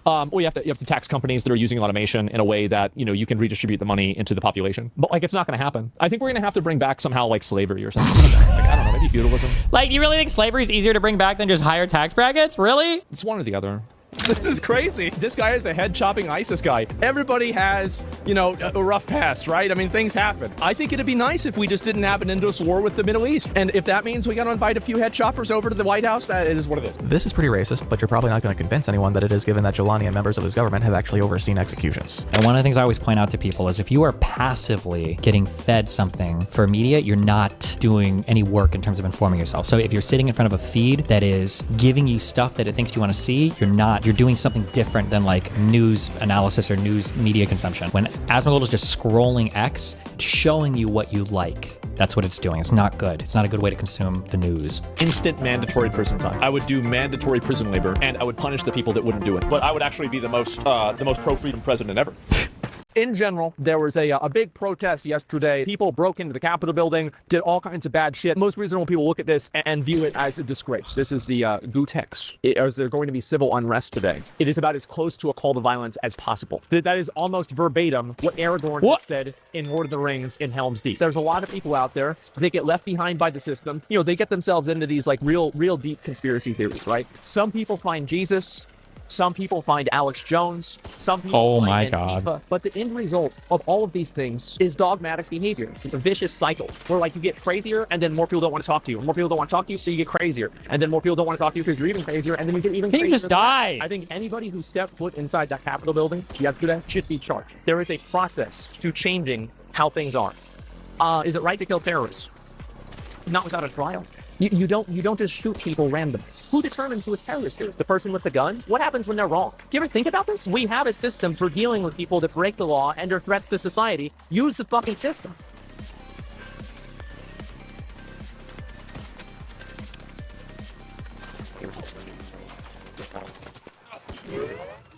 Well, you have to tax companies that are using automation in a way that, you know, you can redistribute the money into the population. But like, it's not going to happen. I think we're going to have to bring back somehow like slavery or something like that. Like, I don't know, maybe feudalism. Like, you really think slavery is easier to bring back than just higher tax brackets? Really? It's one or the other. This is crazy. This guy is a head-chopping ISIS guy. Everybody has, you know, a rough past, right? I mean, things happen. I think it'd be nice if we just didn't have an endless war with the Middle East. And if that means we got to invite a few head choppers over to the White House, that is what it is. This is pretty racist, but you're probably not going to convince anyone that it is, given that Jelani and members of his government have actually overseen executions. And one of the things I always point out to people is if you are passively getting fed something for media, you're not doing any work in terms of informing yourself. So if you're sitting in front of a feed that is giving you stuff that it thinks you want to see, you're doing something different than like news analysis or news media consumption. When Asmongold is just scrolling X, it's showing you what you like. That's what it's doing. It's not good. It's not a good way to consume the news. Instant mandatory prison time. I would do mandatory prison labor, and I would punish the people that wouldn't do it. But I would actually be the most pro-freedom president ever. In general, there was a big protest yesterday. People broke into the Capitol building, did all kinds of bad shit. Most reasonable people look at this and view it as a disgrace. This is the Gutex. Is there going to be civil unrest today? It is about as close to a call to violence as possible. That is almost verbatim what Aragorn has said in Lord of the Rings in Helm's Deep. There's a lot of people out there. They get left behind by the system. You know, they get themselves into these like real deep conspiracy theories, right? Some people find Jesus. Some people find Alex Jones. Some people find Antifa. But the end result of all of these things is dogmatic behavior. It's a vicious cycle where like you get crazier and then more people don't want to talk to you. And more people don't want to talk to you, so you get crazier. And then more people don't want to talk to you because you're even crazier. And then you get even crazier. He just died. I think anybody who stepped foot inside that Capitol building yesterday should be charged. There is a process to changing how things are. Is it right to kill terrorists? Not without a trial. You don't just shoot people randomly. Who determines who a terrorist is? The person with the gun? What happens when they're wrong? Do you ever think about this? We have a system for dealing with people that break the law and are threats to society. Use the fucking system.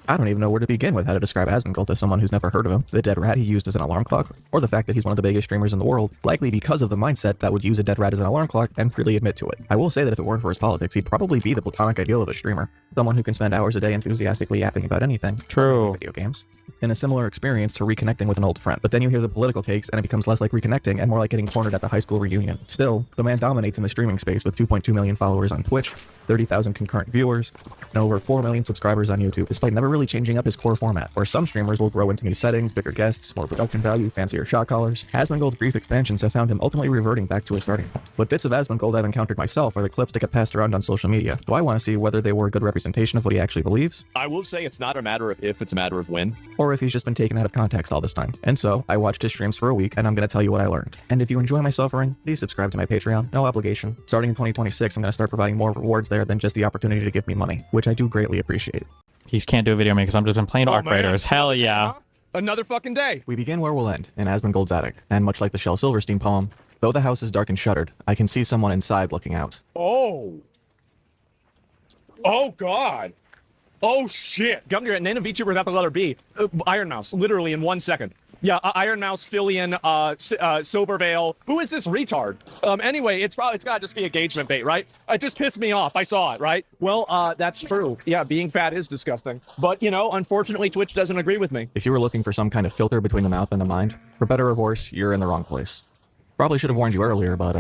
I don't even know where to begin with how to describe Asmongold to someone who's never heard of him, the dead rat he used as an alarm clock, or the fact that he's one of the biggest streamers in the world, likely because of the mindset that would use a dead rat as an alarm clock and freely admit to it. I will say that if it weren't for his politics, he'd probably be the platonic ideal of a streamer, someone who can spend hours a day enthusiastically yapping about anything. True. Video games. In a similar experience to reconnecting with an old friend. But then you hear the political takes and it becomes less like reconnecting and more like getting cornered at the high school reunion. Still, the man dominates in the streaming space with 2.2 million followers on Twitch, 30,000 concurrent viewers, and over 4 million subscribers on YouTube, despite never really changing up his core format, where some streamers will grow into new settings, bigger guests, more production value, fancier shot callers. Asmongold's brief expansions have found him ultimately reverting back to his starting point. What bits of Asmongold I've encountered myself are the clips that get passed around on social media. So I want to see whether they were a good representation of what he actually believes. I will say it's not a matter of if, it's a matter of when. Or if he's just been taken out of context all this time. And so, I watched his streams for a week, and I'm going to tell you what I learned. And if you enjoy my suffering, please subscribe to my Patreon, no obligation. Starting in 2026, I'm going to start providing more rewards there than just the opportunity to give me money, which I do greatly appreciate. He can't do a video because I'm just been playing Arc Raiders. Hell yeah. Another fucking day. We begin where we'll end, in Asmongold's attic, and much like the Shel Silverstein poem, though the house is dark and shuttered, I can see someone inside looking out. Oh. Oh, God. Oh, shit. Governor, name a VTuber without the letter B. Iron Mouse, literally in 1 second. Yeah, Iron Mouse, Fillion, Silvervale. Who is this retard? Anyway, it's got to just be engagement bait, right? It just pissed me off. I saw it, right? Well, that's true. Yeah, being fat is disgusting. But, you know, unfortunately, Twitch doesn't agree with me. If you were looking for some kind of filter between the mouth and the mind, for better or worse, you're in the wrong place. Probably should have warned you earlier, but,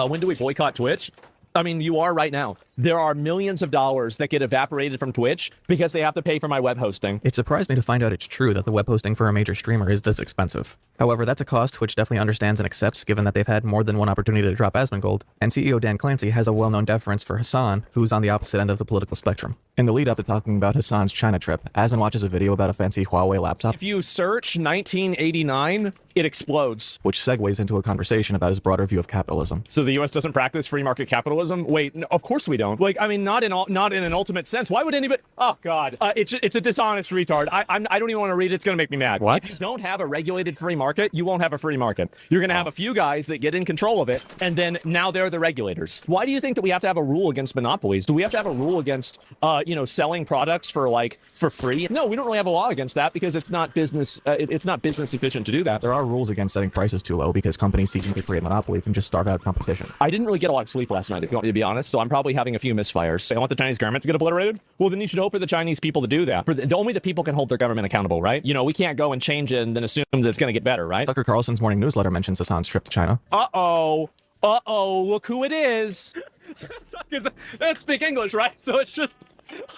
when do we boycott Twitch? I mean, you are right now. There are millions of dollars that get evaporated from Twitch because they have to pay for my web hosting. It surprised me to find out it's true that the web hosting for a major streamer is this expensive. However, that's a cost Twitch definitely understands and accepts, given that they've had more than one opportunity to drop Asmongold, and CEO Dan Clancy has a well-known deference for Hassan, who's on the opposite end of the political spectrum. In the lead-up to talking about Hassan's China trip, Asmon watches a video about a fancy Huawei laptop. If you search 1989, it explodes. Which segues into a conversation about his broader view of capitalism. So the U.S. doesn't practice free market capitalism? Wait, no, of course we don't. Like, I mean, not in an ultimate sense. Why would anybody? Oh God, it's a dishonest retard. I don't even want to read it. It's gonna make me mad. What? If you don't have a regulated free market, you won't have a free market. You're gonna have a few guys that get in control of it, and then now they're the regulators. Why do you think that we have to have a rule against monopolies? Do we have to have a rule against selling products for free? No, we don't really have a law against that because it's not business. It's not business efficient to do that. There are rules against setting prices too low because companies seeking to create monopoly can just starve out competition. I didn't really get a lot of sleep last night, if you want me to be honest. So I'm probably having a few misfires. They want the Chinese government to get obliterated? Well, then you should hope for the Chinese people to do that. Only the people can hold their government accountable, right? You know, we can't go and change it and then assume that it's going to get better, right? Tucker Carlson's morning newsletter mentions Hassan's trip to China. Uh-oh, look who it is. They don't speak English, right? So it's just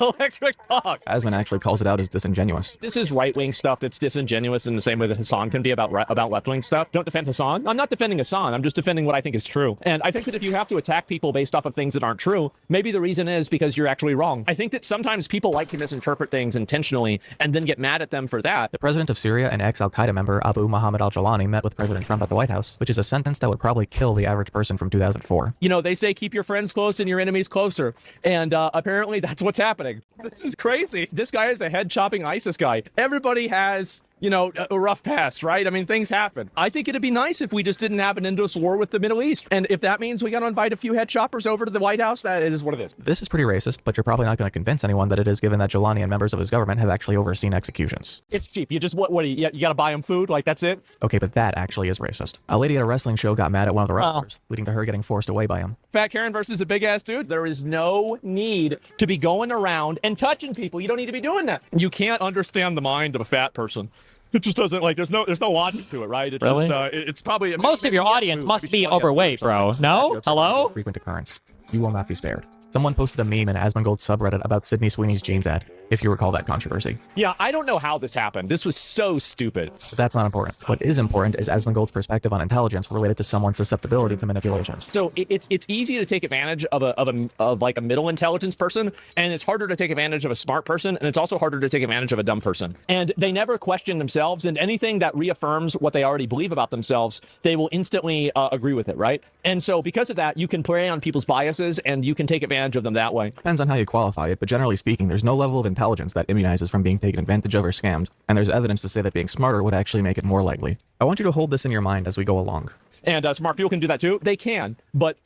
electric talk. Asmon actually calls it out as disingenuous. This is right-wing stuff that's disingenuous in the same way that Hassan can be about left-wing stuff. Don't defend Hassan. I'm not defending Hassan. I'm just defending what I think is true. And I think that if you have to attack people based off of things that aren't true, maybe the reason is because you're actually wrong. I think that sometimes people like to misinterpret things intentionally and then get mad at them for that. The president of Syria and ex-Al-Qaeda member Abu Muhammad al-Jawlani met with President Trump at the White House, which is a sentence that would probably kill the average person from 2004. You know, they say keep your friends close and your enemies closer. And apparently that's what's happening. This is crazy. This guy is a head-chopping ISIS guy. Everybody has, you know, a rough past, right? I mean, things happen. I think it'd be nice if we just didn't have an endless war with the Middle East. And if that means we got to invite a few head choppers over to the White House, that is what it is. This is pretty racist, but you're probably not going to convince anyone that it is, given that Jawlani and members of his government have actually overseen executions. It's cheap. You just, what do you got to buy them food? Like, that's it? Okay, but that actually is racist. A lady at a wrestling show got mad at one of the wrestlers, leading to her getting forced away by him. Fat Karen versus a big-ass dude. There is no need to be going around and touching people. You don't need to be doing that. You can't understand the mind of a fat person. It just doesn't, like, there's no logic to it, right? It's Really? just, it's probably... Most of your audience must be overweight, bro. No? It's a Hello? frequent occurrence. You will not be spared. Someone posted a meme in Asmongold subreddit about Sydney Sweeney's jeans ad, if you recall that controversy. Yeah, I don't know how this happened. This was so stupid. But that's not important. What is important is Asmongold's perspective on intelligence related to someone's susceptibility to manipulation. So it's easy to take advantage of like a middle intelligence person, and it's harder to take advantage of a smart person, and it's also harder to take advantage of a dumb person. And they never question themselves, and anything that reaffirms what they already believe about themselves, they will instantly agree with it, right? And so because of that, you can prey on people's biases, and you can take advantage of them that way. Depends on how you qualify it, but generally speaking, there's no level of intelligence that immunizes from being taken advantage of or scammed, and there's evidence to say that being smarter would actually make it more likely. I want you to hold this in your mind as we go along. And smart people can do that too. They can, but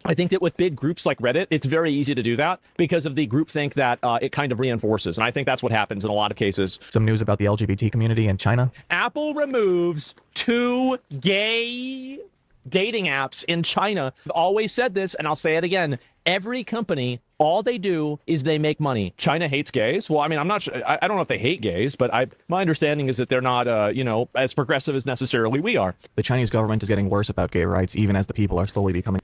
I think that with big groups like Reddit, it's very easy to do that because of the groupthink that it kind of reinforces. And I think that's what happens in a lot of cases. Some news about the LGBT community in China. Apple removes 2 gay dating apps in China. I've always said this, and I'll say it again. Every company, all they do is they make money. China hates gays. Well, I mean, I'm not sure. I don't know if they hate gays, but my understanding is that they're not, you know, as progressive as necessarily we are. The Chinese government is getting worse about gay rights, even as the people are slowly becoming...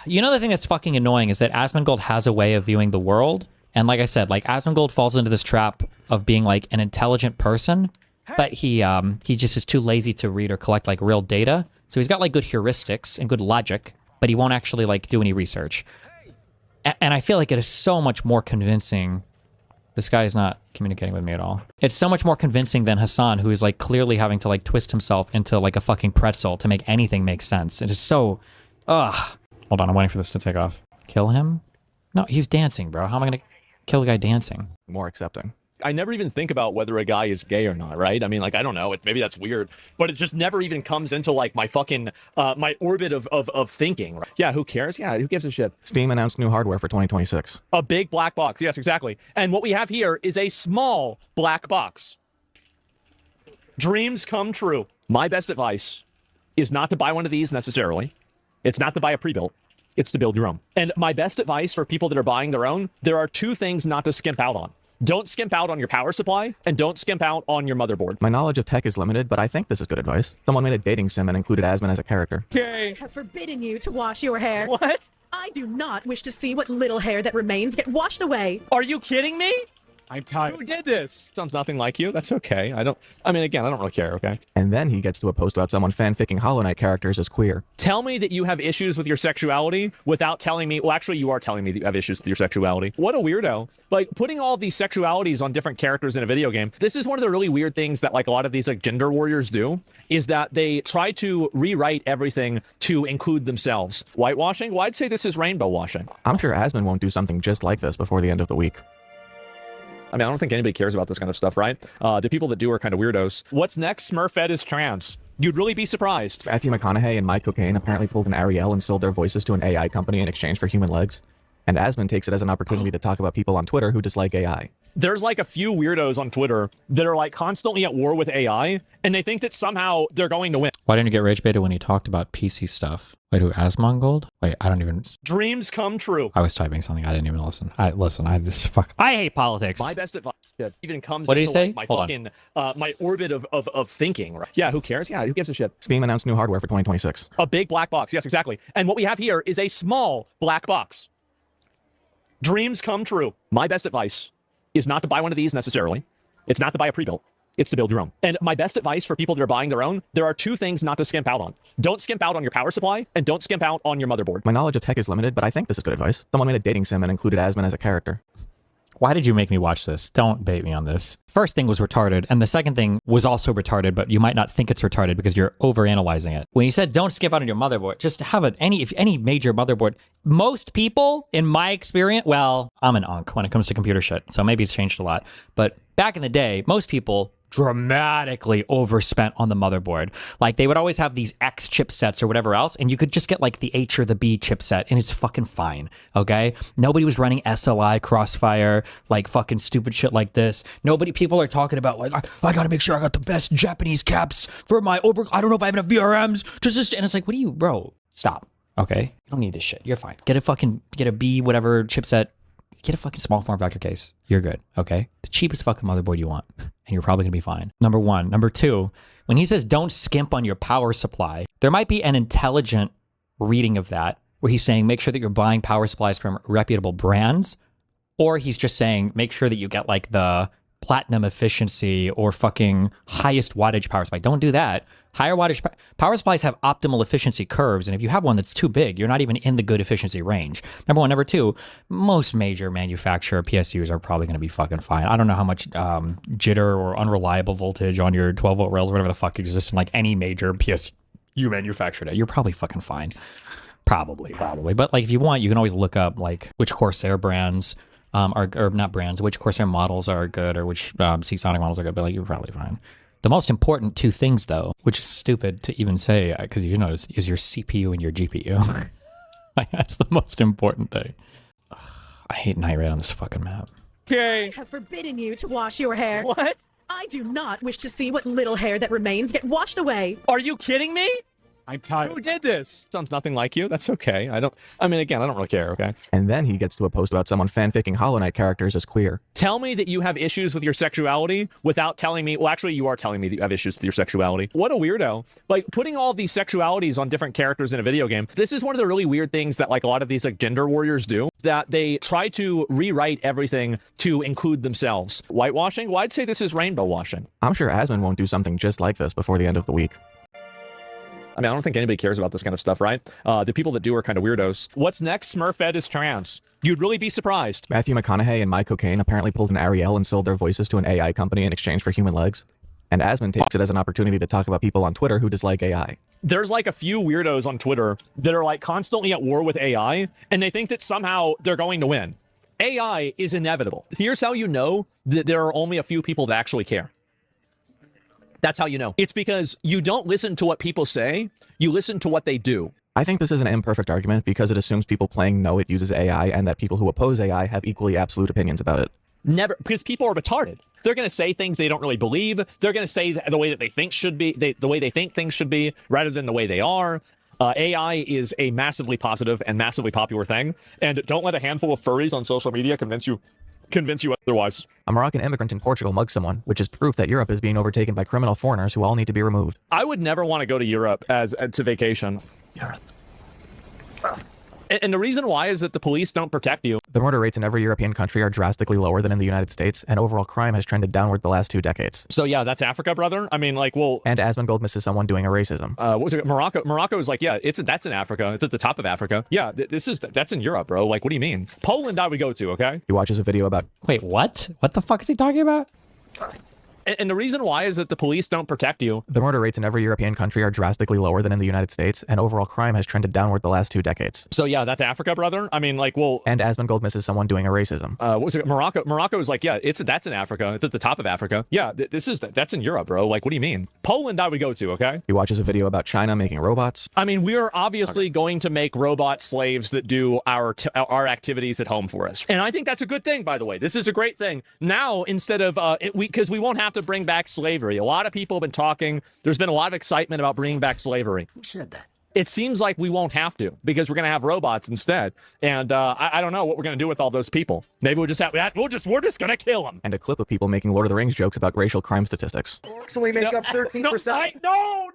You know, the thing that's fucking annoying is that Asmongold has a way of viewing the world. And like I said, like Asmongold falls into this trap of being like an intelligent person, but he just is too lazy to read or collect like real data. So he's got like good heuristics and good logic, but he won't actually like do any research. And I feel like it is so much more convincing. This guy is not communicating with me at all. It's so much more convincing than Hassan, who is like clearly having to like twist himself into like a fucking pretzel to make anything make sense. It is so, ugh. Hold on, I'm waiting for this to take off. Kill him? No, he's dancing, bro. How am I gonna kill a guy dancing? more accepting. I never even think about whether a guy is gay or not, right? I mean, like, I don't know. Maybe that's weird, but it just never even comes into like my fucking, my orbit of thinking. Right? Yeah, who cares? Yeah, who gives a shit? Steam announced new hardware for 2026. A big black box. Yes, exactly. And what we have here is a small black box. Dreams come true. My best advice is not to buy one of these necessarily. It's not to buy a pre-built. It's to build your own. And my best advice for people that are buying their own, there are two things not to skimp out on. Don't skimp out on your power supply, and don't skimp out on your motherboard. My knowledge of tech is limited, but I think this is good advice. Someone made a dating sim and included Asmon as a character. Okay. I have forbidden you to wash your hair. What? I do not wish to see what little hair that remains get washed away. Are you kidding me? I'm tired. Who did this? Sounds nothing like you. That's okay. I mean, again, I don't really care, okay? And then he gets to a post about someone fanficking Hollow Knight characters as queer. Tell me that you have issues with your sexuality without telling me, well, actually, you are telling me that you have issues with your sexuality. What a weirdo. Like, putting all these sexualities on different characters in a video game, this is one of the really weird things that, like, a lot of these, like, gender warriors do, is that they try to rewrite everything to include themselves. Whitewashing? Well, I'd say this is rainbow washing. I'm sure Asmon won't do something just like this before the end of the week. I mean, I don't think anybody cares about this kind of stuff, right? The people that do are kind of weirdos. What's next? Smurfette is trans. You'd really be surprised. Matthew McConaughey and Mike Cocaine apparently pulled an Ariel and sold their voices to an AI company in exchange for human legs. And Asmon takes it as an opportunity to talk about people on Twitter who dislike AI. There's like a few weirdos on Twitter that are like constantly at war with AI, and they think that somehow they're going to win. Why didn't you get rage baited when he talked about PC stuff? Wait, who, Asmongold? Wait, I don't even... Dreams come true. I was typing something. I didn't even listen. I just fuck. I hate politics. My best advice even comes What did he into say? like, my Hold fucking my orbit of thinking. Right? Yeah, who cares? Yeah, who gives a shit? Steam announced new hardware for 2026. A big black box. Yes, exactly. And what we have here is a small black box. Dreams come true. My best advice is not to buy one of these necessarily. It's not to buy a pre-built. It's to build your own. And my best advice for people that are buying their own, there are two things not to skimp out on. Don't skimp out on your power supply, and don't skimp out on your motherboard. My knowledge of tech is limited, but I think this is good advice. Someone made a dating sim and included Asmon as a character. Why did you make me watch this? Don't bait me on this. First thing was retarded, and the second thing was also retarded, but you might not think it's retarded because you're overanalyzing it. When you said don't skip out on your motherboard, just have any major motherboard. Most people, in my experience, well, I'm an unk when it comes to computer shit, so maybe it's changed a lot. But back in the day, most people dramatically overspent on the motherboard. Like they would always have these X chipsets or whatever else, and you could just get like the H or the B chipset and it's fucking fine. Okay. Nobody was running SLI, Crossfire, like fucking stupid shit like this. People are talking about like, I gotta make sure I got the best Japanese caps for my I don't know if I have enough VRMs. And it's like, what do you, bro? Stop. Okay. You don't need this shit. You're fine. Get a B, whatever chipset. Get a fucking small form factor case. You're good, okay? The cheapest fucking motherboard you want, and you're probably gonna be fine. Number one. Number two, when he says don't skimp on your power supply, there might be an intelligent reading of that where he's saying make sure that you're buying power supplies from reputable brands, or he's just saying make sure that you get like the platinum efficiency or fucking highest wattage power supply. Don't do that. Higher wattage power supplies have optimal efficiency curves, and if you have one that's too big, you're not even in the good efficiency range. Number one. Number two, most major manufacturer PSUs are probably going to be fucking fine. I don't know how much jitter or unreliable voltage on your 12-volt rails, whatever the fuck exists in like any major PSU manufacturer. You're probably fucking fine. Probably. But like if you want, you can always look up like which Corsair brands or not brands, which Corsair models are good or which Seasonic models are good, but like you're probably fine. The most important two things, though, which is stupid to even say, because you notice, is your CPU and your GPU. Like, that's the most important thing. Ugh, I hate night raid on this fucking map. Okay. I have forbidden you to wash your hair. What? I do not wish to see what little hair that remains get washed away. Are you kidding me? I'm tired. Who did this? Sounds nothing like you. That's okay. I mean, again, I don't really care, okay? And then he gets to a post about someone fanficking Hollow Knight characters as queer. Tell me that you have issues with your sexuality without telling me, well, actually, you are telling me that you have issues with your sexuality. What a weirdo. Like, putting all these sexualities on different characters in a video game, this is one of the really weird things that, like, a lot of these, like, gender warriors do, that they try to rewrite everything to include themselves. Whitewashing? Well, I'd say this is rainbow washing. I'm sure Asmon won't do something just like this before the end of the week. I mean, I don't think anybody cares about this kind of stuff, right? The people that do are kind of weirdos. What's next? Smurfette is trans. You'd really be surprised. Matthew McConaughey and My Cocaine apparently pulled an Ariel and sold their voices to an AI company in exchange for human legs. And Asmon takes it as an opportunity to talk about people on Twitter who dislike AI. There's like a few weirdos on Twitter that are like constantly at war with AI, and they think that somehow they're going to win. AI is inevitable. Here's how you know that there are only a few people that actually care. That's how you know. It's because you don't listen to what people say, you listen to what they do. I think this is an imperfect argument because it assumes people playing know it uses AI and that people who oppose AI have equally absolute opinions about it. Never, because people are retarded. They're going to say things they don't really believe. They're going to say the way that they think should be, the way they think things should be, rather than the way they are. AI is a massively positive and massively popular thing, and don't let a handful of furries on social media convince you otherwise. A Moroccan immigrant in Portugal mugged someone, which is proof that Europe is being overtaken by criminal foreigners who all need to be removed. I would never want to go to Europe to vacation. Europe. And the reason why is that the police don't protect you. The murder rates in every European country are drastically lower than in the United States, and overall crime has trended downward the last 2 decades. So yeah, that's Africa, brother. I mean, like, well... And Asmongold misses someone doing a racism. What was it? Morocco? Morocco is like, yeah, that's in Africa. It's at the top of Africa. Yeah, that's in Europe, bro. Like, what do you mean? Poland I would go to, okay? He watches a video about... Wait, what? What the fuck is he talking about? And the reason why is that the police don't protect you. The murder rates in every European country are drastically lower than in the United States, and overall crime has trended downward the last 2 decades. So yeah, that's Africa, brother. I mean, like, well, And Asmongold misses someone doing a racism. what was it? Morocco is like, yeah, that's in Africa. It's at the top of Africa. Yeah, that's in Europe, bro. Like, what do you mean? Poland, I would go to. Okay. He watches a video about China making robots. I mean, we are obviously going to make robot slaves that do our activities at home for us, and I think that's a good thing. By the way, this is a great thing. Now, instead of because we won't have to bring back slavery. A lot of people have been talking. There's been a lot of excitement about bringing back slavery. Who said that? It seems like we won't have to because we're going to have robots instead. And I don't know what we're going to do with all those people. Maybe we'll just have we're just going to kill them. And a clip of people making Lord of the Rings jokes about racial crime statistics. Actually make up 13%. No.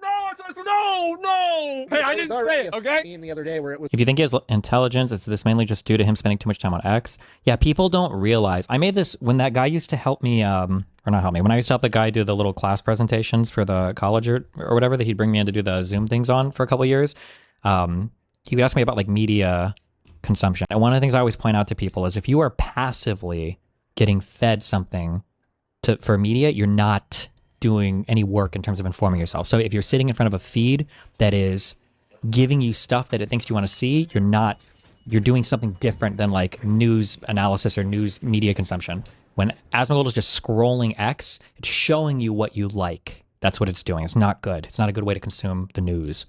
Hey, I didn't say it, okay? The other day where it was If you think he has intelligence, it's this mainly just due to him spending too much time on X. Yeah, people don't realize. I made this when that guy used to help me, or not help me, when I used to help the guy do the little class presentations for the college or whatever that he'd bring me in to do the Zoom things on for a couple of years. He would ask me about like media consumption. And one of the things I always point out to people is if you are passively getting fed something for media, you're not doing any work in terms of informing yourself. So if you're sitting in front of a feed that is giving you stuff that it thinks you want to see, you're doing something different than like news analysis or news media consumption. When Asmongold is just scrolling X, it's showing you what you like. That's what it's doing. It's not good. It's not a good way to consume the news.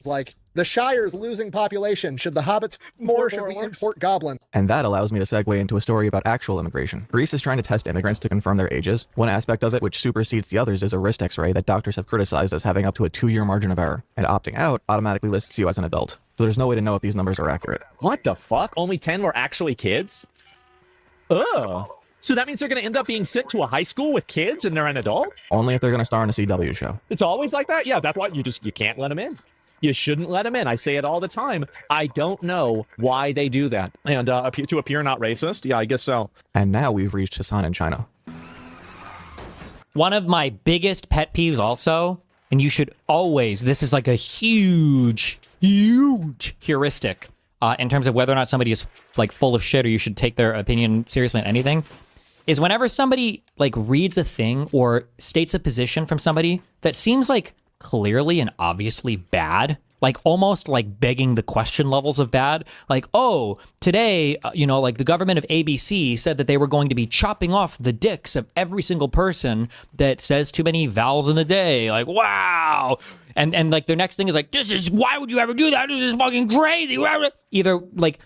like, the Shire's losing population. Should the hobbits more? Should we import goblins? And that allows me to segue into a story about actual immigration. Greece is trying to test immigrants to confirm their ages. One aspect of it, which supersedes the others, is a wrist x-ray that doctors have criticized as having up to a 2-year margin of error. And opting out automatically lists you as an adult. So there's no way to know if these numbers are accurate. What the fuck? Only 10 were actually kids? Ugh. So that means they're going to end up being sent to a high school with kids and they're an adult? Only if they're going to star in a CW show. It's always like that? Yeah, that's why you can't let them in. You shouldn't let them in. I say it all the time. I don't know why they do that. And to appear not racist? Yeah, I guess so. And now we've reached Hassan in China. One of my biggest pet peeves also, and you should always, this is like a huge heuristic in terms of whether or not somebody is like full of shit or you should take their opinion seriously on anything, is whenever somebody like reads a thing or states a position from somebody that seems like clearly and obviously bad, like almost like begging the question levels of bad, like, oh, today, like the government of ABC said that they were going to be chopping off the dicks of every single person that says too many vowels in the day. Like, wow. And like their next thing is like, why would you ever do that? This is fucking crazy. Either like,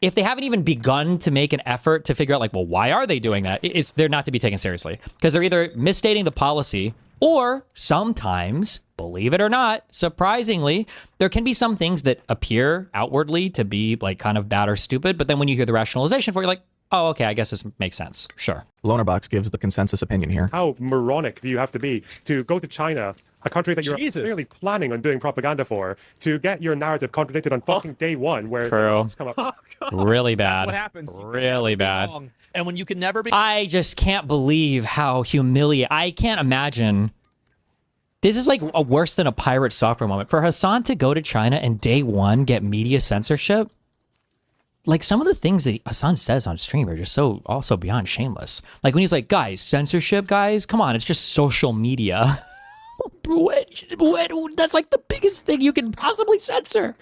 if they haven't even begun to make an effort to figure out like, well, why are they doing that? They're not to be taken seriously because they're either misstating the policy or sometimes, believe it or not, surprisingly, there can be some things that appear outwardly to be like kind of bad or stupid. But then when you hear the rationalization for it, you're like, oh, okay, I guess this makes sense. Sure. Lonerbox gives the consensus opinion here. How moronic do you have to be to go to China, a country that you're clearly planning on doing propaganda for, to get your narrative contradicted on fucking day one where it's come up. Really bad. What happens? Really bad. And when you can never be... I just can't believe how humiliating. I can't imagine. This is like a worse than a pirate software moment. For Hassan to go to China and day one get media censorship, like some of the things that Hassan says on stream are just so also beyond shameless. Like when he's like, guys, censorship, guys, come on, it's just social media. That's like the biggest thing you can possibly censor.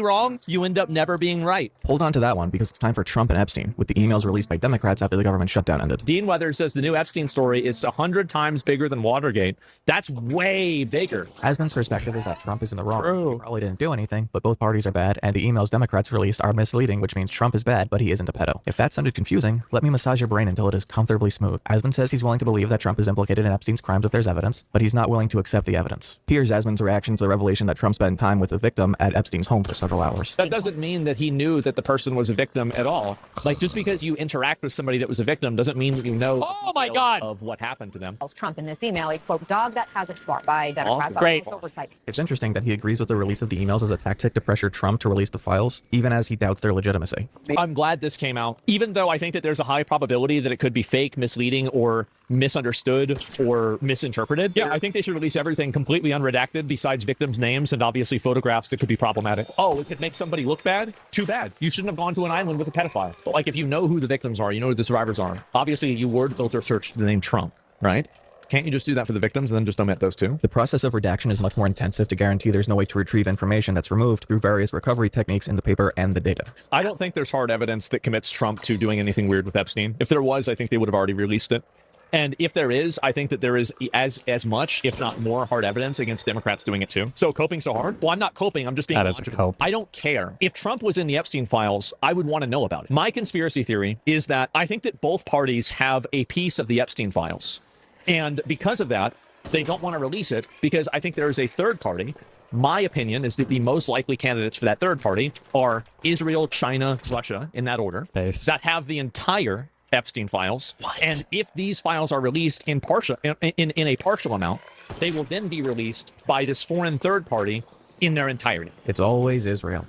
wrong, you end up never being right. Hold on to that one because it's time for Trump and Epstein, with the emails released by Democrats after the government shutdown ended. Dean Weathers says the new Epstein story is 100 times bigger than Watergate. That's way bigger. Asmon's perspective is that Trump is in the wrong. He probably didn't do anything, but both parties are bad, and the emails Democrats released are misleading, which means Trump is bad, but he isn't a pedo. If that sounded confusing, let me massage your brain until it is comfortably smooth. Asmon says he's willing to believe that Trump is implicated in Epstein's crimes if there's evidence, but he's not willing to accept the evidence. Here's Asmon's reaction to the revelation that Trump spent time with the victim at Epstein's home for several hours. That doesn't mean that he knew that the person was a victim at all. Like, just because you interact with somebody that was a victim doesn't mean that you know of what happened to them. Trump in this email, a quote, dog that hasn't barked by Democrats. Great. Oversight. It's interesting that he agrees with the release of the emails as a tactic to pressure Trump to release the files, even as he doubts their legitimacy. I'm glad this came out, even though I think that there's a high probability that it could be fake, misleading, or misunderstood or misinterpreted. Yeah, I think they should release everything completely unredacted besides victims' names and obviously photographs that could be problematic. Oh, it could make somebody look bad? Too bad. You shouldn't have gone to an island with a pedophile. But like, if you know who the victims are, you know who the survivors are. Obviously, you word filter searched the name Trump. right? Can't you just do that for the victims and then just omit those two? The process of redaction is much more intensive to guarantee there's no way to retrieve information that's removed through various recovery techniques in the paper and the data. I don't think there's hard evidence that commits Trump to doing anything weird with Epstein. If there was, I think they would have already released it. And if there is, I think that there is as much, if not more, hard evidence against Democrats doing it too. So coping so hard? Well, I'm not coping. I'm just being logical. I don't care. If Trump was in the Epstein files, I would want to know about it. My conspiracy theory is that I think that both parties have a piece of the Epstein files. And because of that, they don't want to release it because I think there is a third party. My opinion is that the most likely candidates for that third party are Israel, China, Russia, in that order, that have the entire Epstein files. And if these files are released in a partial amount, they will then be released by this foreign third party in their entirety. It's always Israel.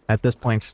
At this point,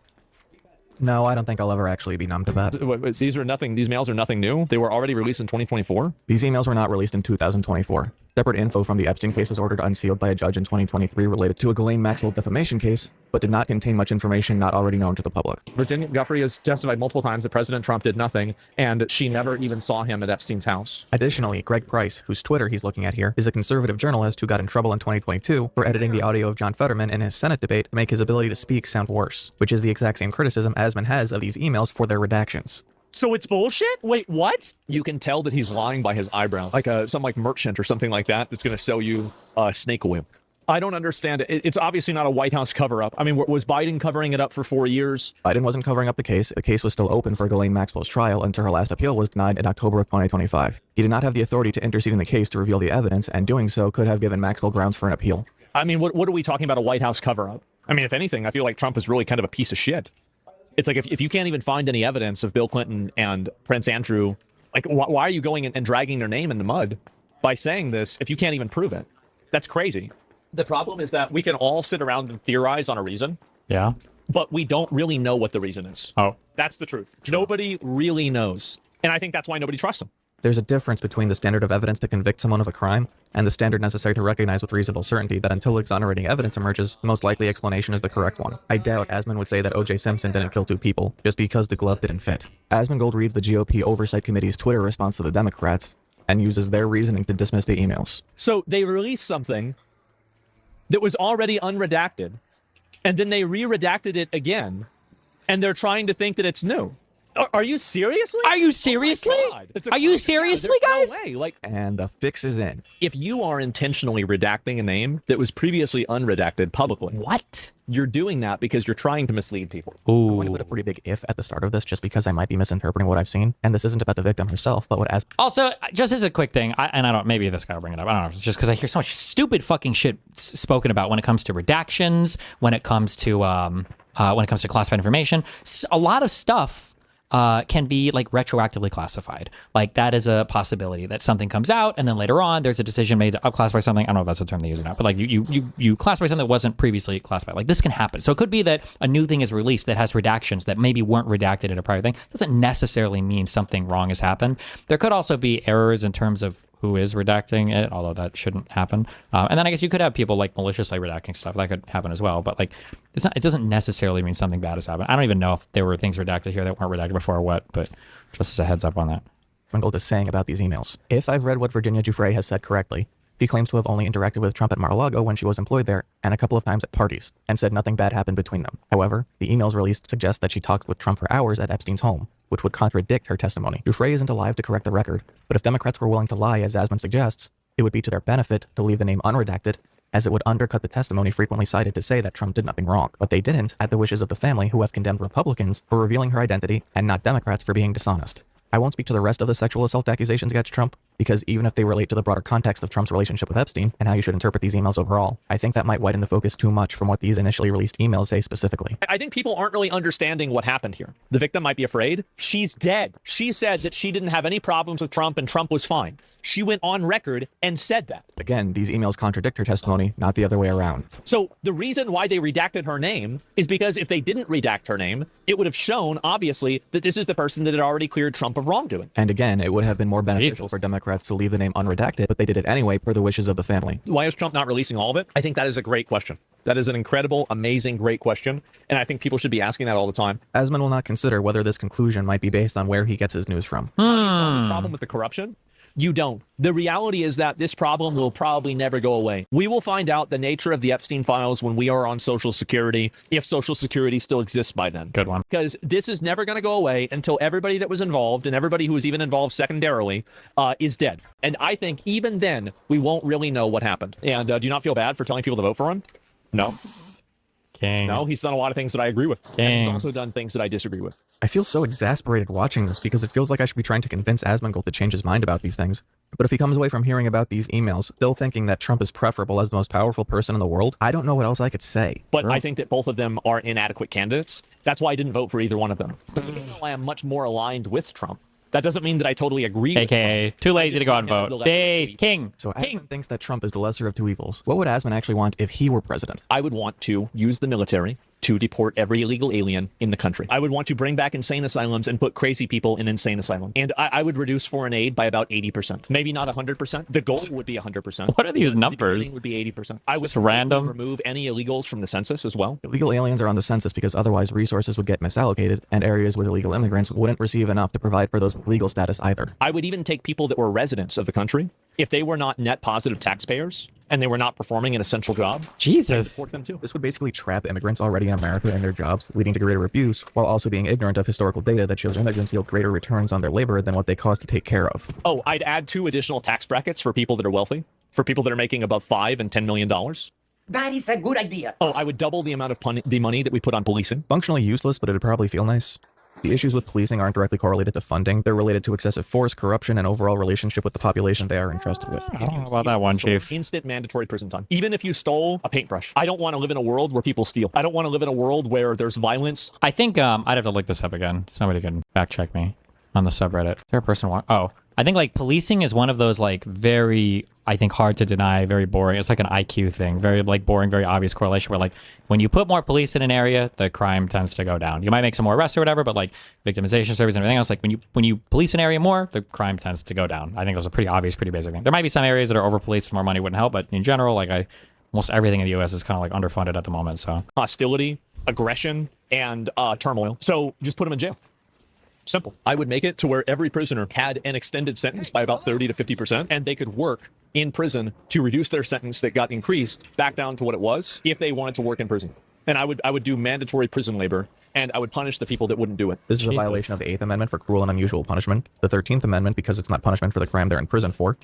no, I don't think I'll ever actually be numb to that. These mails are nothing new. They were already released in 2024. These emails were not released in 2024. Separate info from the Epstein case was ordered unsealed by a judge in 2023 related to a Ghislaine Maxwell defamation case, but did not contain much information not already known to the public. Virginia Giuffre has testified multiple times that President Trump did nothing, and she never even saw him at Epstein's house. Additionally, Greg Price, whose Twitter he's looking at here, is a conservative journalist who got in trouble in 2022 for editing the audio of John Fetterman in his Senate debate to make his ability to speak sound worse, which is the exact same criticism Asmon has of these emails for their redactions. So it's bullshit? Wait, what? You can tell that he's lying by his eyebrow, like some merchant or something like that that's going to sell you snake oil. I don't understand it. It's obviously not a White House cover-up. I mean, was Biden covering it up for 4 years? Biden wasn't covering up the case. The case was still open for Ghislaine Maxwell's trial until her last appeal was denied in October of 2025. He did not have the authority to intercede in the case to reveal the evidence, and doing so could have given Maxwell grounds for an appeal. I mean, what are we talking about, a White House cover-up? I mean, if anything, I feel like Trump is really kind of a piece of shit. It's like if you can't even find any evidence of Bill Clinton and Prince Andrew, like why are you going and dragging their name in the mud by saying this if you can't even prove it? That's crazy. The problem is that we can all sit around and theorize on a reason. Yeah. But we don't really know what the reason is. Oh. That's the truth. Nobody really knows. And I think that's why nobody trusts him. There's a difference between the standard of evidence to convict someone of a crime and the standard necessary to recognize with reasonable certainty that until exonerating evidence emerges, the most likely explanation is the correct one. I doubt Asmon would say that O.J. Simpson didn't kill 2 people just because the glove didn't fit. Asmongold reads the GOP Oversight Committee's Twitter response to the Democrats and uses their reasoning to dismiss the emails. So they released something that was already unredacted, and then they re-redacted it again, and they're trying to think that it's new. Are you seriously? Are you seriously? Oh Are you seriously, guys? No way. And the fix is in. If you are intentionally redacting a name that was previously unredacted publicly, what? You're doing that because you're trying to mislead people. I'm going to put a pretty big if at the start of this just because I might be misinterpreting what I've seen. And this isn't about the victim herself, but what as... Also, just as a quick thing, maybe this guy will bring it up. I don't know. It's just because I hear so much stupid fucking shit spoken about when it comes to redactions, when it comes to classified information. A lot of stuff can be retroactively classified. Like that is a possibility that something comes out and then later on there's a decision made to upclassify something. I don't know if that's a term they use or not, but you classify something that wasn't previously classified. Like this can happen. So it could be that a new thing is released that has redactions that maybe weren't redacted in a prior thing. It doesn't necessarily mean something wrong has happened. There could also be errors in terms of who is redacting it, although that shouldn't happen. And then I guess you could have people maliciously redacting stuff. That could happen as well. But it doesn't necessarily mean something bad has happened. I don't even know if there were things redacted here that weren't redacted before or what, but just as a heads up on that. Asmongold is saying about these emails. If I've read what Virginia Giuffre has said correctly, she claims to have only interacted with Trump at Mar-a-Lago when she was employed there and a couple of times at parties, and said nothing bad happened between them. However, the emails released suggest that she talked with Trump for hours at Epstein's home, which would contradict her testimony. Giuffre isn't alive to correct the record, but if Democrats were willing to lie, as Asmon suggests, it would be to their benefit to leave the name unredacted, as it would undercut the testimony frequently cited to say that Trump did nothing wrong. But they didn't, at the wishes of the family who have condemned Republicans for revealing her identity and not Democrats for being dishonest. I won't speak to the rest of the sexual assault accusations against Trump, because even if they relate to the broader context of Trump's relationship with Epstein and how you should interpret these emails overall, I think that might widen the focus too much from what these initially released emails say specifically. I think people aren't really understanding what happened here. The victim might be afraid. She's dead. She said that she didn't have any problems with Trump and Trump was fine. She went on record and said that. Again, these emails contradict her testimony, not the other way around. So the reason why they redacted her name is because if they didn't redact her name, it would have shown, obviously, that this is the person that had already cleared Trump of wrongdoing. And again, it would have been more beneficial for Democrats to leave the name unredacted, but they did it anyway per the wishes of the family. Why is Trump not releasing all of it? I think that is a great question. That is an incredible, amazing, great question. And I think people should be asking that all the time. Asmon will not consider whether this conclusion might be based on where he gets his news from. He solved his problem with the corruption. You don't. The reality is that this problem will probably never go away. We will find out the nature of the Epstein files when we are on Social Security, if Social Security still exists by then. Good one. Because this is never going to go away until everybody that was involved and everybody who was even involved secondarily is dead. And I think even then, we won't really know what happened. And do you not feel bad for telling people to vote for him? No. King. No, he's done a lot of things that I agree with. And he's also done things that I disagree with. I feel so exasperated watching this because it feels like I should be trying to convince Asmongold to change his mind about these things. But if he comes away from hearing about these emails still thinking that Trump is preferable as the most powerful person in the world, I don't know what else I could say. But I think that both of them are inadequate candidates. That's why I didn't vote for either one of them. Even though I am much more aligned with Trump, that doesn't mean that I totally agree with AKA, too lazy to go and vote. Dave, King. So Asmon thinks that Trump is the lesser of two evils. What would Asmon actually want if he were president? I would want to use the military to deport every illegal alien in the country. I would want to bring back insane asylums and put crazy people in insane asylums. And I would reduce foreign aid by about 80%. Maybe not 100%. The goal would be 100%. What are these numbers? The would be 80%. I would Just random. remove any illegals from the census as well. Illegal aliens are on the census because otherwise resources would get misallocated, and areas with illegal immigrants wouldn't receive enough to provide for those legal status either. I would even take people that were residents of the country, if they were not net positive taxpayers and they were not performing an essential job, Jesus. deport them too. This would basically trap immigrants already in America in their jobs, leading to greater abuse, while also being ignorant of historical data that shows immigrants yield greater returns on their labor than what they cost to take care of. Oh, I'd add 2 additional tax brackets for people that are wealthy, for people that are making above $5 and $10 million. That is a good idea. Oh, I would double the amount of the money that we put on policing. Functionally useless, but it'd probably feel nice. The issues with policing aren't directly correlated to funding. They're related to excessive force, corruption, and overall relationship with the population they are entrusted with. I don't know about that one, Chief. Instant mandatory prison time. Even if you stole a paintbrush. I don't want to live in a world where people steal. I don't want to live in a world where there's violence. I think I'd have to look this up again. Somebody can fact check me on the subreddit. Is there a person? Oh, I think like policing is one of those like very, I think hard to deny, very boring. It's like an IQ thing, very like boring, very obvious correlation where like when you put more police in an area, the crime tends to go down. You might make some more arrests or whatever, but like victimization service and everything else, like when you police an area more, the crime tends to go down. I think it was a pretty obvious, pretty basic thing. There might be some areas that are over policed and more money wouldn't help, but in general, like almost everything in the U.S. is kind of like underfunded at the moment. So hostility, aggression, and turmoil. So just put them in jail. Simple. I would make it to where every prisoner had an extended sentence by about 30 to 50%, and they could work in prison to reduce their sentence that got increased back down to what it was if they wanted to work in prison. And I would do mandatory prison labor, and I would punish the people that wouldn't do it. This is a violation of the 8th Amendment for cruel and unusual punishment, the 13th Amendment because it's not punishment for the crime they're in prison for,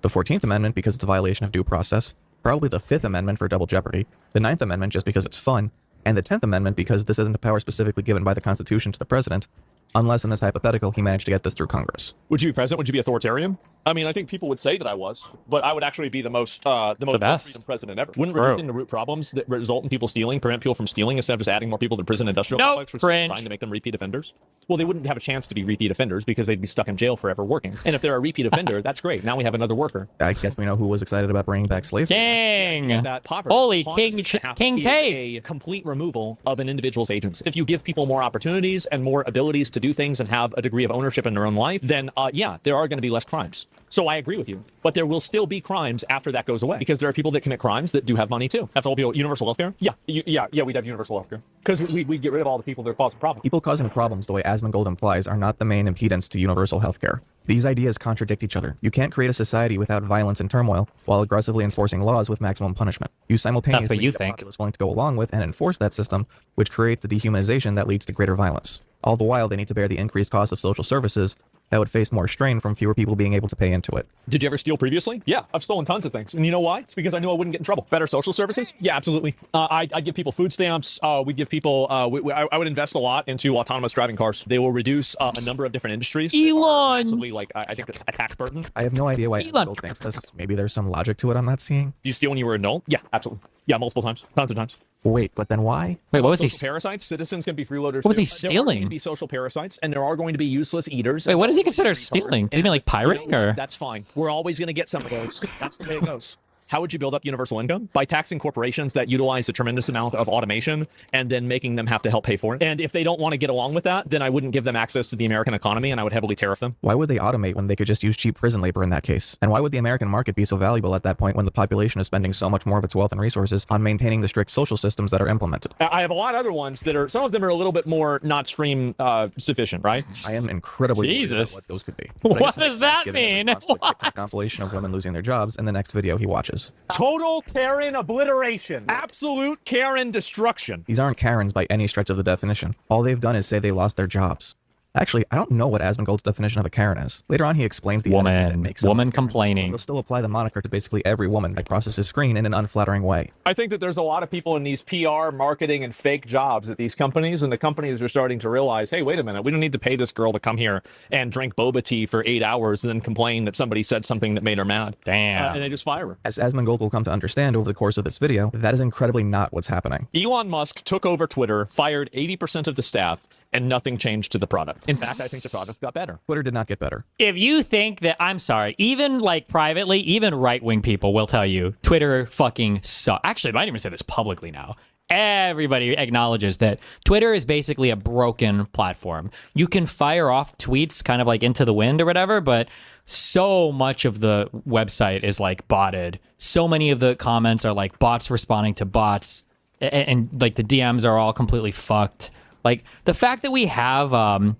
the 14th Amendment because it's a violation of due process, probably the 5th Amendment for double jeopardy, the 9th Amendment just because it's fun, and the 10th Amendment because this isn't a power specifically given by the Constitution to the president, unless in this hypothetical he managed to get this through Congress. Would you be president? Would you be authoritarian? I mean, I think people would say that I was, but I would actually be the most freedom president ever. Wouldn't reducing the root problems that result in people stealing prevent people from stealing instead of just adding more people to the prison industrial complex, which is trying to make them repeat offenders? Well, they wouldn't have a chance to be repeat offenders because they'd be stuck in jail forever working. And if they're a repeat offender, that's great. Now we have another worker. I guess we know who was excited about bringing back slavery. King! That poverty, Holy King is Tate! A complete removal of an individual's agency. If you give people more opportunities and more abilities to do things and have a degree of ownership in their own life, then yeah, there are going to be less crimes. So I agree with you, but there will still be crimes after that goes away because there are people that commit crimes that do have money too. That's all people. Universal healthcare? Yeah, we'd have universal healthcare because we'd get rid of all the people that are causing problems. People causing problems, the way Asmongold implies, are not the main impedance to universal healthcare. These ideas contradict each other. You can't create a society without violence and turmoil while aggressively enforcing laws with maximum punishment. You simultaneously need a populace willing to go along with and enforce that system, which creates the dehumanization that leads to greater violence. All the while, they need to bear the increased cost of social services that would face more strain from fewer people being able to pay into it. Did you ever steal previously? Yeah, I've stolen tons of things. And you know why? It's because I knew I wouldn't get in trouble. Better social services? Yeah, absolutely. I'd give people food stamps. We'd give people, I would invest a lot into autonomous driving cars. They will reduce a number of different industries. Elon! Absolutely, like, I think a tax burden. I have no idea why Asmongold thinks this. Maybe there's some logic to it I'm not seeing. Do you steal when you were an adult? Yeah, absolutely. Yeah, multiple times. Tons of times. Wait, but then why? Wait, what was social parasites? Citizens can be freeloaders. What was he There are stealing? going to be social parasites, and there are going to be useless eaters. Wait, what does he consider stealing? Do you mean like pirating or? That's fine. We're always going to get some of those. That's the way it goes. How would you build up universal income? By taxing corporations that utilize a tremendous amount of automation and then making them have to help pay for it. And if they don't want to get along with that, then I wouldn't give them access to the American economy and I would heavily tariff them. Why would they automate when they could just use cheap prison labor in that case? And why would the American market be so valuable at that point when the population is spending so much more of its wealth and resources on maintaining the strict social systems that are implemented? I have a lot of other ones that are, some of them are a little bit more not stream sufficient, right? I am incredibly worried about what those could be. But What does that mean? TikTok compilation of women losing their jobs in the next video he watches. Total Karen obliteration. Absolute Karen destruction. These aren't Karens by any stretch of the definition. All they've done is say they lost their jobs. Actually, I don't know what Asmongold's definition of a Karen is. Later on, he explains the woman complaining. He'll still apply the moniker to basically every woman that crosses his screen in an unflattering way. I think that there's a lot of people in these PR, marketing, and fake jobs at these companies, and the companies are starting to realize, hey, wait a minute, we don't need to pay this girl to come here and drink boba tea for 8 hours and then complain that somebody said something that made her mad. Damn. And they just fire her. As Asmongold will come to understand over the course of this video, that is incredibly not what's happening. Elon Musk took over Twitter, fired 80% of the staff, and nothing changed to the product. In fact, I think the product got better. Twitter did not get better. If you think that, I'm sorry, even like privately, even right-wing people will tell you Twitter fucking sucks. Actually, I might even say this publicly now. Everybody acknowledges that Twitter is basically a broken platform. You can fire off tweets kind of like into the wind or whatever, but so much of the website is like botted. So many of the comments are like bots responding to bots, and like the DMs are all completely fucked. Like the fact that we have encrypted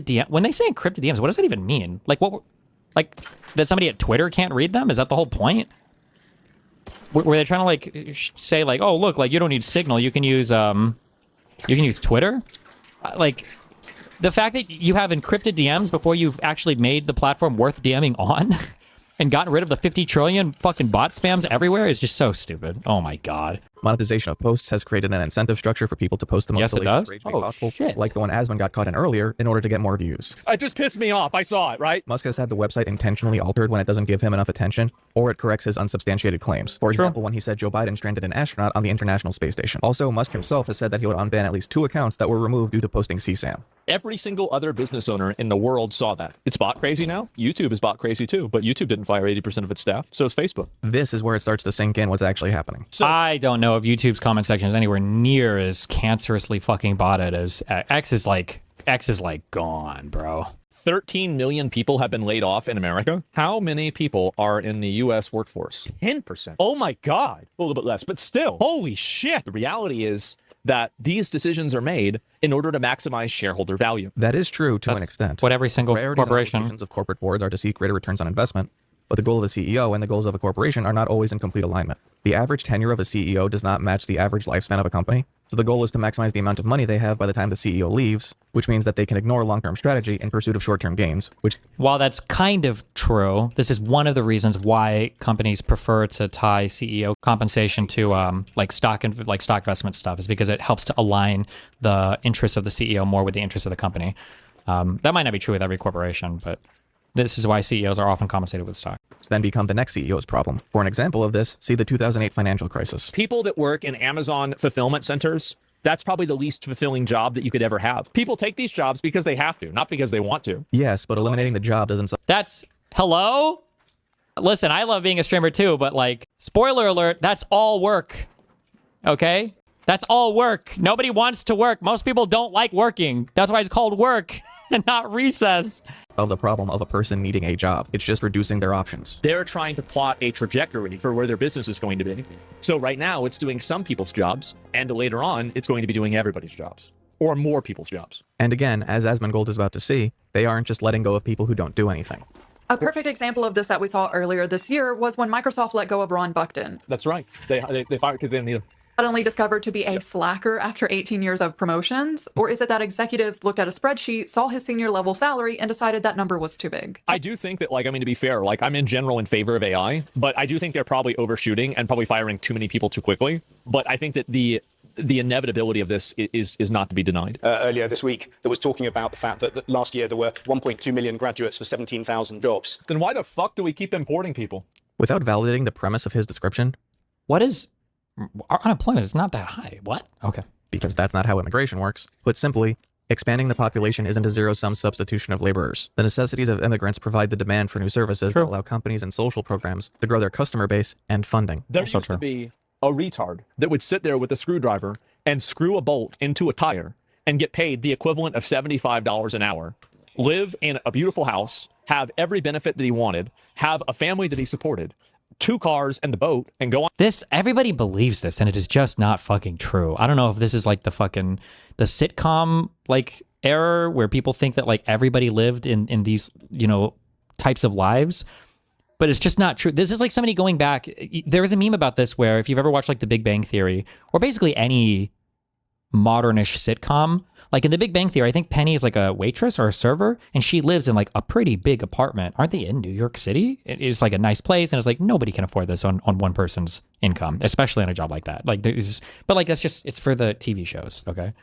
DM. When they say encrypted DMs, what does that even mean? Like like that somebody at Twitter can't read them? Is that the whole point? Were they trying to like say like, oh look, like you don't need Signal, you can use Twitter? Like the fact that you have encrypted DMs before you've actually made the platform worth DMing on and gotten rid of the 50 trillion fucking bot spams everywhere is just so stupid. Oh my god. Monetization of posts has created an incentive structure for people to post the most salacious rage bait possible, shit. like the one Asmon got caught in earlier, in order to get more views. It just pissed me off. I saw it, right? Musk has had the website intentionally altered when it doesn't give him enough attention, or it corrects his unsubstantiated claims. For example, when he said Joe Biden stranded an astronaut on the International Space Station. Also, Musk himself has said that he would unban at least 2 accounts that were removed due to posting CSAM. Every single other business owner in the world saw that. It's bot crazy now. YouTube is bot crazy too, but YouTube didn't fire 80% of its staff. So is Facebook. This is where it starts to sink in what's actually happening. So I don't know if YouTube's comment section is anywhere near as cancerously fucking botted as X is like gone, bro. 13 million people have been laid off in America. How many people are in the U.S. workforce? 10%. Oh my God. A little bit less, but still. Holy shit. The reality is that these decisions are made in order to maximize shareholder value. That is true to an extent. What every single corporation of corporate boards are to seek greater returns on investment, but the goal of a CEO and the goals of a corporation are not always in complete alignment. The average tenure of a CEO does not match the average lifespan of a company, so the goal is to maximize the amount of money they have by the time the CEO leaves, which means that they can ignore long-term strategy in pursuit of short-term gains, which... While that's kind of true, this is one of the reasons why companies prefer to tie CEO compensation to like stock investment stuff, is because it helps to align the interests of the CEO more with the interests of the company. That might not be true with every corporation, but this is why CEOs are often compensated with stock. Then become the next CEO's problem. For an example of this, see the 2008 financial crisis. People that work in Amazon fulfillment centers, that's probably the least fulfilling job that you could ever have. People take these jobs because they have to, not because they want to. Yes, but eliminating the job doesn't... That's... Hello? Listen, I love being a streamer too, but like, spoiler alert, that's all work. Okay? That's all work. Nobody wants to work. Most people don't like working. That's why it's called work and not recess. Of the problem of a person needing a job. It's just reducing their options. They're trying to plot a trajectory for where their business is going to be. So right now it's doing some people's jobs, and later on it's going to be doing everybody's jobs, or more people's jobs. And again, as Asmongold is about to see, they aren't just letting go of people who don't do anything. A perfect example of this that we saw earlier this year was when Microsoft let go of Ron Buckton. That's right. They fired because they didn't need him. Suddenly discovered to be a slacker after 18 years of promotions? Or is it that executives looked at a spreadsheet, saw his senior level salary, and decided that number was too big? I do think that, like, I mean, to be fair, like, I'm in general in favor of AI, but I do think they're probably overshooting and probably firing too many people too quickly. But I think that the inevitability of this is not to be denied. Earlier this week, there was talking about the fact that last year there were 1.2 million graduates for 17,000 jobs. Then why the fuck do we keep importing people? Without validating the premise of his description. What is... Our unemployment is not that high. What? Okay. Because that's not how immigration works. Put simply, Expanding the population isn't a zero-sum substitution of laborers. The necessities of immigrants provide the demand for new services that allow companies and social programs to grow their customer base and funding. There used to be a retard that would sit there with a screwdriver and screw a bolt into a tire and get paid the equivalent of $75 an hour, live in a beautiful house, have every benefit that he wanted, have a family that he supported, 2 cars and the boat, and go on. Everybody believes this, and it is just not fucking true. I don't know if this is like the sitcom like error where people think that like everybody lived in these, you know, types of lives, but it's just not true. This is like somebody going back. There is a meme about this where if you've ever watched like The Big Bang Theory or basically any modernish sitcom, like in The Big Bang Theory, I think Penny is like a waitress or a server, and she lives in like a pretty big apartment. Aren't they in New York City? It's like a nice place, and it's like nobody can afford this on one person's income, especially on a job like that. Like but like that's just, it's for the TV shows, okay?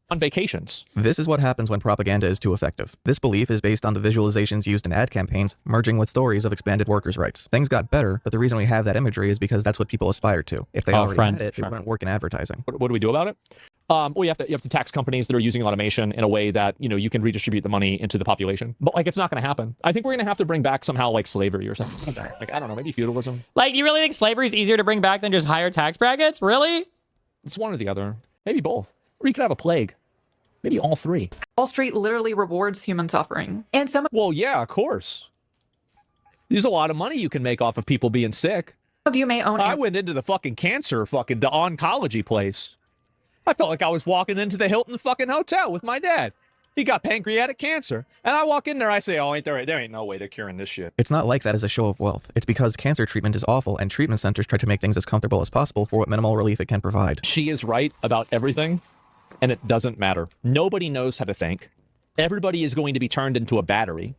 On vacations. This is what happens when propaganda is too effective. This belief is based on the visualizations used in ad campaigns merging with stories of expanded workers' rights. Things got better, but the reason we have that imagery is because that's what people aspire to. If they already had it, it wouldn't work in advertising. What do we do about it? Well, you have to tax companies that are using automation in a way that, you know, you can redistribute the money into the population. But like, it's not going to happen. I think we're going to have to bring back somehow like slavery or something. Like, I don't know, maybe feudalism. Like, you really think slavery is easier to bring back than just higher tax brackets? Really? It's one or the other. Maybe both. Or you could have a plague. Maybe all 3. Wall Street literally rewards human suffering. And well, yeah, of course. There's a lot of money you can make off of people being sick. Some of you may own. I went into the fucking the oncology place. I felt like I was walking into the Hilton fucking hotel with my dad. He got pancreatic cancer. And I walk in there, I say, oh, there ain't no way they're curing this shit. It's not like that as a show of wealth. It's because cancer treatment is awful, and treatment centers try to make things as comfortable as possible for what minimal relief it can provide. She is right about everything, and it doesn't matter. Nobody knows how to think. Everybody is going to be turned into a battery,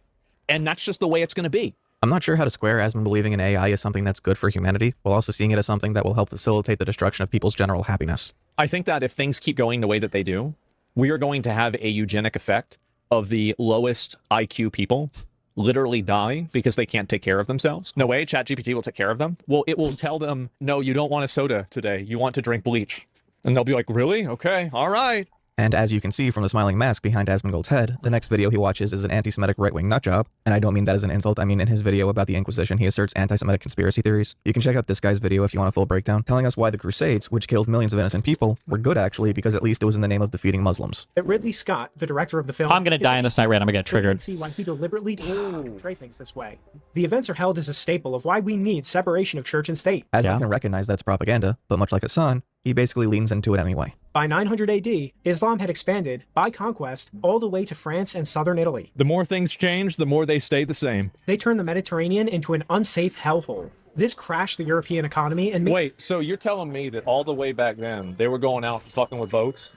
and that's just the way it's going to be. I'm not sure how to square Asmon believing in AI as something that's good for humanity, while also seeing it as something that will help facilitate the destruction of people's general happiness. I think that if things keep going the way that they do, we are going to have a eugenic effect of the lowest IQ people literally die because they can't take care of themselves. No way, ChatGPT will take care of them. Well, it will tell them, no, you don't want a soda today. You want to drink bleach. And they'll be like, really? Okay, all right. And as you can see from the smiling mask behind Asmongold's head, the next video he watches is an anti-Semitic right-wing nutjob. And I don't mean that as an insult, I mean in his video about the Inquisition, he asserts anti-Semitic conspiracy theories. You can check out this guy's video if you want a full breakdown, telling us why the Crusades, which killed millions of innocent people, were good actually because at least it was in the name of defeating Muslims. Ridley Scott, the director of the film... I'm gonna die in this night raid, I'm gonna get triggered. Like to deliberately portray things this way. The events are held as a staple of why we need separation of church and state. Asmon can recognize that's propaganda, but much like Hassan, he basically leans into it anyway. By 900 AD, Islam had expanded, by conquest, all the way to France and southern Italy. The more things change, the more they stay the same. They turned the Mediterranean into an unsafe hellhole. This crashed the European economy and... Wait, so you're telling me that all the way back then, they were going out fucking with boats?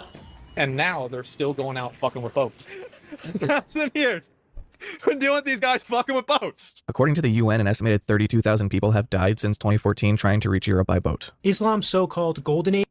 And now they're still going out fucking with boats? 1,000 years! We're dealing with these guys fucking with boats! According to the UN, an estimated 32,000 people have died since 2014 trying to reach Europe by boat. Islam's so-called Golden Age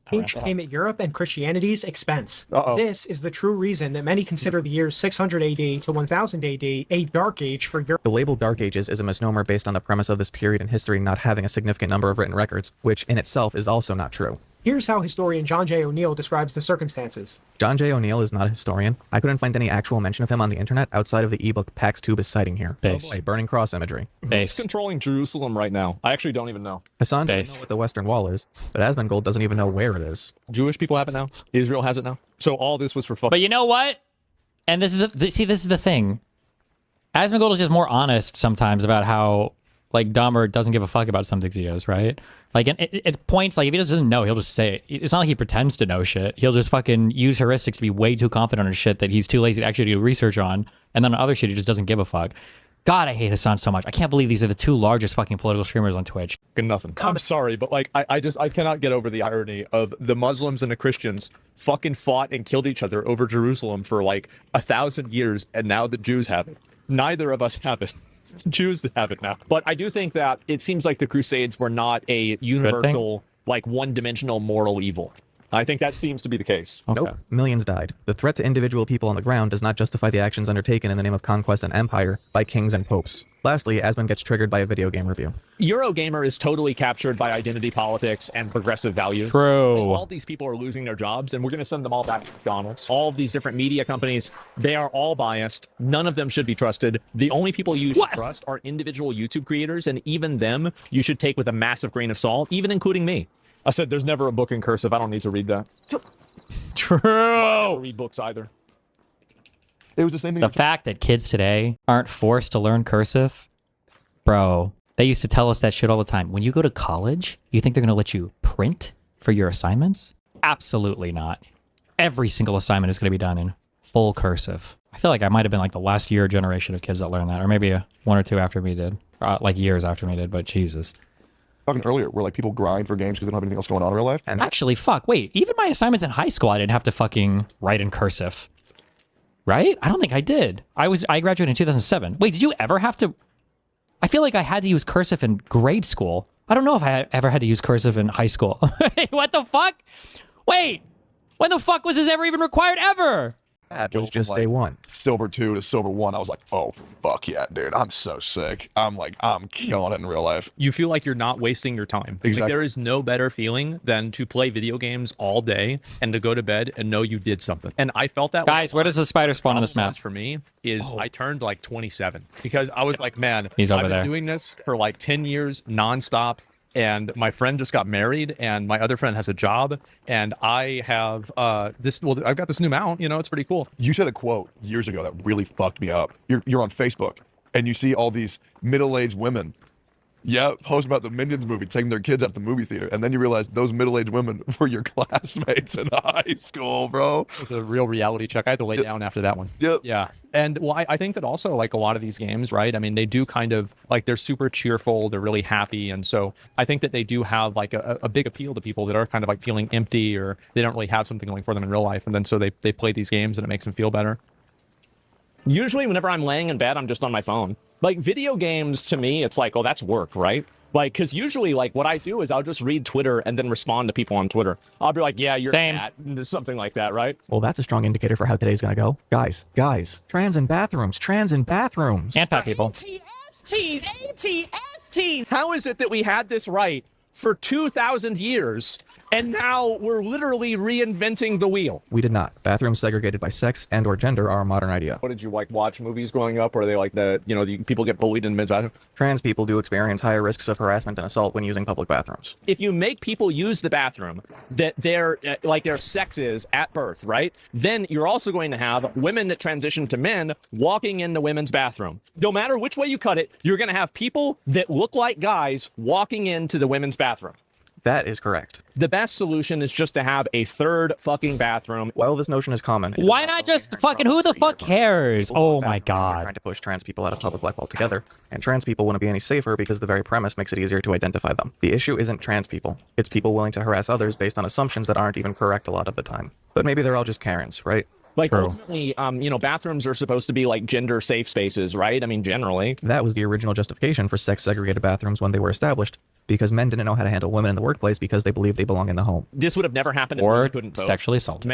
came at Europe and Christianity's expense. This is the true reason that many consider the years 600 AD to 1000 AD a dark age for Europe. The label Dark Ages is a misnomer based on the premise of this period in history not having a significant number of written records, which in itself is also not true. Here's how historian John J. O'Neill describes the circumstances. John J. O'Neill is not a historian. I couldn't find any actual mention of him on the internet outside of the ebook Pax Tube is citing here. Base. A burning cross imagery. Who's controlling Jerusalem right now? I actually don't even know. Hassan doesn't know what the Western Wall is, but Asmongold doesn't even know where it is. Jewish people have it now. Israel has it now. So all this was for fucking... But you know what? And this is this is the thing. Asmongold is just more honest sometimes about how like dumb or doesn't give a fuck about some things he is, right? Like at points, like if he just doesn't know, he'll just say it. It's not like he pretends to know shit. He'll just fucking use heuristics to be way too confident on shit that he's too lazy to actually do research on. And then on other shit, he just doesn't give a fuck. God, I hate Hassan so much. I can't believe these are the 2 largest fucking political streamers on Twitch. Nothing. I'm sorry, but like I cannot get over the irony of the Muslims and the Christians fucking fought and killed each other over Jerusalem for like 1,000 years, and now the Jews have it. Neither of us have it. It's the Jews that have it now. But I do think that it seems like the Crusades were not a universal, like one-dimensional moral evil. I think that seems to be the case. Okay. Nope. Millions died. The threat to individual people on the ground does not justify the actions undertaken in the name of conquest and empire by kings and popes. Lastly, Asmon gets triggered by a video game review. Eurogamer is totally captured by identity politics and progressive values. True. All these people are losing their jobs, and we're going to send them all back to McDonald's. All of these different media companies, they are all biased. None of them should be trusted. The only people you should trust are individual YouTube creators, and even them you should take with a massive grain of salt, even including me. I said there's never a book in cursive. I don't need to read that. True. I don't read books either. It was the same thing. The fact that kids today aren't forced to learn cursive, bro, they used to tell us that shit all the time. When you go to college, you think they're going to let you print for your assignments? Absolutely not. Every single assignment is going to be done in full cursive. I feel like I might have been like the last year generation of kids that learned that, or maybe one or two after me did, like years after me did, but Jesus. Talking earlier, where like people grind for games because they don't have anything else going on in real life. And actually, fuck, wait, even my assignments in high school, I didn't have to fucking write in cursive. Right? I don't think I did. I graduated in 2007. Wait, did you ever have to? I feel like I had to use cursive in grade school. I don't know if I ever had to use cursive in high school. What the fuck? Wait, when the fuck was this ever even required ever? That was just day one. Silver 2 to Silver 1, I was like, oh, fuck yeah, dude. I'm so sick. I'm killing it in real life. You feel like you're not wasting your time. Exactly. Like, there is no better feeling than to play video games all day and to go to bed and know you did something. And I felt that. Guys, where does the spider spawn on this map? For me is I turned like 27 because I was like, man, He's over I've been there. doing this for like 10 years nonstop. And my friend just got married, and my other friend has a job, and I have I've got this new mount, you know, it's pretty cool. You said a quote years ago that really fucked me up. You're on Facebook, and you see all these middle-aged women, posting about the Minions movie, taking their kids out to the movie theater, and then you realize those middle-aged women were your classmates in high school, bro. It's a real reality check. I had to lay down after that one. Yep. Yeah. And well, I think that also, like, a lot of these games, right? I mean, they do kind of, like, they're super cheerful. They're really happy. And so I think that they do have, like, a big appeal to people that are kind of, like, feeling empty or they don't really have something going for them in real life. And then so they play these games and it makes them feel better. Usually whenever I'm laying in bed, I'm just on my phone. Like, video games, to me, it's like, oh, that's work, right? Like, because usually, like, what I do is I'll just read Twitter and then respond to people on Twitter. I'll be like, yeah, you're fat, something like that, right? Well, that's a strong indicator for how today's gonna go. Guys, trans in bathrooms. And fat people. ATSTs. How is it that we had this right for 2,000 years, and now we're literally reinventing the wheel? We did not. Bathrooms segregated by sex and or gender are a modern idea. What did you, like, watch movies growing up? Or are they like the people get bullied in men's bathroom? Trans people do experience higher risks of harassment and assault when using public bathrooms. If you make people use the bathroom that their sex is at birth, right? Then you're also going to have women that transition to men walking in the women's bathroom. No matter which way you cut it, you're going to have people that look like guys walking into the women's bathroom. That is correct. The best solution is just to have a third fucking bathroom. While this notion is common, Why not just fucking, who the fuck cares? Oh my god. Trying to push trans people out of public life altogether, and trans people wouldn't be any safer because the very premise makes it easier to identify them. The issue isn't trans people. It's people willing to harass others based on assumptions that aren't even correct a lot of the time. But maybe they're all just Karens, right? Like, ultimately, bathrooms are supposed to be like gender safe spaces, right? I mean, generally. That was the original justification for sex segregated bathrooms when they were established, because men didn't know how to handle women in the workplace because they believed they belong in the home. This would have never happened if Or we couldn't vote. sexually assaulted.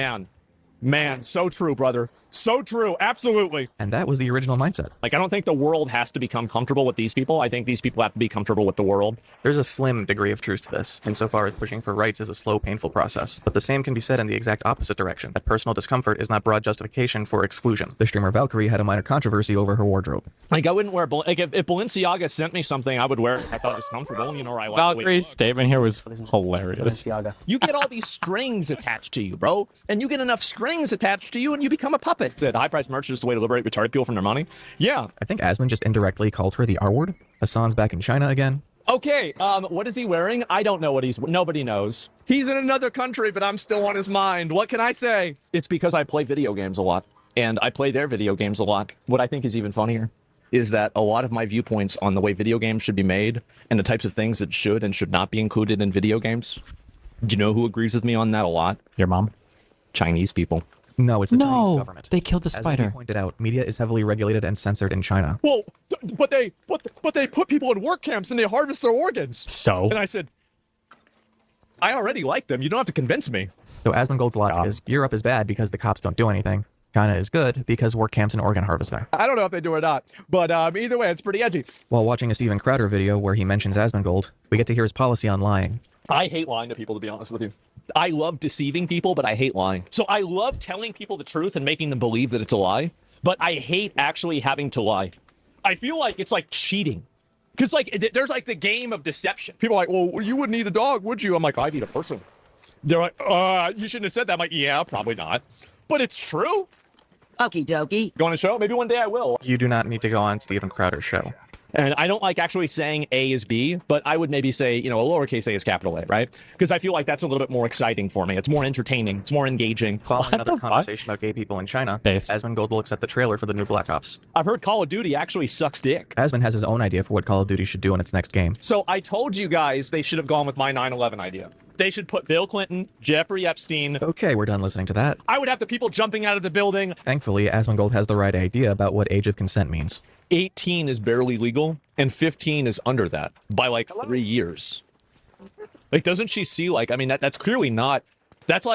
Man, so true, brother. So true, absolutely. And that was the original mindset. Like, I don't think the world has to become comfortable with these people. I think these people have to be comfortable with the world. There's a slim degree of truth to this, insofar as pushing for rights is a slow, painful process. But the same can be said in the exact opposite direction, that personal discomfort is not broad justification for exclusion. The streamer Valkyrie had a minor controversy over her wardrobe. Like, I wouldn't wear, if Balenciaga sent me something, I would wear it. I thought it was comfortable, you know, or I like Valkyrie's statement here was hilarious. You get all these strings attached to you, bro. And you get enough strings attached to you and you become a puppet. Said high-priced merch is the way to liberate retarded people from their money. Yeah. I think Asmon just indirectly called her the R-word. Hassan's back in China again. Okay, what is he wearing? I don't know what nobody knows. He's in another country, but I'm still on his mind. What can I say? It's because I play video games a lot, and I play their video games a lot. What I think is even funnier is that a lot of my viewpoints on the way video games should be made and the types of things that should and should not be included in video games. Do you know who agrees with me on that a lot? Your mom? Chinese people. No, it's the Chinese government. They killed the As spider. Amy pointed out, media is heavily regulated and censored in China. Well, but they put people in work camps and they harvest their organs. So? And I said, I already like them. You don't have to convince me. So Asmongold's logic is Europe is bad because the cops don't do anything. China is good because work camps and organ harvesting. I don't know if they do or not, but either way, it's pretty edgy. While watching a Steven Crowder video where he mentions Asmongold, we get to hear his policy on lying. I hate lying to people, to be honest with you. I love deceiving people, but I hate lying. So I love telling people the truth and making them believe that it's a lie, but I hate actually having to lie. I feel like it's like cheating. Because like there's like the game of deception. People are like, well, you wouldn't eat a dog, would you? I'm like, I'd eat a person. They're like, you shouldn't have said that. I'm like, yeah, probably not. But it's true. Okie dokie. Go on a show? Maybe one day I will. You do not need to go on Steven Crowder's show. And I don't like actually saying A is B, but I would maybe say, you know, a lowercase a is capital A, right? Because I feel like that's a little bit more exciting for me. It's more entertaining. It's more engaging. Following another conversation about gay people in China, Asmongold looks at the trailer for the new Black Ops. I've heard Call of Duty actually sucks dick. Asmon has his own idea for what Call of Duty should do in its next game. So I told you guys they should have gone with my 9/11 idea. They should put Bill Clinton, Jeffrey Epstein. Okay, we're done listening to that. I would have the people jumping out of the building. Thankfully, Asmongold has the right idea about what age of consent means. 18 is barely legal, and 15 is under that by like 3 years. Like, doesn't she see, like, I mean, that's clearly not, that's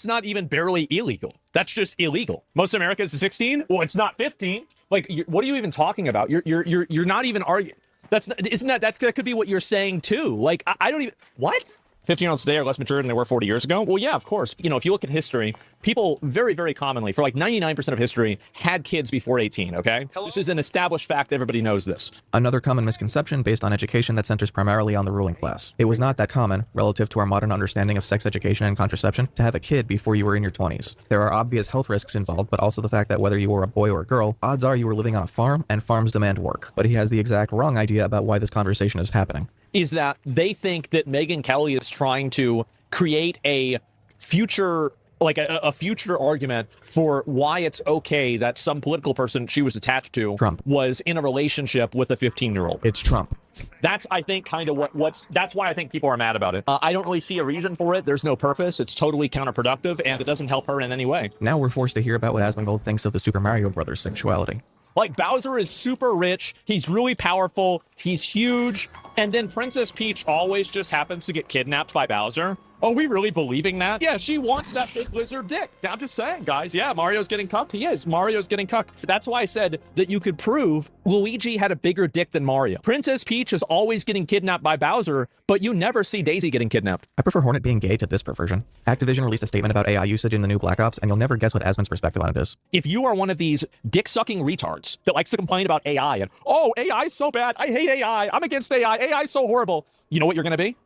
not even barely illegal. That's just illegal. Most of America is 16. Well, it's not 15. Like, what are you even talking about? You're not even arguing. That could be what you're saying too. Like, I don't even, what? 15-year-olds today are less mature than they were 40 years ago? Well, yeah, of course. You know, if you look at history, people very, very commonly, for like 99% of history, had kids before 18, okay? This is an established fact. Everybody knows this. Another common misconception based on education that centers primarily on the ruling class. It was not that common, relative to our modern understanding of sex education and contraception, to have a kid before you were in your 20s. There are obvious health risks involved, but also the fact that whether you were a boy or a girl, odds are you were living on a farm, and farms demand work. But he has the exact wrong idea about why this conversation is happening. Is that they think that Megyn Kelly is trying to create a future, like a future argument for why it's okay that some political person she was attached to Trump was in a relationship with a 15-year-old. It's Trump. That's, I think, kind of that's why I think people are mad about it. I don't really see a reason for it. There's no purpose. It's totally counterproductive, and it doesn't help her in any way. Now we're forced to hear about what Asmongold thinks of the Super Mario Brothers sexuality. Like, Bowser is super rich, he's really powerful, he's huge, and then Princess Peach always just happens to get kidnapped by Bowser. Are we really believing that? Yeah, she wants that big lizard dick. I'm just saying, guys. Yeah, Mario's getting cucked. He is. Mario's getting cucked. That's why I said that you could prove Luigi had a bigger dick than Mario. Princess Peach is always getting kidnapped by Bowser, but you never see Daisy getting kidnapped. I prefer Hornet being gay to this perversion. Activision released a statement about AI usage in the new Black Ops, and you'll never guess what Asmon's perspective on it is. If you are one of these dick-sucking retards that likes to complain about AI and, oh, AI's so bad, I hate AI, I'm against AI, AI's so horrible, you know what you're going to be?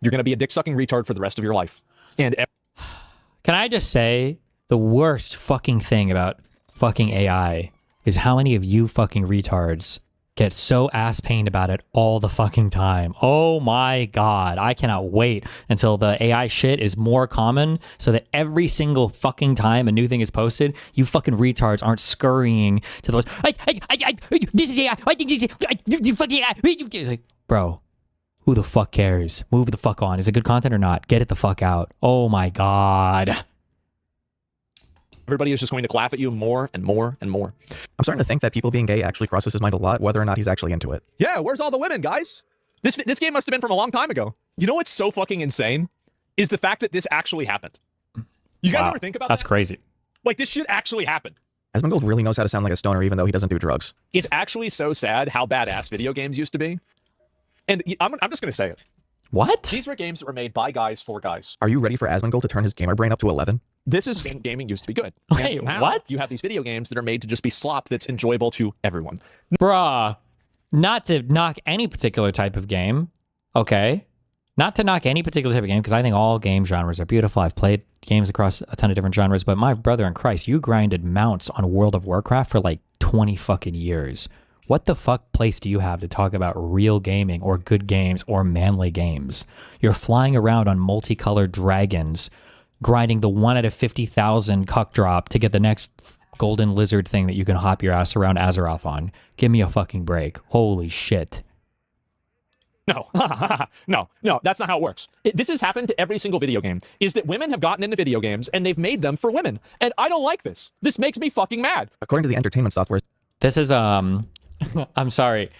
You're going to be a dick-sucking retard for the rest of your life. And can I just say, the worst fucking thing about fucking AI is how many of you fucking retards get so ass-pained about it all the fucking time. Oh my god, I cannot wait until the AI shit is more common so that every single fucking time a new thing is posted, you fucking retards aren't scurrying to those, this is AI, I think this is fucking AI. Like, bro, who the fuck cares? Move the fuck on. Is it good content or not? Get it the fuck out. Oh my god. Everybody is just going to laugh at you more and more and more. I'm starting to think that people being gay actually crosses his mind a lot, whether or not he's actually into it. Yeah, where's all the women, guys? This game must have been from a long time ago. You know what's so fucking insane? Is the fact that this actually happened. You guys ever think about that? That's crazy. Like, this shit actually happened. Asmongold really knows how to sound like a stoner even though he doesn't do drugs. It's actually so sad how badass video games used to be. And I'm just going to say it. What? These were games that were made by guys for guys. Are you ready for Asmongold to turn his gamer brain up to 11? This is gaming used to be good. Wait, what? You have these video games that are made to just be slop that's enjoyable to everyone. Bruh. Not to knock any particular type of game, okay? Not to knock any particular type of game, because I think all game genres are beautiful. I've played games across a ton of different genres, but my brother in Christ, you grinded mounts on World of Warcraft for like 20 fucking years. What the fuck place do you have to talk about real gaming or good games or manly games? You're flying around on multicolored dragons, grinding the 1 out of 50,000 cuck drop to get the next golden lizard thing that you can hop your ass around Azeroth on. Give me a fucking break. Holy shit. No, no, that's not how it works. This has happened to every single video game, is that women have gotten into video games and they've made them for women. And I don't like this. This makes me fucking mad. According to the entertainment software... This is, I'm sorry.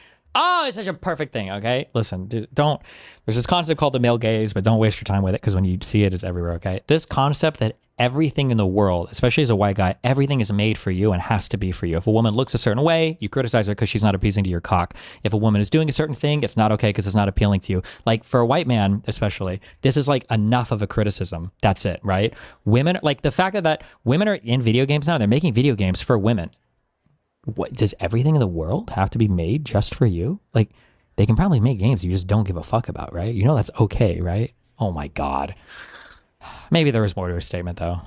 Oh, it's such a perfect thing, okay? Listen, dude, don't... There's this concept called the male gaze, but don't waste your time with it, because when you see it, it's everywhere, okay? This concept that everything in the world, especially as a white guy, everything is made for you and has to be for you. If a woman looks a certain way, you criticize her because she's not appeasing to your cock. If a woman is doing a certain thing, it's not okay because it's not appealing to you. Like, for a white man, especially, this is like enough of a criticism. That's it, right? Women, like the fact that women are in video games now, they're making video games for women. What, does everything in the world have to be made just for you? Like, they can probably make games you just don't give a fuck about, right? You know that's okay, right? Oh my God. Maybe there was more to his statement, though.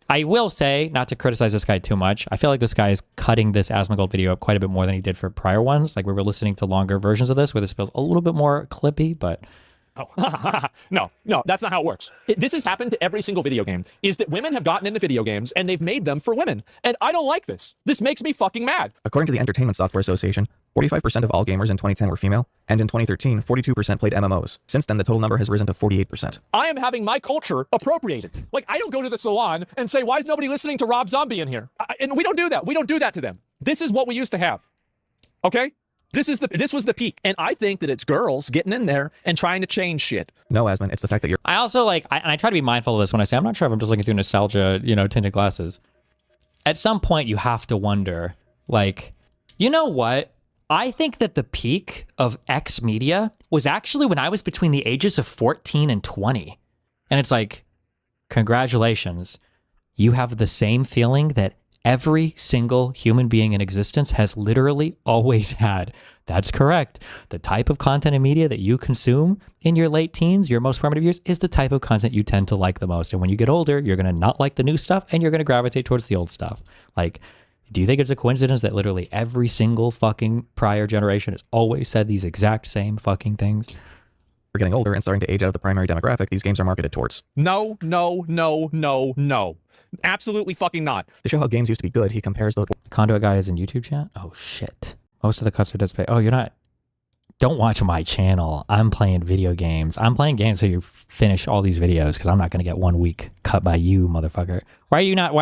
I will say, not to criticize this guy too much, I feel like this guy is cutting this Asmongold video up quite a bit more than he did for prior ones. Like, we were listening to longer versions of this where this feels a little bit more clippy, but... Oh, no, that's not how it works. This has happened to every single video game, is that women have gotten into video games and they've made them for women. And I don't like this. This makes me fucking mad. According to the Entertainment Software Association, 45% of all gamers in 2010 were female, and in 2013, 42% played MMOs. Since then, the total number has risen to 48%. I am having my culture appropriated. Like, I don't go to the salon and say, why is nobody listening to Rob Zombie in here? And we don't do that. We don't do that to them. This is what we used to have. Okay? This was the peak. And I think that it's girls getting in there and trying to change shit. No, Asmon, it's the fact that you're... I also and I try to be mindful of this when I say, I'm not sure if I'm just looking through nostalgia, tinted glasses. At some point, you have to wonder, like, you know what? I think that the peak of X media was actually when I was between the ages of 14 and 20. And it's like, congratulations. You have the same feeling that every single human being in existence has literally always had. That's correct. The type of content and media that you consume in your late teens, your most formative years, is the type of content you tend to like the most. And when you get older, you're going to not like the new stuff and you're going to gravitate towards the old stuff. Like, do you think it's a coincidence that literally every single fucking prior generation has always said these exact same fucking things? We're getting older and starting to age out of the primary demographic these games are marketed towards. No. Absolutely fucking not. To show how games used to be good, he compares the... Conduit guy is in YouTube chat? Oh, shit. Most of the cuts are Dead Space. Oh, you're not... Don't watch my channel. I'm playing video games. I'm playing games so you finish all these videos because I'm not going to get 1 week cut by you, motherfucker. Why are you not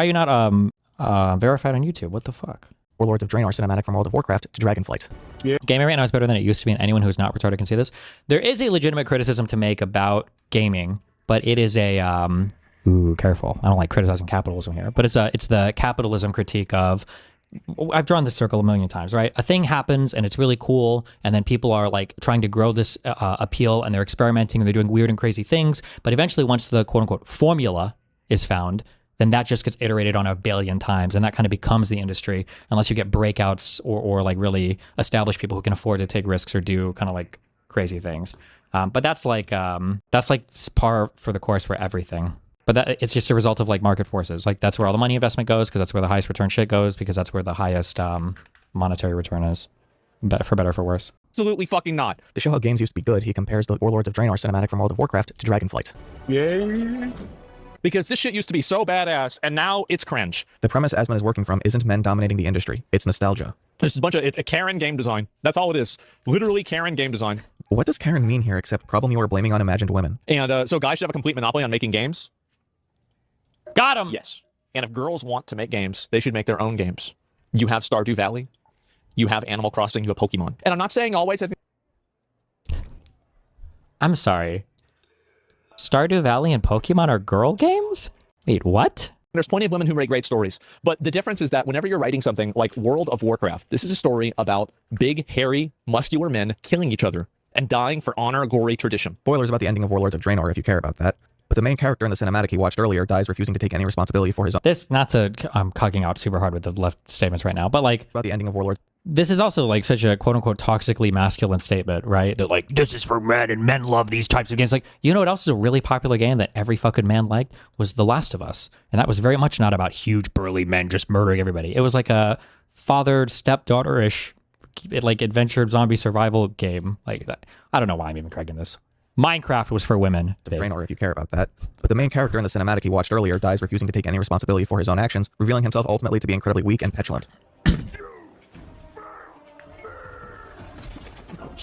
verified on YouTube? What the fuck? Warlords of Draenor cinematic from World of Warcraft to Dragonflight. Yeah. Gaming right now is better than it used to be, and anyone who's not retarded can see this. There is a legitimate criticism to make about gaming, but it is a... Ooh, careful. I don't like criticizing capitalism here, but it's the capitalism critique of... I've drawn this circle a million times, right? A thing happens and it's really cool, and then people are like trying to grow this appeal, and they're experimenting and they're doing weird and crazy things, but eventually once the quote-unquote formula is found, then that just gets iterated on a billion times, and that kind of becomes the industry, unless you get breakouts or like really established people who can afford to take risks or do kind of like crazy things. But that's like par for the course for everything. But it's just a result of like market forces. Like that's where all the money investment goes, because that's where the highest return shit goes, because that's where the highest monetary return is, for better or for worse. Absolutely fucking not. To show how games used to be good, he compares the Warlords of Draenor cinematic from World of Warcraft to Dragonflight. Yeah. Because this shit used to be so badass, and now it's cringe. The premise Asmon is working from isn't men dominating the industry. It's nostalgia. It's a bunch of a Karen game design. That's all it is. Literally Karen game design. What does Karen mean here except problem you are blaming on imagined women? And so guys should have a complete monopoly on making games? Got him! Yes. And if girls want to make games, they should make their own games. You have Stardew Valley. You have Animal Crossing. You have Pokemon. And I'm not saying always... I'm sorry. Stardew Valley and Pokemon are girl games? Wait, what? There's plenty of women who write great stories. But the difference is that whenever you're writing something like World of Warcraft, this is a story about big, hairy, muscular men killing each other and dying for honor, gory tradition. Spoilers about the ending of Warlords of Draenor if you care about that. But the main character in the cinematic he watched earlier dies refusing to take any responsibility for his own... This, not to... I'm cucking out super hard with the left statements right now, but like... About the ending of Warlords... This is also like such a quote-unquote toxically masculine statement, right? That like, this is for men and men love these types of games. Like, you know what else is a really popular game that every fucking man liked? Was The Last of Us. And that was very much not about huge burly men just murdering everybody. It was like a fathered stepdaughter-ish like adventure zombie survival game. Like that. I don't know why I'm even correcting this. Minecraft was for women. Draenor if you care about that. But the main character in the cinematic he watched earlier dies refusing to take any responsibility for his own actions, revealing himself ultimately to be incredibly weak and petulant.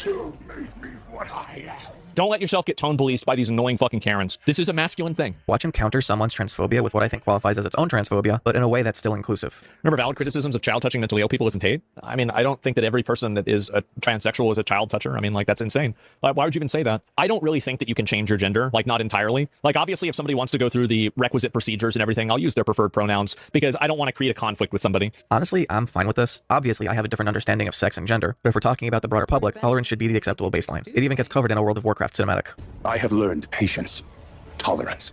You made me what I am. Don't let yourself get tone policed by these annoying fucking Karens. This is a masculine thing. Watch him counter someone's transphobia with what I think qualifies as its own transphobia, but in a way that's still inclusive. Remember, valid criticisms of child touching mentally ill people isn't hate? I mean, I don't think that every person that is a transsexual is a child toucher. I mean, like, that's insane. Why would you even say that? I don't really think that you can change your gender, like, not entirely. Like, obviously, if somebody wants to go through the requisite procedures and everything, I'll use their preferred pronouns because I don't want to create a conflict with somebody. Honestly, I'm fine with this. Obviously, I have a different understanding of sex and gender, but if we're talking about the broader public, tolerance should be the acceptable baseline. It even gets covered in a World of Warcraft cinematic. I have learned patience, tolerance.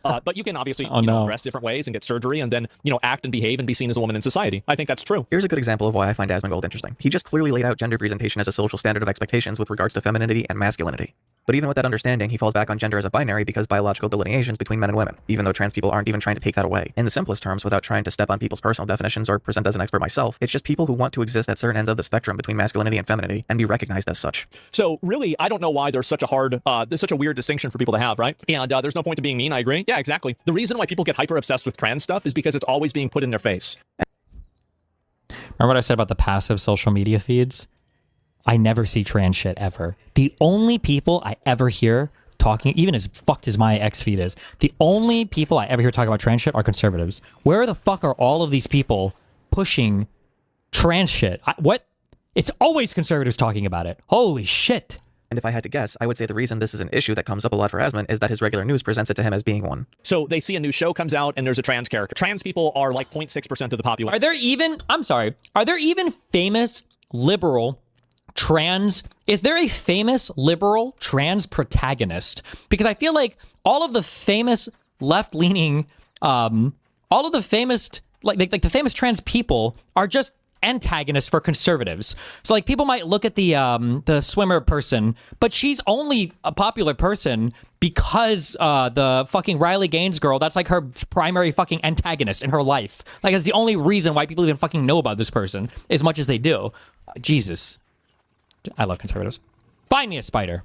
But you can obviously dress different ways and get surgery and then, act and behave and be seen as a woman in society. I think that's true. Here's a good example of why I find Asmongold interesting. He just clearly laid out gender presentation as a social standard of expectations with regards to femininity and masculinity. But even with that understanding, he falls back on gender as a binary because biological delineations between men and women, even though trans people aren't even trying to take that away. In the simplest terms, without trying to step on people's personal definitions or present as an expert myself, it's just people who want to exist at certain ends of the spectrum between masculinity and femininity and be recognized as such. So really, I don't know why there's such a weird distinction for people to have, right? And there's no point to being mean, I agree. Yeah, exactly. The reason why people get hyper obsessed with trans stuff is because it's always being put in their face. Remember what I said about the passive social media feeds? I never see trans shit ever. The only people I ever hear talking, even as fucked as my ex feed is, the only people I ever hear talking about trans shit are conservatives. Where the fuck are all of these people pushing trans shit? What? It's always conservatives talking about it. Holy shit. And if I had to guess, I would say the reason this is an issue that comes up a lot for Asmon is that his regular news presents it to him as being one. So they see a new show comes out and there's a trans character. Trans people are like 0.6% of the population. Are there even famous liberal trans? Is there a famous liberal trans protagonist? Because I feel like all of the famous left-leaning, all of the famous, like the famous trans people are just antagonists for conservatives. So like people might look at the swimmer person, but she's only a popular person because the fucking Riley Gaines girl, that's like her primary fucking antagonist in her life. Like that's the only reason why people even fucking know about this person as much as they do. Jesus. I love conservatives. Find me a spider.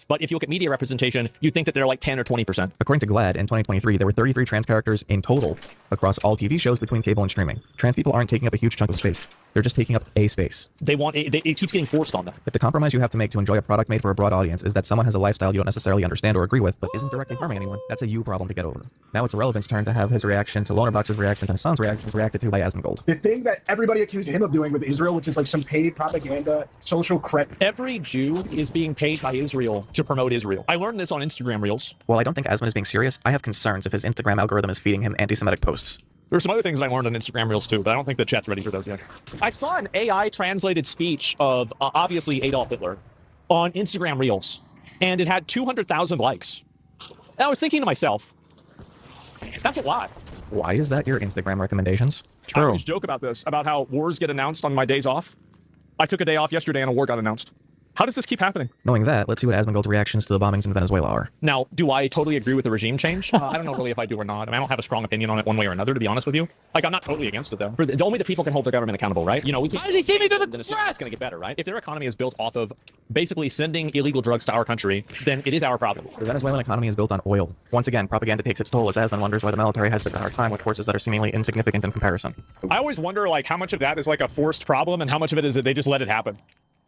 But if you look at media representation, you'd think that they're like 10 or 20%. According to GLAAD, in 2023, there were 33 trans characters in total across all TV shows between cable and streaming. Trans people aren't taking up a huge chunk of space. They're just taking up a space. It keeps getting forced on them. If the compromise you have to make to enjoy a product made for a broad audience is that someone has a lifestyle you don't necessarily understand or agree with, but isn't directly harming anyone, that's a you problem to get over. Now it's Irrelevant's turn to have his reaction to Lonerbox's reaction to his son's reactions reacted to by Asmongold. The thing that everybody accused him of doing with Israel, which is like some paid propaganda, social credit. Every Jew is being paid by Israel to promote Israel. I learned this on Instagram Reels. While I don't think Asmon is being serious, I have concerns if his Instagram algorithm is feeding him anti-Semitic posts. There's some other things that I learned on Instagram Reels too, but I don't think the chat's ready for those yet. I saw an AI translated speech of obviously Adolf Hitler on Instagram Reels, and it had 200,000 likes. And I was thinking to myself, that's a lot. Why is that your Instagram recommendations? I always joke about this, about how wars get announced on my days off. I took a day off yesterday and a war got announced. How does this keep happening? Knowing that, let's see what Asmongold's reactions to the bombings in Venezuela are. Now, do I totally agree with the regime change? I don't know really if I do or not. I mean, I don't have a strong opinion on it one way or another, to be honest with you. Like, I'm not totally against it, though. Only the people can hold their government accountable, right? You know, we can't... Why does he see me through the grass? It's going to get better, right? If their economy is built off of basically sending illegal drugs to our country, then it is our problem. The Venezuelan economy is built on oil. Once again, propaganda takes its toll as Asmon wonders why the military has such a hard time with forces that are seemingly insignificant in comparison. I always wonder, like, how much of that is like a forced problem and how much of it is that they just let it happen.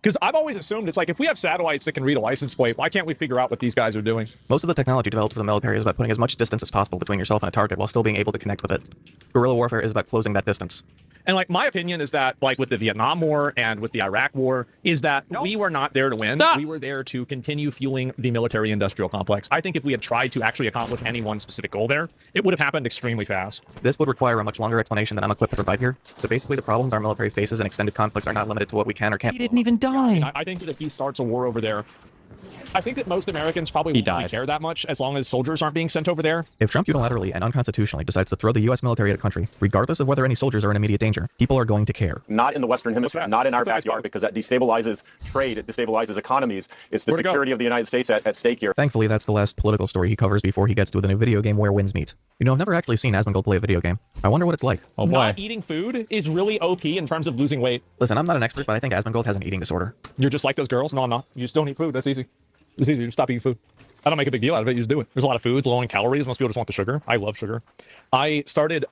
Because I've always assumed it's like, if we have satellites that can read a license plate, why can't we figure out what these guys are doing? Most of the technology developed for the military is about putting as much distance as possible between yourself and a target while still being able to connect with it. Guerrilla warfare is about closing that distance. And like, my opinion is that, like, with the Vietnam War and with the Iraq War, is that we were not there to win. We were there to continue fueling the military-industrial complex. I think if we had tried to actually accomplish any one specific goal there, it would have happened extremely fast. This would require a much longer explanation than I'm equipped to provide here. But basically, the problems our military faces in extended conflicts are not limited to what we can or can't. He didn't even die. I think that if he starts a war over there, I think that most Americans probably won't really care that much as long as soldiers aren't being sent over there. If Trump unilaterally and unconstitutionally decides to throw the U.S. military at a country, regardless of whether any soldiers are in immediate danger, people are going to care. Not in the Western Hemisphere, not in our backyard, because that destabilizes trade, it destabilizes economies. It's the security of the United States at stake here. Thankfully, that's the last political story he covers before he gets to the new video game where wins meet. You know, I've never actually seen Asmongold play a video game. I wonder what it's like. Oh boy. Not eating food is really OP in terms of losing weight. Listen, I'm not an expert, but I think Asmongold has an eating disorder. You're just like those girls? No, I'm not. You just don't eat food. That's easy. It's easy. You just stop eating food. I don't make a big deal out of it. You just do it. There's a lot of foods low in calories. Most people just want the sugar. I love sugar. I started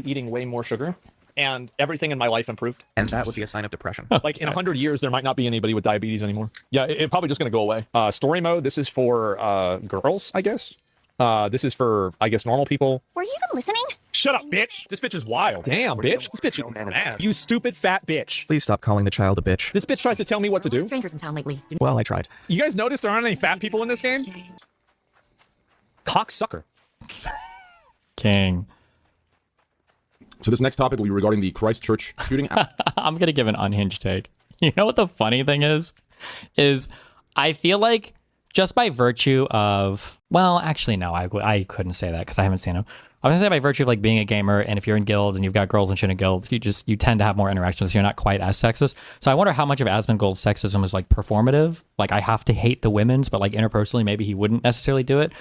eating way more sugar and everything in my life improved. And that would be a sign of depression. Like in 100 years, there might not be anybody with diabetes anymore. Yeah, it's probably just going to go away. Story mode, this is for girls, I guess. This is for, I guess, normal people. Were you even listening? Shut up, bitch. This bitch is wild. Damn, bitch. This bitch is mad. You stupid fat bitch. Please stop calling the child a bitch. This bitch tries to tell me what to do. Strangers in town lately. Well, I tried. You guys notice there aren't any fat people in this game? Cocksucker. King. So this next topic will be regarding the Christchurch shooting. I'm going to give an unhinged take. You know what the funny thing is I feel like just by virtue of, well, actually, no, I couldn't say that because I haven't seen him. I was gonna say by virtue of like being a gamer, and if you're in guilds and you've got girls and shit in guilds, you tend to have more interactions. So you're not quite as sexist. So I wonder how much of Asmongold's sexism is like performative. Like I have to hate the women's, but like interpersonally, maybe he wouldn't necessarily do it.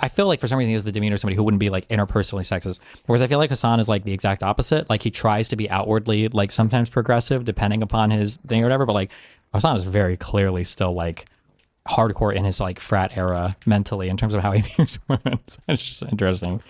I feel like for some reason he has the demeanor of somebody who wouldn't be like interpersonally sexist. Whereas I feel like Hassan is like the exact opposite. Like he tries to be outwardly like sometimes progressive depending upon his thing or whatever. But like Hassan is very clearly still like hardcore in his like frat era mentally in terms of how he views women. It's just interesting.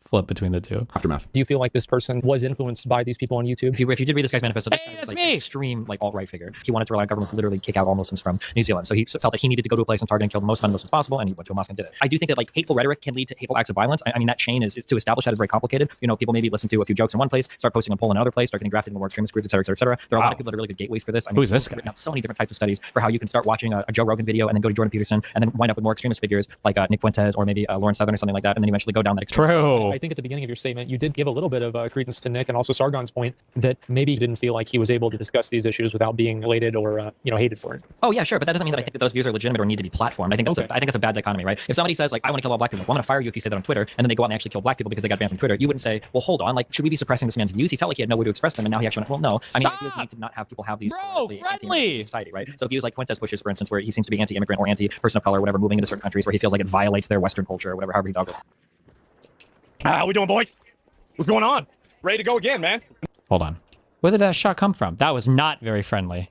Flip between the two. Aftermath. Do you feel like this person was influenced by these people on YouTube? If you did read this guy's manifesto, this guy was like an extreme like alt-right figure. He wanted to rely on government to literally kick out all Muslims from New Zealand. So he felt that he needed to go to a place and target and kill the most non-Muslims possible, and he went to a mosque and did it. I do think that like hateful rhetoric can lead to hateful acts of violence. I mean that chain is to establish that is very complicated. You know, people maybe listen to a few jokes in one place, start posting a poll in another place, start getting drafted into more extremist groups, et cetera, et cetera, et cetera. There are a lot of people that are really good gateways for this. I mean, who's this guy? Written out so many different types of studies for how you can start watching a Joe Rogan video and then go to Jordan Peterson and then wind up with more extremist figures like Nick Fuentes or maybe Lauren Southern or something like that, and then eventually go down that extreme. True. I think at the beginning of your statement, you did give a little bit of credence to Nick and also Sargon's point that maybe he didn't feel like he was able to discuss these issues without being elated or hated for it. Oh yeah, sure, but that doesn't mean that I think that those views are legitimate or need to be platformed. I think that's a bad dichotomy, right? If somebody says like I want to kill all black people, well, I'm going to fire you if you say that on Twitter, and then they go out and actually kill black people because they got banned from Twitter. You wouldn't say, well, hold on, like should we be suppressing this man's views? He felt like he had nowhere to express them, and now he actually went, well, no. I mean, ideas need to not have people have these friendly society, right? So views like Fuentes pushes, for instance, where he seems to be anti-immigrant or anti-person of color, or whatever, moving into certain countries where he feels like it violates their Western culture or whatever, however he does it. How we doing, boys? What's going on? Ready to go again, man. Hold on. Where did that shot come from? That was not very friendly.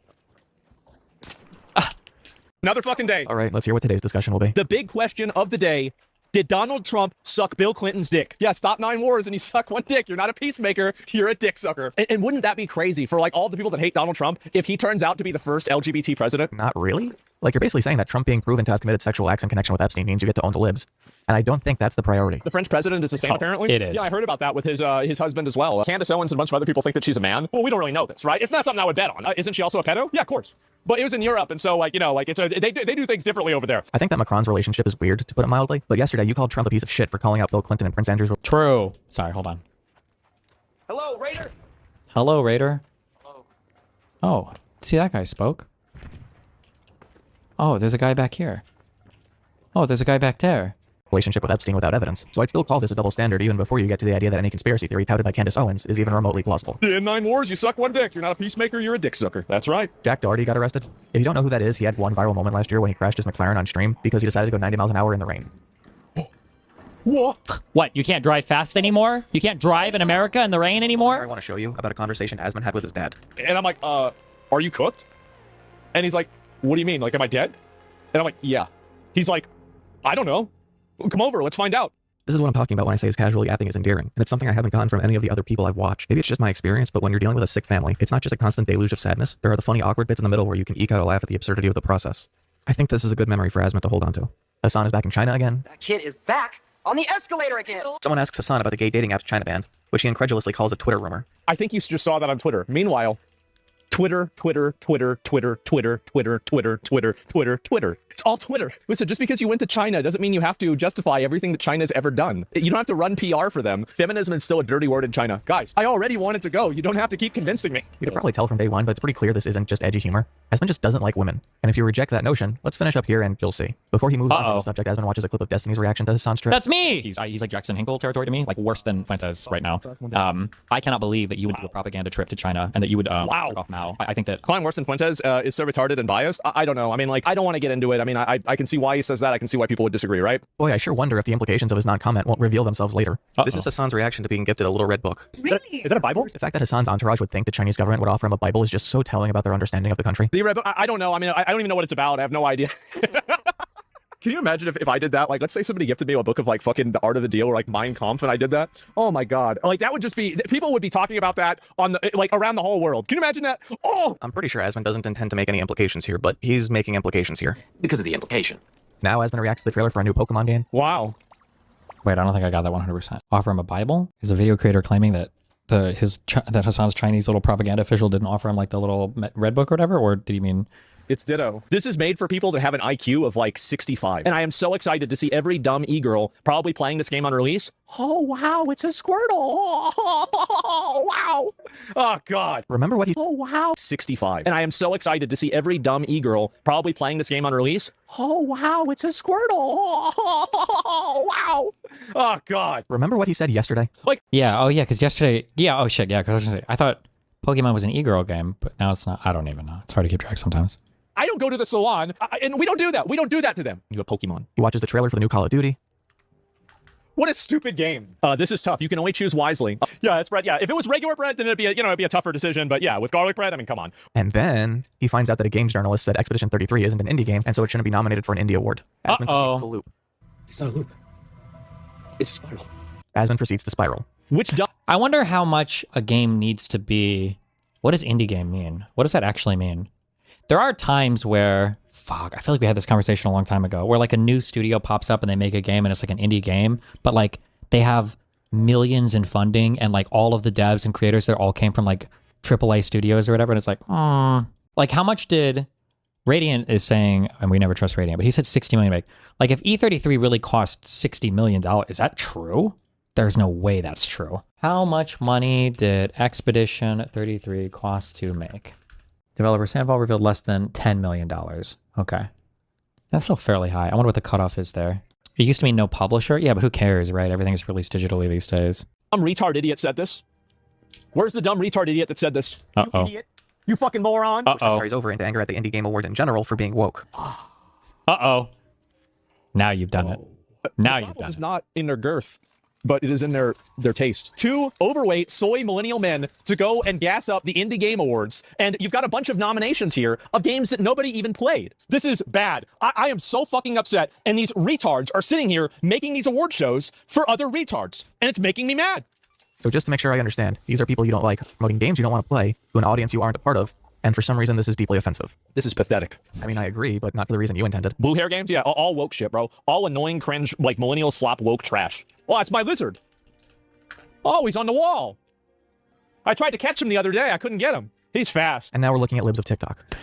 Another fucking day. All right, let's hear what today's discussion will be. The big question of the day: did Donald Trump suck Bill Clinton's dick? Yeah, stop 9 wars and you suck one dick. You're not a peacemaker. You're a dick sucker. And wouldn't that be crazy for like all the people that hate Donald Trump if he turns out to be the first LGBT president? Not really. Like you're basically saying that Trump being proven to have committed sexual acts in connection with Epstein means you get to own the libs. And I don't think that's the priority. The French president is the same, apparently. It is. Yeah, I heard about that with his husband as well. Candace Owens and a bunch of other people think that she's a man. Well, we don't really know this, right? It's not something I would bet on. Isn't she also a pedo? Yeah, of course. But it was in Europe, and so like it's they do things differently over there. I think that Macron's relationship is weird, to put it mildly. But yesterday you called Trump a piece of shit for calling out Bill Clinton and Prince Andrew's. True. Sorry, hold on. Hello, Raider. Hello, Raider. Oh, see that guy spoke. Oh, there's a guy back here. Oh, there's a guy back there. Relationship with Epstein without evidence. So I'd still call this a double standard even before you get to the idea that any conspiracy theory touted by Candace Owens is even remotely plausible. In 9 wars, you suck one dick. You're not a peacemaker, you're a dick sucker. That's right. Jack Doherty got arrested. If you don't know who that is, he had one viral moment last year when he crashed his McLaren on stream because he decided to go 90 miles an hour in the rain. What? What? You can't drive fast anymore? You can't drive in America in the rain anymore? I want to show you about a conversation Asmon had with his dad. And I'm like, are you cooked? And he's like, what do you mean? Like, am I dead? And I'm like, yeah. He's like, I don't know. Come over, let's find out. This is what I'm talking about when I say his casual yapping is endearing, and it's something I haven't gotten from any of the other people I've watched. Maybe it's just my experience, but when you're dealing with a sick family, it's not just a constant deluge of sadness. There are the funny, awkward bits in the middle where you can eke out a laugh at the absurdity of the process. I think this is a good memory for Asmon to hold on to. Hassan is back in China again. That kid is back on the escalator again. Someone asks Hassan about the gay dating apps China banned, which he incredulously calls a Twitter rumor. I think you just saw that on Twitter. Meanwhile, Twitter. It's all Twitter. Listen, just because you went to China doesn't mean you have to justify everything that China's ever done. You don't have to run PR for them. Feminism is still a dirty word in China. Guys, I already wanted to go. You don't have to keep convincing me. You could probably tell from day one, but it's pretty clear this isn't just edgy humor. Asmon just doesn't like women. And if you reject that notion, let's finish up here and you'll see. Before he moves on from the subject, Asmon watches a clip of Destiny's reaction to Hassan's trip. That's me! He's like Jackson Hinkle territory to me, like worse than Fuentes right now. I cannot believe that you would do a propaganda trip to China and that you would start off Mao. I think that calling worse than Fuentes is so retarded and biased. I don't know. I mean, like, I don't want to get into it. I mean, I can see why he says that. I can see why people would disagree, right? Boy, I sure wonder if the implications of his non-comment won't reveal themselves later. This is Hassan's reaction to being gifted a little red book. Really? Is that a Bible? The fact that Hassan's entourage would think the Chinese government would offer him a Bible is just so telling about their understanding of the country. The red book? I don't know. I mean, I don't even know what it's about. I have no idea. Can you imagine if I did that? Like, let's say somebody gifted me a book of like fucking The Art of the Deal or like Mein Kampf and I did that. Oh my God. Like that would just be, people would be talking about that on the, like around the whole world. Can you imagine that? Oh! I'm pretty sure Asmon doesn't intend to make any implications here, but he's making implications here. Because of the implication. Now Asmon reacts to the trailer for a new Pokemon game. Wow. Wait, I don't think I got that 100%. Offer him a Bible? Is the video creator claiming that that Hassan's Chinese little propaganda official didn't offer him like the little red book or whatever? Or did he mean... It's ditto. This is made for people that have an IQ of like 65. And I am so excited to see every dumb e-girl probably playing this game on release. Oh, wow, it's a Squirtle. Oh, wow. Oh, God. Remember what he... Oh, wow. 65. And I am so excited to see every dumb e-girl probably playing this game on release. Oh, wow, it's a Squirtle. Oh, wow. Oh, God. Remember what he said yesterday? Like... Yeah, oh yeah, because yesterday... Yeah, oh shit, yeah, because I was gonna say, I thought Pokemon was an e-girl game, but now it's not. I don't even know. It's hard to keep track sometimes. I don't go to the salon, and we don't do that. We don't do that to them. You have Pokemon. He watches the trailer for the new Call of Duty. What a stupid game. This is tough. You can only choose wisely. Yeah, it's bread. Yeah, if it was regular bread, then it'd be a tougher decision. But yeah, with garlic bread, I mean, come on. And then he finds out that a games journalist said Expedition 33 isn't an indie game, and so it shouldn't be nominated for an indie award. Asmon proceeds to loop. It's not a loop. It's a spiral. Asmon proceeds to spiral. I wonder how much a game needs to be... What does indie game mean? What does that actually mean? There are times where, fuck, I feel like we had this conversation a long time ago, where like a new studio pops up and they make a game and it's like an indie game, but like they have millions in funding and like all of the devs and creators there all came from like AAA studios or whatever. And it's like, like how much did Radiant is saying, and we never trust Radiant, but he said 60 million. Like if E33 really cost $60 million, is that true? There's no way that's true. How much money did Expedition 33 cost to make? Developer Sandval revealed less than $10 million. Okay. That's still fairly high. I wonder what the cutoff is there. It used to mean no publisher. Yeah, but who cares, right? Everything's released digitally these days. Dumb retard idiot said this. Where's the dumb retard idiot that said this? Uh-oh. You idiot. You fucking moron. Uh-oh. Carries over into anger at the Indie Game Award in general for being woke. Uh-oh. Now you've done it. Now you've done it. It. Not in their girth, but it is in their taste. 2 overweight soy millennial men to go and gas up the Indie Game Awards, and you've got a bunch of nominations here of games that nobody even played. This is bad. I am so fucking upset, and these retards are sitting here making these award shows for other retards, and it's making me mad. So just to make sure I understand, these are people you don't like promoting games you don't want to play to an audience you aren't a part of, and for some reason this is deeply offensive. This is pathetic. I mean, I agree, but not for the reason you intended. Blue hair games? Yeah, all woke shit, bro. All annoying, cringe, like millennial slop woke trash. Oh, that's my lizard. Oh, he's on the wall. I tried to catch him the other day. I couldn't get him. He's fast. And now we're looking at libs of TikTok.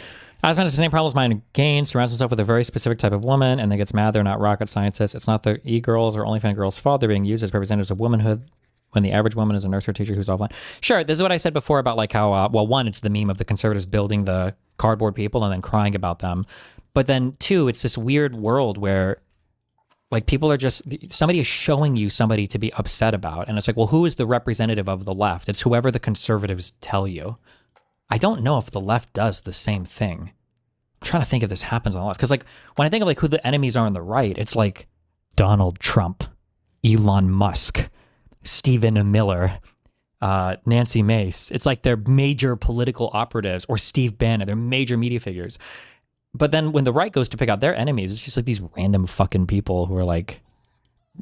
Asmon has the same problem as mine again, surrounds himself with a very specific type of woman, and then gets mad they're not rocket scientists. It's not the e-girls or OnlyFans girls' fault. They're being used as representatives of womanhood when the average woman is a nurse or teacher who's offline. Sure, this is what I said before about like how, well, one, it's the meme of the conservatives building the cardboard people and then crying about them. But then two, it's this weird world where like people are just, somebody is showing you somebody to be upset about. And it's like, well, who is the representative of the left? It's whoever the conservatives tell you. I don't know if the left does the same thing. I'm trying to think if this happens on the left. Because like when I think of like who the enemies are on the right, it's like Donald Trump, Elon Musk, Stephen Miller, Nancy Mace. It's like they're major political operatives, or Steve Bannon. They're major media figures. But then when the right goes to pick out their enemies, it's just like these random fucking people who are like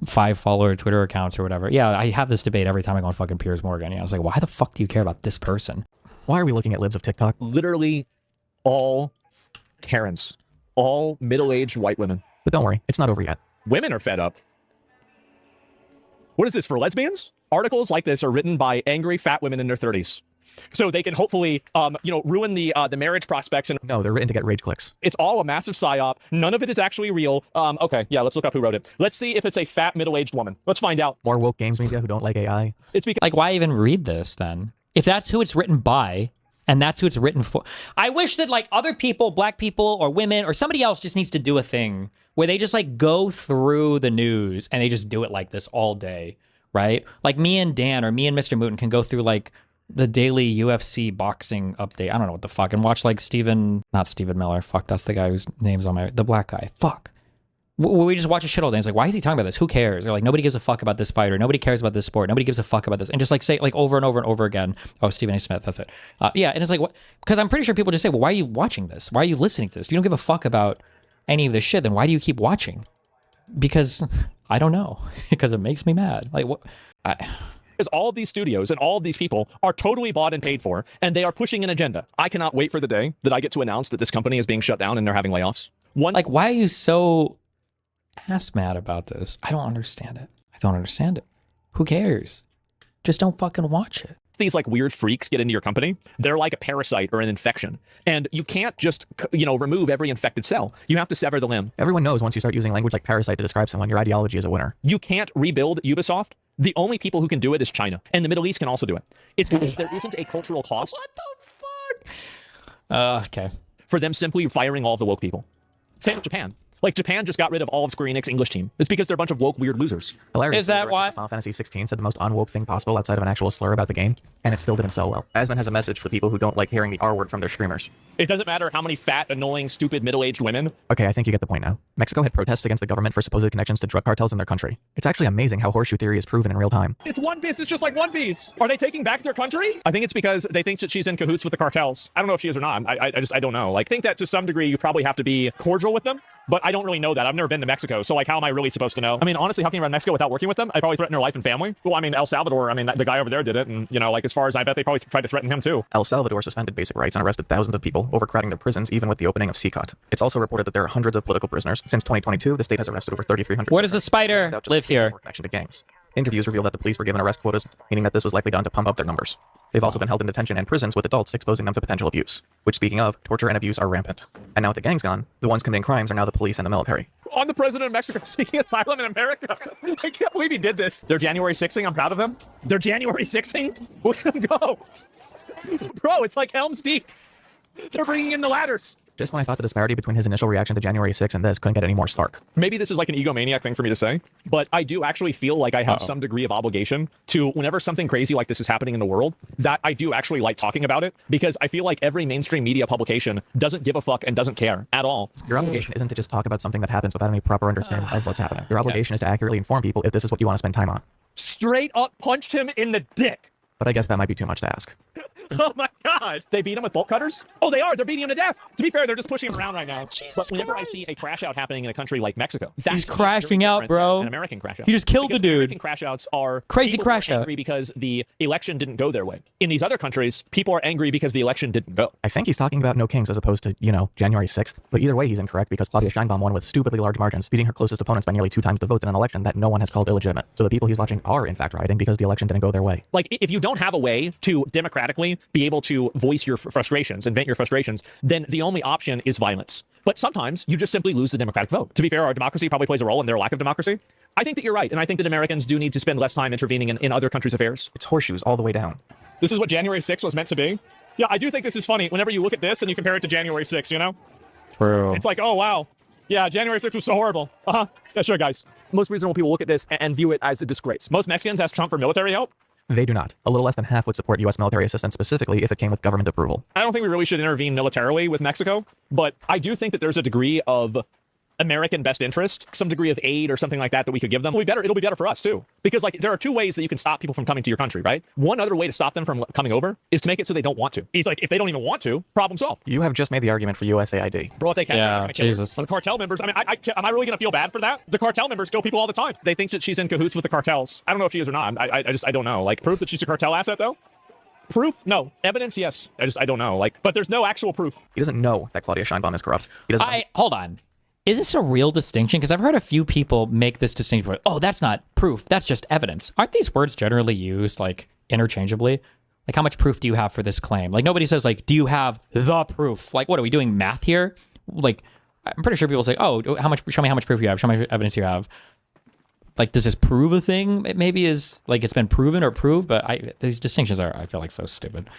5-follower Twitter accounts or whatever. Yeah, I have this debate every time I go on fucking Piers Morgan. I was like, why the fuck do you care about this person? Why are we looking at libs of TikTok? Literally all Karens. All middle-aged white women. But don't worry, it's not over yet. Women are fed up. What is this, for lesbians? Articles like this are written by angry fat women in their 30s. So they can hopefully, ruin the marriage prospects. And no, they're written to get rage clicks. It's all a massive psyop. None of it is actually real. Okay, yeah, let's look up who wrote it. Let's see if it's a fat middle-aged woman. Let's find out. More woke games media who don't like AI. It's because, like, why even read this then? If that's who it's written by, and that's who it's written for. I wish that like other people, black people or women or somebody else just needs to do a thing where they just like go through the news and they just do it like this all day, right? Like me and Dan or me and Mr. Mooten can go through like the daily UFC boxing update. I don't know what the fuck. And watch like not Stephen Miller. Fuck, that's the guy whose name's on the black guy. Fuck. We just watch a shit all day. It's like, why is he talking about this? Who cares? Or like, nobody gives a fuck about this fighter. Nobody cares about this sport. Nobody gives a fuck about this. And just like say like over and over and over again, oh, Stephen A. Smith, that's it. Yeah, and it's like, what? Because I'm pretty sure people just say, well, why are you watching this? Why are you listening to this? You don't give a fuck about any of this shit, then why do you keep watching? Because I don't know. Because it makes me mad. Like what? Because all of these studios and all of these people are totally bought and paid for, and they are pushing an agenda. I cannot wait for the day that I get to announce that this company is being shut down and they're having layoffs. Like, why are you so ass mad about this? I don't understand it. I don't understand it. Who cares? Just don't fucking watch it. These like weird freaks get into your company. They're like a parasite or an infection, and you can't just remove every infected cell. You have to sever the limb. Everyone knows once you start using language like parasite to describe someone, your ideology is a winner. You can't rebuild Ubisoft. The only people who can do it is China, and the Middle East can also do it. It's because there isn't a cultural cost. What the fuck? Okay. For them simply firing all of the woke people. Same with Japan. Like, Japan just got rid of all of Square Enix English team. It's because they're a bunch of woke, weird losers. Hilarious. Is that why? Final Fantasy 16 said the most unwoke thing possible outside of an actual slur about the game, and it still didn't sell well. Asmon has a message for people who don't like hearing the R word from their streamers. It doesn't matter how many fat, annoying, stupid, middle-aged women. Okay, I think you get the point now. Mexico had protests against the government for supposed connections to drug cartels in their country. It's actually amazing how horseshoe theory is proven in real time. It's One Piece. It's just like One Piece. Are they taking back their country? I think it's because they think that she's in cahoots with the cartels. I don't know if she is or not. I don't know. Like, I think that to some degree you probably have to be cordial with them, but I don't really know that. I've never been to Mexico, so like, how am I really supposed to know? I mean, honestly, how can you run Mexico without working with them? I probably threaten their life and family. Well, I mean, El Salvador, I mean, the guy over there did it, and like, as far as I bet, they probably tried to threaten him too. El Salvador suspended basic rights and arrested thousands of people, overcrowding their prisons even with the opening of CCOT. It's also reported that there are hundreds of political prisoners. Since 2022, the state has arrested over 3,300. Where does the spider live here? Connection to gangs. Interviews revealed that the police were given arrest quotas, meaning that this was likely done to pump up their numbers. They've also been held in detention and prisons with adults, exposing them to potential abuse. Which, speaking of, torture and abuse are rampant. And now with the gangs gone, the ones committing crimes are now the police and the military. I'm the president of Mexico seeking asylum in America. I can't believe he did this. They're January 6ing. I'm proud of them. They're January 6ing. Look at them go. Bro, it's like Helm's Deep. They're bringing in the ladders. Just when I thought the disparity between his initial reaction to January 6th and this couldn't get any more stark. Maybe this is like an egomaniac thing for me to say, but I do actually feel like I have some degree of obligation to, whenever something crazy like this is happening in the world, that I do actually like talking about it, because I feel like every mainstream media publication doesn't give a fuck and doesn't care at all. Your obligation isn't to just talk about something that happens without any proper understanding of what's happening. Your obligation is to accurately inform people if this is what you want to spend time on. Straight up punched him in the dick. But I guess that might be too much to ask. Oh my god! They beat him with bolt cutters? Oh, they are! They're beating him to death! To be fair, they're just pushing him around right now. But whenever I see a crash out happening in a country like Mexico, that's he's crashing out, bro. An American crash out. He just killed the dude. American crash outs are crazy crash out. Angry because the election didn't go their way. In these other countries, people are angry because the election didn't go. I think he's talking about no kings as opposed to, January 6th. But either way, he's incorrect because Claudia Sheinbaum won with stupidly large margins, beating her closest opponents by nearly 2 times the votes in an election that no one has called illegitimate. So the people he's watching are in fact rioting because the election didn't go their way. Like, if you don't have a way to democratically be able to voice your frustrations and vent your frustrations, then the only option is violence. But sometimes you just simply lose the democratic vote. To be fair, our democracy probably plays a role in their lack of democracy. I think that you're right, and I think that Americans do need to spend less time intervening in other countries' affairs. It's horseshoes all the way down. This is what January 6th was meant to be. Yeah, I do think this is funny whenever you look at this and you compare it to January 6th, True. It's like, oh, wow. Yeah, January 6th was so horrible. Yeah, sure, guys. Most reasonable people look at this and view it as a disgrace. Most Mexicans ask Trump for military help. They do not. A little less than half would support U.S. military assistance specifically if it came with government approval. I don't think we really should intervene militarily with Mexico, but I do think that there's a degree of American best interest, some degree of aid or something like that we could give them. It'll be better for us too. Because like, there are 2 ways that you can stop people from coming to your country, right? One other way to stop them from coming over is to make it so they don't want to. It's like, if they don't even want to, problem solved. You have just made the argument for USAID. Bro, if they can't, yeah, Jesus. The cartel members, I mean, am I really going to feel bad for that? The cartel members kill people all the time. They think that she's in cahoots with the cartels. I don't know if she is or not. I don't know. Like, proof that she's a cartel asset though? Proof? No. Evidence? Yes. I don't know. Like, but there's no actual proof. He doesn't know that Claudia Sheinbaum is corrupt. He doesn't hold on. Is this a real distinction? Because I've heard a few people make this distinction. Oh, that's not proof. That's just evidence. Aren't these words generally used like interchangeably? Like, how much proof do you have for this claim? Like, nobody says like, do you have the proof? Like, what are we doing math here? Like, I'm pretty sure people say, oh, show me how much proof you have. Show me how much evidence you have. Like, does this prove a thing? It maybe is like it's been proven or proved, but these distinctions are, I feel like, so stupid.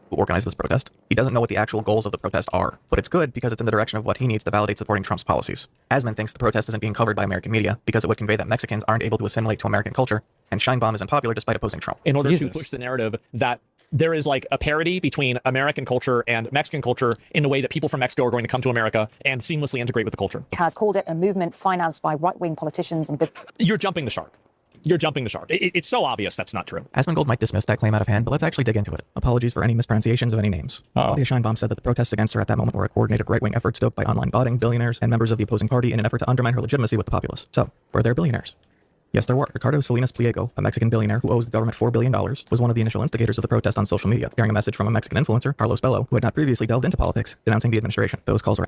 Who organized this protest? He doesn't know what the actual goals of the protest are, but it's good because it's in the direction of what he needs to validate supporting Trump's policies. Asmon thinks the protest isn't being covered by American media because it would convey that Mexicans aren't able to assimilate to American culture, and Sheinbaum isn't popular despite opposing Trump. In order to push the narrative that there is like a parity between American culture and Mexican culture in the way that people from Mexico are going to come to America and seamlessly integrate with the culture. Has called it a movement financed by right-wing politicians and business. You're jumping the shark. you're jumping the shark. It's so obvious that's not true. Asmongold might dismiss that claim out of hand, but let's actually dig into it. Apologies for any mispronunciations of any names. Claudia Scheinbaum said that the protests against her at that moment were a coordinated right-wing effort stoked by online botting, billionaires, and members of the opposing party in an effort to undermine her legitimacy with the populace. So, were there billionaires? Yes, there were. Ricardo Salinas Pliego, a Mexican billionaire who owes the government $4 billion, was one of the initial instigators of the protest on social media, sharing a message from a Mexican influencer, Carlos Bello, who had not previously delved into politics, denouncing the administration. Those calls were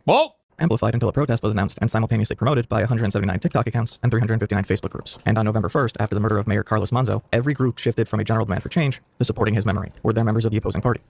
amplified until a protest was announced and simultaneously promoted by 179 TikTok accounts and 359 Facebook groups. And on November 1st, after the murder of Mayor Carlos Manzo, every group shifted from a general demand for change to supporting his memory. Were there members of the opposing party?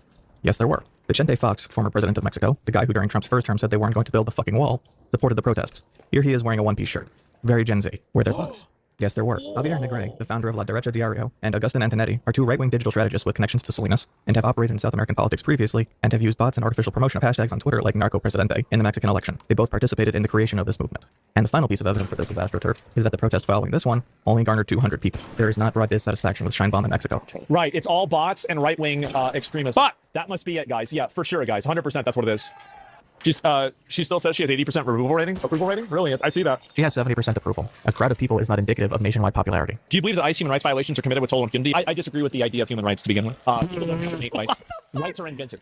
Yes, there were. Vicente Fox, former president of Mexico, the guy who during Trump's first term said they weren't going to build the fucking wall, supported the protests. Here he is wearing a one-piece shirt. Very Gen Z. Were there bugs? Yes, there were. Javier Negrete, the founder of La Derecha Diario, and Agustin Antonetti are two right-wing digital strategists with connections to Salinas and have operated in South American politics previously and have used bots and artificial promotion of hashtags on Twitter like Narco Presidente in the Mexican election. They both participated in the creation of this movement. And the final piece of evidence for this was AstroTurf is that the protest following this one only garnered 200 people. There is not broad dissatisfaction with Scheinbaum in Mexico. Right, it's all bots and right-wing extremists. But that must be it, guys. Yeah, for sure, guys. 100%, that's what it is. She still says she has 80% approval rating? Really? I see that. She has 70% approval. A crowd of people is not indicative of nationwide popularity. Do you believe that ICE human rights violations are committed with total impunity? I disagree with the idea of human rights to begin with. People don't have innate rights. Rights are invented.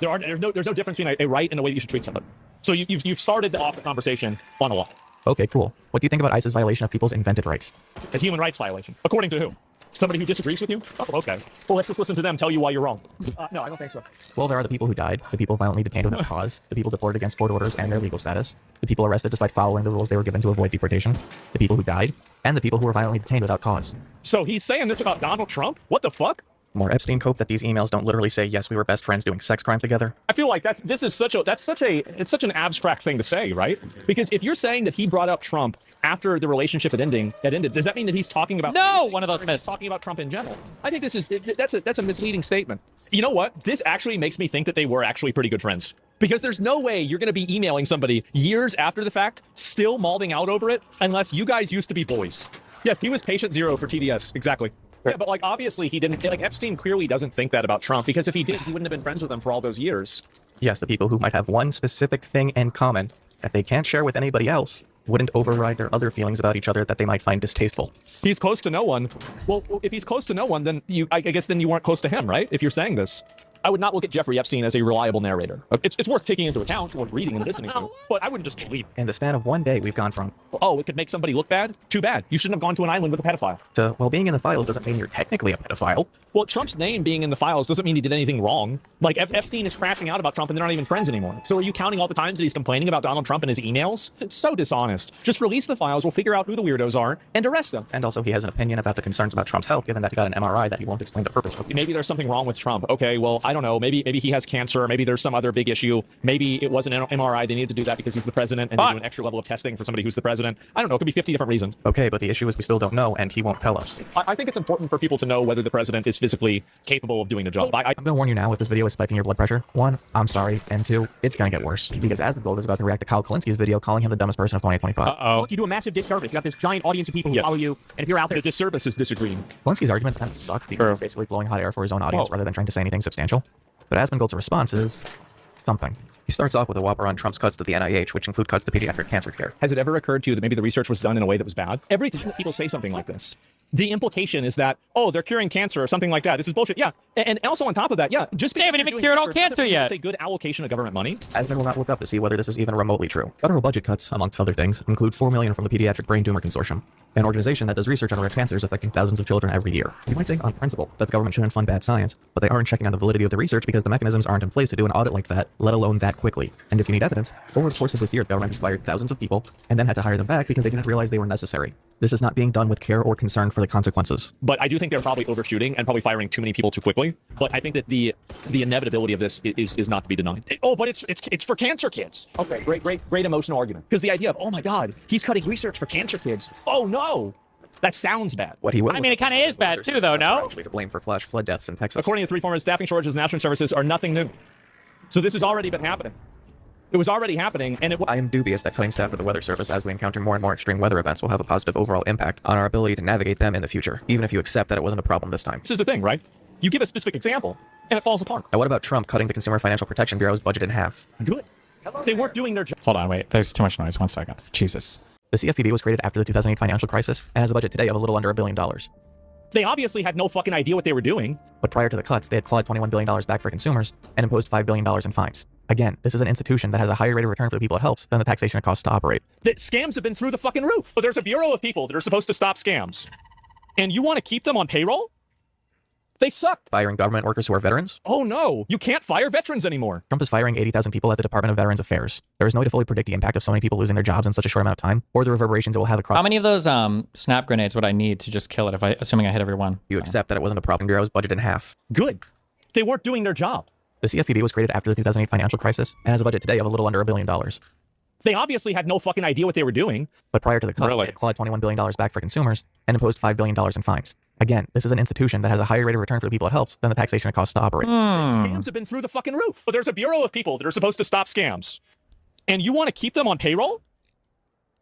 There's no difference between a right and the way that you should treat somebody. So you've started off the conversation on a law. Okay, cool. What do you think about ICE's violation of people's invented rights? A human rights violation. According to who? Somebody who disagrees with you? Oh, okay. Well, let's just listen to them tell you why you're wrong. No, I don't think so. Well, there are the people who died, the people violently detained without cause, the people deported against court orders and their legal status, the people arrested despite following the rules they were given to avoid deportation, the people who died, and the people who were violently detained without cause. So he's saying this about Donald Trump? What the fuck? More Epstein cope that these emails don't literally say, yes, we were best friends doing sex crimes together. I feel like it's such an abstract thing to say, right? Because if you're saying that he brought up Trump after the relationship had ended, does that mean that he's talking about one of those myths talking about Trump in general? I think that's a misleading statement. You know what? This actually makes me think that they were actually pretty good friends. Because there's no way you're going to be emailing somebody years after the fact, still mauling out over it, unless you guys used to be boys. Yes, he was patient zero for TDS, exactly. Yeah, but like obviously he didn't. Like Epstein clearly doesn't think that about Trump, because if he did, he wouldn't have been friends with him for all those years. Yes, the people who might have one specific thing in common that they can't share with anybody else wouldn't override their other feelings about each other that they might find distasteful. He's close to no one. Well, if he's close to no one, then I guess then you weren't close to him, right? If you're saying this. I would not look at Jeffrey Epstein as a reliable narrator. It's worth taking into account, worth reading and listening to, but I wouldn't just believe. In the span of one day, we've gone from, oh, it could make somebody look bad? Too bad. You shouldn't have gone to an island with a pedophile. To, well, being in the files doesn't mean you're technically a pedophile. Well, Trump's name being in the files doesn't mean he did anything wrong. Like, Epstein is crashing out about Trump and they're not even friends anymore. So are you counting all the times that he's complaining about Donald Trump in his emails? It's so dishonest. Just release the files, we'll figure out who the weirdos are, and arrest them. And also he has an opinion about the concerns about Trump's health, given that he got an MRI that he won't explain the purpose of. Maybe there's something wrong with Trump. Okay, well, I don't know. Maybe he has cancer. Maybe there's some other big issue. Maybe it wasn't an MRI. They needed to do that because he's the president and they do an extra level of testing for somebody who's the president. I don't know. It could be 50 different reasons. Okay, but the issue is we still don't know, and he won't tell us. I think it's important for people to know whether the president is physically capable of doing the job. I'm going to warn you now, if this video is spiking your blood pressure, 1, I'm sorry, and 2, it's going to get worse. Because Asmongold is about to react to Kyle Kalinski's video calling him the dumbest person of 2025. Uh-oh. You do a massive disservice. You got this giant audience of people who follow you, and if you're out there, the disservice is disagreeing. Kalinski's arguments kind of suck because he's basically blowing hot air for his own audience rather than trying to say anything substantial. But Asmongold's response is something. He starts off with a whopper on Trump's cuts to the NIH, which include cuts to pediatric cancer care. Has it ever occurred to you that maybe the research was done in a way that was bad? Every time people say something like this, the implication is that, oh, they're curing cancer or something like that. This is bullshit. Yeah. And also on top of that, yeah, just they haven't even cured all cancer yet. It's a good allocation of government money. Asmon will not look up to see whether this is even remotely true. Federal budget cuts, amongst other things, include $4 million from the Pediatric Brain Tumor Consortium, an organization that does research on rare cancers affecting thousands of children every year. You might think on principle that the government shouldn't fund bad science, but they aren't checking on the validity of the research because the mechanisms aren't in place to do an audit like that, let alone that quickly. And if you need evidence, over the course of this year, the government has fired thousands of people and then had to hire them back because they didn't realize they were necessary. This is not being done with care or concern for the consequences. But I do think they're probably overshooting and probably firing too many people too quickly. But I think that the inevitability of this is not to be denied. Oh, but it's for cancer kids. Okay, great emotional argument. Because the idea of, oh my God, he's cutting research for cancer kids. Oh no. That sounds bad. What he will. I mean, it kind of is bad too, though, no? To blame for flash flood deaths in Texas. According to 3 former staffing shortages, national services are nothing new. So this has already been happening. It was already happening, and I am dubious that cutting staff for the weather service as we encounter more and more extreme weather events will have a positive overall impact on our ability to navigate them in the future, even if you accept that it wasn't a problem this time. This is the thing, right? You give a specific example, and it falls apart. And what about Trump cutting the Consumer Financial Protection Bureau's budget in half? Good. They weren't doing their job. Hold on, wait. There's too much noise. 1 second. Jesus. The CFPB was created after the 2008 financial crisis and has a budget today of a little under $1 billion. They obviously had no fucking idea what they were doing. But prior to the cuts, they had clawed $21 billion back for consumers and imposed $5 billion in fines. Again, this is an institution that has a higher rate of return for the people it helps than the taxation it costs to operate. That scams have been through the fucking roof. But there's a bureau of people that are supposed to stop scams. And you want to keep them on payroll? They sucked. Firing government workers who are veterans? Oh no, you can't fire veterans anymore. Trump is firing 80,000 people at the Department of Veterans Affairs. There is no way to fully predict the impact of so many people losing their jobs in such a short amount of time, or the reverberations it will have across. How many of those snap grenades would I need to just kill it, assuming I hit every one? You accept that it wasn't a problem. Bureau's budget in half. Good. They weren't doing their job. The CFPB was created after the 2008 financial crisis and has a budget today of a little under $1 billion. They obviously had no fucking idea what they were doing. But prior to the cuts, they had clawed $21 billion back for consumers and imposed $5 billion in fines. Again, this is an institution that has a higher rate of return for the people it helps than the taxation it costs to operate. Scams have been through the fucking roof. But there's a bureau of people that are supposed to stop scams. And you want to keep them on payroll?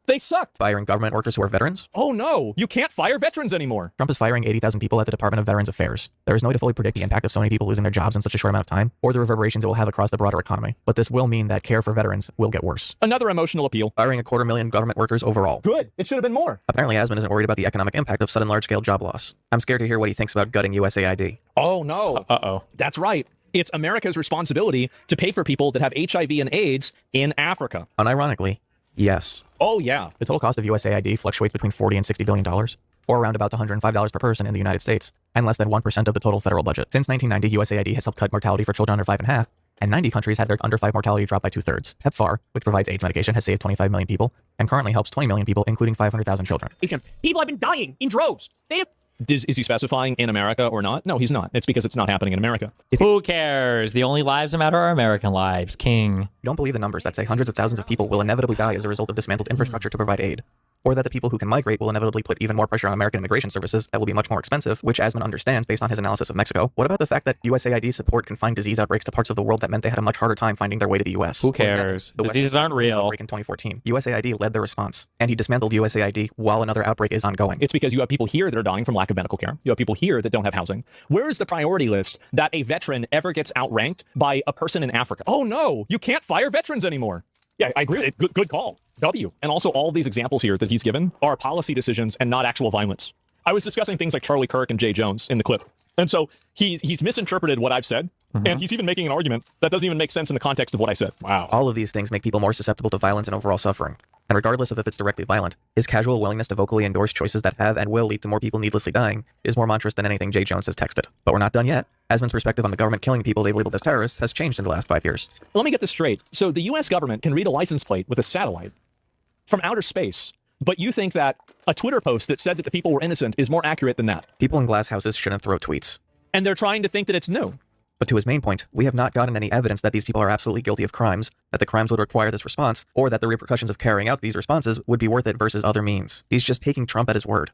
They sucked. Firing government workers who are veterans? Oh no, you can't fire veterans anymore. Trump is firing 80,000 people at the Department of Veterans Affairs. There is no way to fully predict the impact of so many people losing their jobs in such a short amount of time, or the reverberations it will have across the broader economy. But this will mean that care for veterans will get worse. Another emotional appeal. Firing 250,000 government workers overall. Good. It should have been more. Apparently, Asmon isn't worried about the economic impact of sudden large-scale job loss. I'm scared to hear what he thinks about gutting USAID. Oh no. Uh-oh. That's right. It's America's responsibility to pay for people that have HIV and AIDS in Africa. Unironically, yes. Oh yeah. The total cost of USAID fluctuates between $40 and $60 billion, or around about $105 per person in the United States, and less than 1% of the total federal budget. Since 1990, USAID has helped cut mortality for children under 5 in half, and 90 countries had their under 5 mortality drop by 2/3. PEPFAR, which provides AIDS medication, has saved 25 million people, and currently helps 20 million people, including 500,000 children. People have been dying in droves. Is he specifying in America or not? No, he's not. It's because it's not happening in America. Who cares? The only lives that matter are American lives. King. You don't believe the numbers that say hundreds of thousands of people will inevitably die as a result of dismantled infrastructure to provide aid, or that the people who can migrate will inevitably put even more pressure on American immigration services that will be much more expensive, which Asmon understands based on his analysis of Mexico. What about the fact that USAID support confined disease outbreaks to parts of the world that meant they had a much harder time finding their way to the US? Who cares? Diseases aren't real. Outbreak in 2014. USAID led the response, and he dismantled USAID while another outbreak is ongoing. It's because you have people here that are dying from lack of medical care. You have people here that don't have housing. Where is the priority list that a veteran ever gets outranked by a person in Africa? Oh no, you can't fire veterans anymore. Yeah, I agree. Good call. W. And also all these examples here that he's given are policy decisions and not actual violence. I was discussing things like Charlie Kirk and Jay Jones in the clip. And so he's misinterpreted what I've said, and he's even making an argument that doesn't even make sense in the context of what I said. Wow. All of these things make people more susceptible to violence and overall suffering. And regardless of if it's directly violent, his casual willingness to vocally endorse choices that have and will lead to more people needlessly dying is more monstrous than anything Jay Jones has texted. But we're not done yet. Asmon's perspective on the government killing people they've labeled as terrorists has changed in the last 5 years. Let me get this straight. So the US government can read a license plate with a satellite from outer space, but you think that a Twitter post that said that the people were innocent is more accurate than that? People in glass houses shouldn't throw tweets. And they're trying to think that it's new. But to his main point, we have not gotten any evidence that these people are absolutely guilty of crimes, that the crimes would require this response, or that the repercussions of carrying out these responses would be worth it versus other means. He's just taking Trump at his word.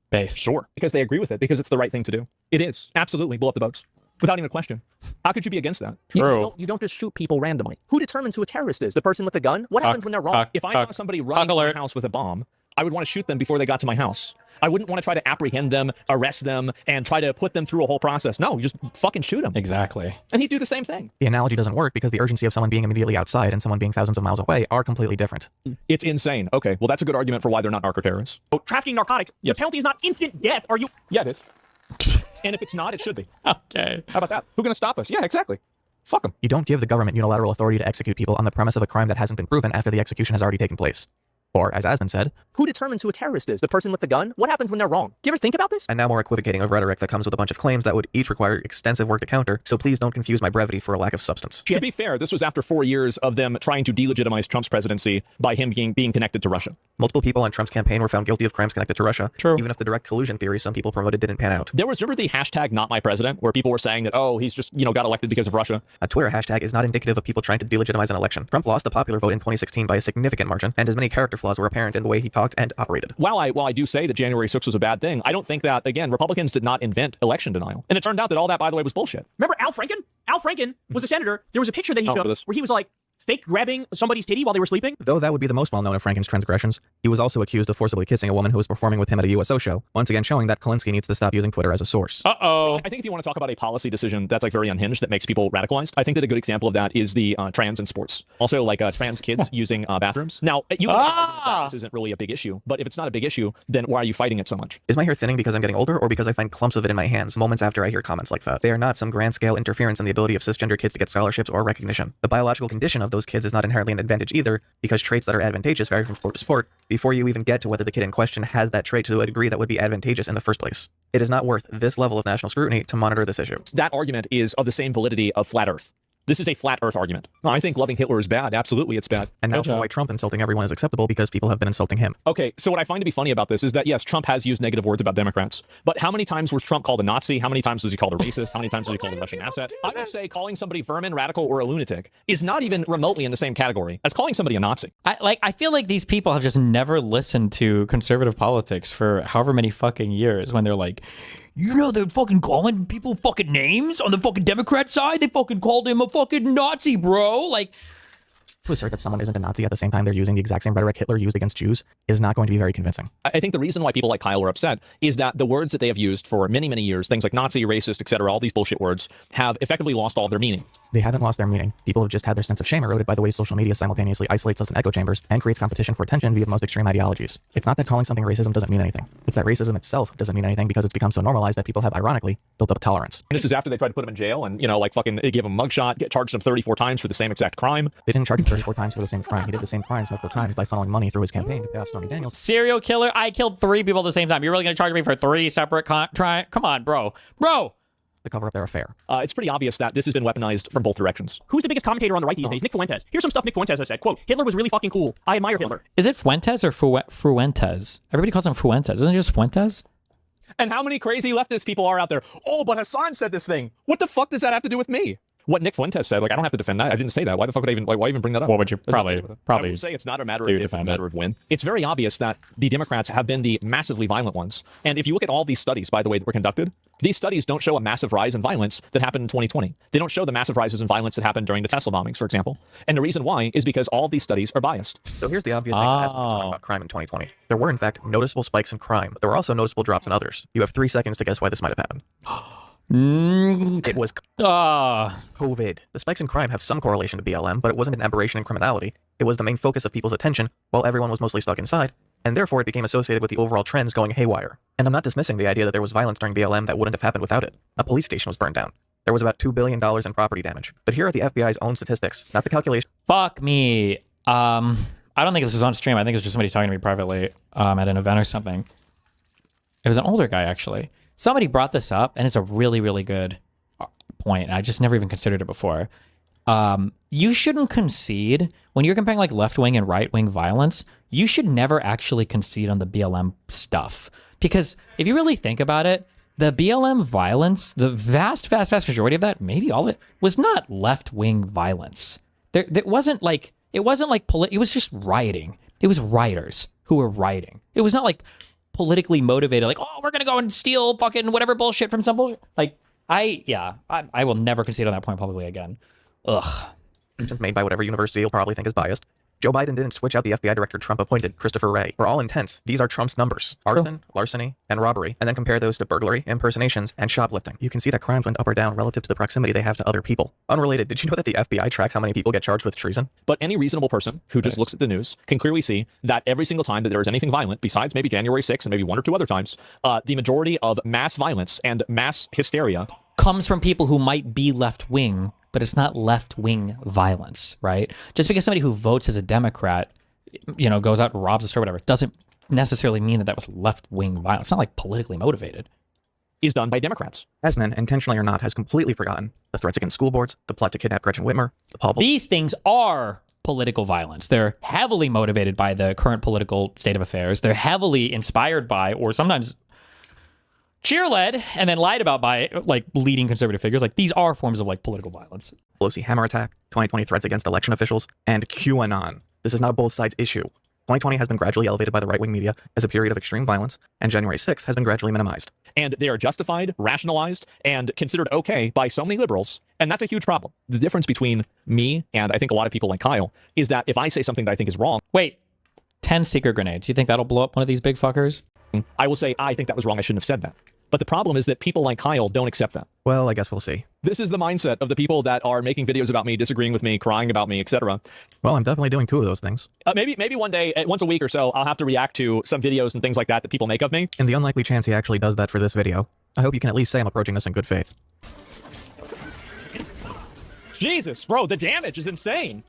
Base. Sure. Because they agree with it, because it's the right thing to do. It is. Absolutely. Blow up the boats. Without even a question. How could you be against that? True. You don't just shoot people randomly. Who determines who a terrorist is? The person with the gun? What happens when they're wrong? If I saw somebody running to my house with a bomb, I would want to shoot them before they got to my house. I wouldn't want to try to apprehend them, arrest them, and try to put them through a whole process. No, you just fucking shoot them. Exactly. And he'd do the same thing. The analogy doesn't work because the urgency of someone being immediately outside and someone being thousands of miles away are completely different. It's insane. Okay, well, that's a good argument for why they're not narco-terrorists. Oh, trafficking narcotics. Yep. The penalty is not instant death. Are you? Yeah, it is. And if it's not, it should be. Okay. How about that? Who's going to stop us? Yeah, exactly. Fuck them. You don't give the government unilateral authority to execute people on the premise of a crime that hasn't been proven after the execution has already taken place. Or, as Asmon said, who determines who a terrorist is? The person with the gun? What happens when they're wrong? Do you ever think about this? And now more equivocating of rhetoric that comes with a bunch of claims that would each require extensive work to counter, so please don't confuse my brevity for a lack of substance. To be fair, this was after 4 years of them trying to delegitimize Trump's presidency by him being connected to Russia. Multiple people on Trump's campaign were found guilty of crimes connected to Russia. True. Even if the direct collusion theory some people promoted didn't pan out. There was, remember the hashtag #NotMyPresident, where people were saying that, oh, he's just, got elected because of Russia? A Twitter hashtag is not indicative of people trying to delegitimize an election. Trump lost the popular vote in 2016 by a significant margin, and his many character flaws were apparent in the way he talked and operated. While I do say that January 6th was a bad thing, I don't think that, again, Republicans did not invent election denial. And it turned out that all that, by the way, was bullshit. Remember Al Franken? Al Franken was a senator. There was a picture that he took where he was like fake grabbing somebody's titty while they were sleeping? Though that would be the most well-known of Franken's transgressions, he was also accused of forcibly kissing a woman who was performing with him at a USO show, once again showing that Kalinsky needs to stop using Twitter as a source. I think if you want to talk about a policy decision that's like very unhinged that makes people radicalized, I think that a good example of that is the trans in sports. Also, like trans kids using bathrooms. Now, you this isn't really a big issue, but if it's not a big issue, then why are you fighting it so much? Is my hair thinning because I'm getting older, or because I find clumps of it in my hands moments after I hear comments like that? They are not some grand-scale interference in the ability of cisgender kids to get scholarships or recognition. The biological condition of those kids is not inherently an advantage either, because traits that are advantageous vary from sport to sport before you even get to whether the kid in question has that trait to a degree that would be advantageous in the first place. It is not worth this level of national scrutiny to monitor this issue. That argument is of the same validity of flat Earth. This is a flat Earth argument. I think loving Hitler is bad. Absolutely, it's bad. And now for why Trump insulting everyone is acceptable because people have been insulting him. Okay, so what I find to be funny about this is that, yes, Trump has used negative words about Democrats, but how many times was Trump called a Nazi? How many times was he called a racist? How many times was he called a Russian asset? I would say calling somebody vermin, radical, or a lunatic is not even remotely in the same category as calling somebody a Nazi. I feel like these people have just never listened to conservative politics for however many fucking years when they're like, you know, they're fucking calling people fucking names on the fucking Democrat side. They fucking called him a fucking Nazi, bro. Like, to assert that someone isn't a Nazi at the same time they're using the exact same rhetoric Hitler used against Jews is not going to be very convincing. I think the reason why people like Kyle are upset is that the words that they have used for many, many years, things like Nazi, racist, etc., all these bullshit words, have effectively lost all their meaning. They haven't lost their meaning. People have just had their sense of shame eroded by the way social media simultaneously isolates us in echo chambers and creates competition for attention via the most extreme ideologies. It's not that calling something racism doesn't mean anything. It's that racism itself doesn't mean anything because it's become so normalized that people have, ironically, built up a tolerance. And this is after they tried to put him in jail and, you know, like fucking they gave him a mugshot, charged him 34 times for the same exact crime. They didn't charge him 34 times for the same crime. He did the same crimes multiple times by funneling money through his campaign to pay off Stormy Daniels. Serial killer? I killed 3 people at the same time. You're really going to charge me for 3 separate Come on, bro. Bro! To cover up their affair. It's pretty obvious that this has been weaponized from both directions. Who's the biggest commentator on the right these days? Nick Fuentes. Here's some stuff Nick Fuentes has said. Quote, Hitler was really fucking cool. I admire Hitler. Is it Fuentes or Fuentes? Everybody calls him Fuentes. Isn't it just Fuentes? And how many crazy leftist people are out there? Oh, but Hassan said this thing. What the fuck does that have to do with me? What Nick Fuentes said, like, I don't have to defend that. I didn't say that. Why the fuck would I even, why even bring that up? What would you probably I would say it's not a matter of if, it's a matter of when. It's very obvious that the Democrats have been the massively violent ones. And if you look at all these studies, by the way, that were conducted, these studies don't show a massive rise in violence that happened in 2020. They don't show the massive rises in violence that happened during the Tesla bombings, for example. And the reason why is because all of these studies are biased. So here's the obvious thing that has been talking about crime in 2020. There were, in fact, noticeable spikes in crime, but there were also noticeable drops in others. You have 3 seconds to guess why this might have happened. It was COVID. The spikes in crime have some correlation to BLM, but it wasn't an aberration in criminality. It was the main focus of people's attention while everyone was mostly stuck inside, and therefore it became associated with the overall trends going haywire. And I'm not dismissing the idea that there was violence during BLM that wouldn't have happened without it. A police station was burned down. There was about $2 billion in property damage. But here are the FBI's own statistics, not the calculation. Fuck me. I don't think this was on stream. I think it was just somebody talking to me privately at an event or something. It was an older guy, actually. Somebody brought this up, and it's a really, really good point. I just never even considered it before. You shouldn't concede when you're comparing like left-wing and right-wing violence. You should never actually concede on the BLM stuff, because if you really think about it, the BLM violence, the vast majority of that, maybe all of it, was not left-wing violence. It wasn't like it was just rioting. It was rioters who were rioting. It was not like politically motivated, like, oh, we're gonna go and steal fucking whatever bullshit from some bullshit. Like, I will never concede on that point publicly again. Ugh. Made by whatever university you'll probably think is biased. Joe Biden didn't switch out the FBI director Trump appointed, Christopher Wray. For all intents, these are Trump's numbers. Arson, larceny, and robbery, and then compare those to burglary, impersonations, and shoplifting. You can see that crimes went up or down relative to the proximity they have to other people. Unrelated, did you know that the FBI tracks how many people get charged with treason? But any reasonable person who just looks at the news can clearly see that every single time that there is anything violent, besides maybe January 6th and maybe 1 or 2 other times, the majority of mass violence and mass hysteria comes from people who might be left-wing, but it's not left-wing violence, right? Just because somebody who votes as a Democrat, you know, goes out and robs a store or whatever, doesn't necessarily mean that that was left-wing violence. It's not like politically motivated. Is done by Democrats. Asman, intentionally or not, has completely forgotten the threats against school boards, the plot to kidnap Gretchen Whitmer, the Paul... These things are political violence. They're heavily motivated by the current political state of affairs. They're heavily inspired by, or sometimes cheer-led and then lied about by like leading conservative figures. Like, these are forms of like political violence. Pelosi hammer attack, 2020 threats against election officials, and QAnon. This is not both sides' issue. 2020 has been gradually elevated by the right-wing media as a period of extreme violence, and January 6th has been gradually minimized. And they are justified, rationalized, and considered okay by so many liberals. And that's a huge problem. The difference between me and I think a lot of people like Kyle is that if I say something that I think is wrong... Wait, 10 secret grenades. You think that'll blow up one of these big fuckers? I will say, I think that was wrong. I shouldn't have said that. But the problem is that people like Kyle don't accept that. Well, I guess we'll see. This is the mindset of the people that are making videos about me, disagreeing with me, crying about me, etc. Well, I'm definitely doing 2 of those things. Maybe one day, once a week or so, I'll have to react to some videos and things like that people make of me. In the unlikely chance he actually does that for this video, I hope you can at least say I'm approaching this in good faith. Jesus, bro, the damage is insane.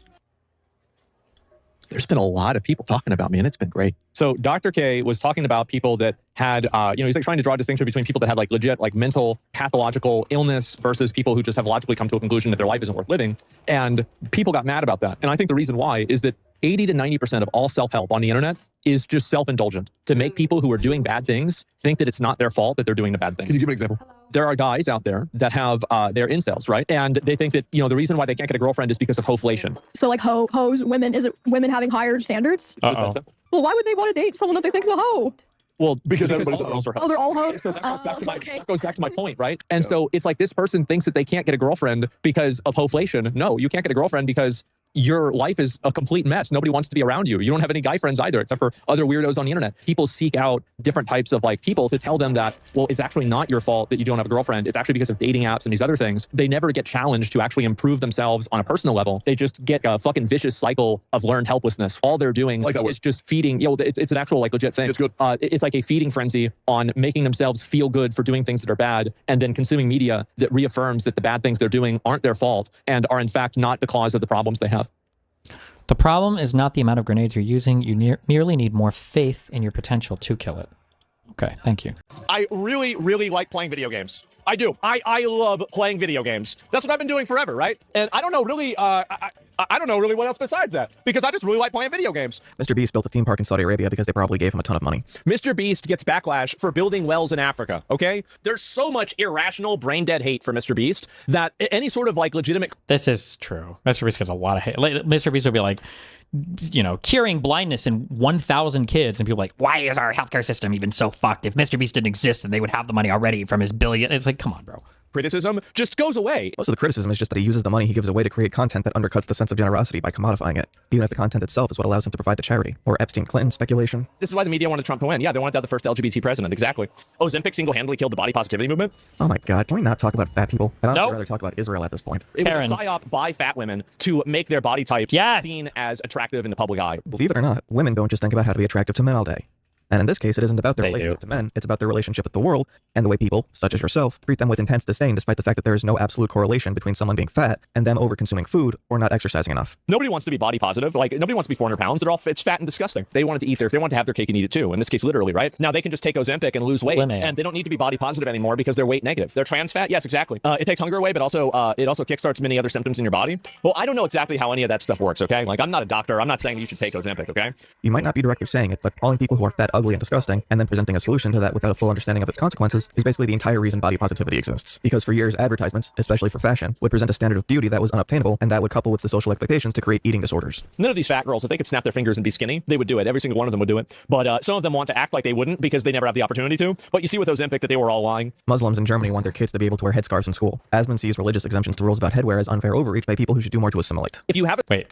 There's been a lot of people talking about me, and it's been great. So Dr. K was talking about people that had, he's like trying to draw a distinction between people that have like legit, like mental pathological illness versus people who just have logically come to a conclusion that their life isn't worth living. And people got mad about that. And I think the reason why is that 80 to 90% of all self-help on the internet is just self-indulgent to make people who are doing bad things think that it's not their fault that they're doing the bad thing. Can you give an example? There are guys out there that have, they're incels, right? And they think that, the reason why they can't get a girlfriend is because of hoflation. So like hoes, women, is it women having higher standards? Uh-oh. Well, why would they want to date someone that they think's a hoe? Well, because all girls are hoes. Oh, they're all hoes? So that goes back to my point, right? And so it's like this person thinks that they can't get a girlfriend because of hoflation. No, you can't get a girlfriend because your life is a complete mess. Nobody wants to be around you. You don't have any guy friends either, except for other weirdos on the internet. People seek out different types of like people to tell them that, well, it's actually not your fault that you don't have a girlfriend. It's actually because of dating apps and these other things. They never get challenged to actually improve themselves on a personal level. They just get a fucking vicious cycle of learned helplessness. All they're doing is just feeding, it's an actual like legit thing. It's good. It's like a feeding frenzy on making themselves feel good for doing things that are bad and then consuming media that reaffirms that the bad things they're doing aren't their fault and are in fact not the cause of the problems they have. The problem is not the amount of grenades you're using. You merely need more faith in your potential to kill it. Okay, thank you. I really, really like playing video games. I do. I love playing video games. That's what I've been doing forever, right? And I don't know really, I don't know really what else besides that, because I just really like playing video games. Mr. Beast built a theme park in Saudi Arabia because they probably gave him a ton of money. Mr. Beast gets backlash for building wells in Africa, okay? There's so much irrational, brain-dead hate for Mr. Beast that any sort of like legitimate... This is true. Mr. Beast gets a lot of hate. Mr. Beast would be like, curing blindness in 1,000 kids, and people are like, why is our healthcare system even so fucked? If Mr. Beast didn't exist, then they would have the money already from his billion. It's like, come on, bro. Criticism just goes away. Most of the criticism is just that he uses the money he gives away to create content that undercuts the sense of generosity by commodifying it, even if the content itself is what allows him to provide the charity. Or Epstein-Clinton speculation. This is why the media wanted Trump to win. Yeah, they wanted to have the first LGBT president. Exactly. Ozempic single-handedly killed the body positivity movement. Oh my God, can we not talk about fat people? I'd honestly rather talk about Israel at this point. It was a psyop by fat women to make their body types seen as attractive in the public eye. Believe it or not, women don't just think about how to be attractive to men all day. And in this case, it isn't about their relationship to men, it's about their relationship with the world and the way people, such as yourself, treat them with intense disdain despite the fact that there is no absolute correlation between someone being fat and them over-consuming food or not exercising enough. Nobody wants to be body positive. Like, nobody wants to be 400 pounds. It's fat and disgusting. They wanted to eat they wanted to have their cake and eat it too. In this case, literally, right? Now they can just take Ozempic and lose weight, and they don't need to be body positive anymore because they're weight negative. They're trans fat. Yes, exactly. It takes hunger away, but also it also kickstarts many other symptoms in your body. Well, I don't know exactly how any of that stuff works, okay? Like, I'm not a doctor. I'm not saying you should take Ozempic, okay? You might not be directly saying it, but calling people who are fat ugly and disgusting, and then presenting a solution to that without a full understanding of its consequences is basically the entire reason body positivity exists. Because for years, advertisements, especially for fashion, would present a standard of beauty that was unobtainable, and that would couple with the social expectations to create eating disorders. None of these fat girls, if they could snap their fingers and be skinny, they would do it. Every single one of them would do it. But some of them want to act like they wouldn't because they never have the opportunity to. But you see with Ozempic that they were all lying. Muslims in Germany want their kids to be able to wear headscarves in school. Asmon sees religious exemptions to rules about headwear as unfair overreach by people who should do more to assimilate. If you have a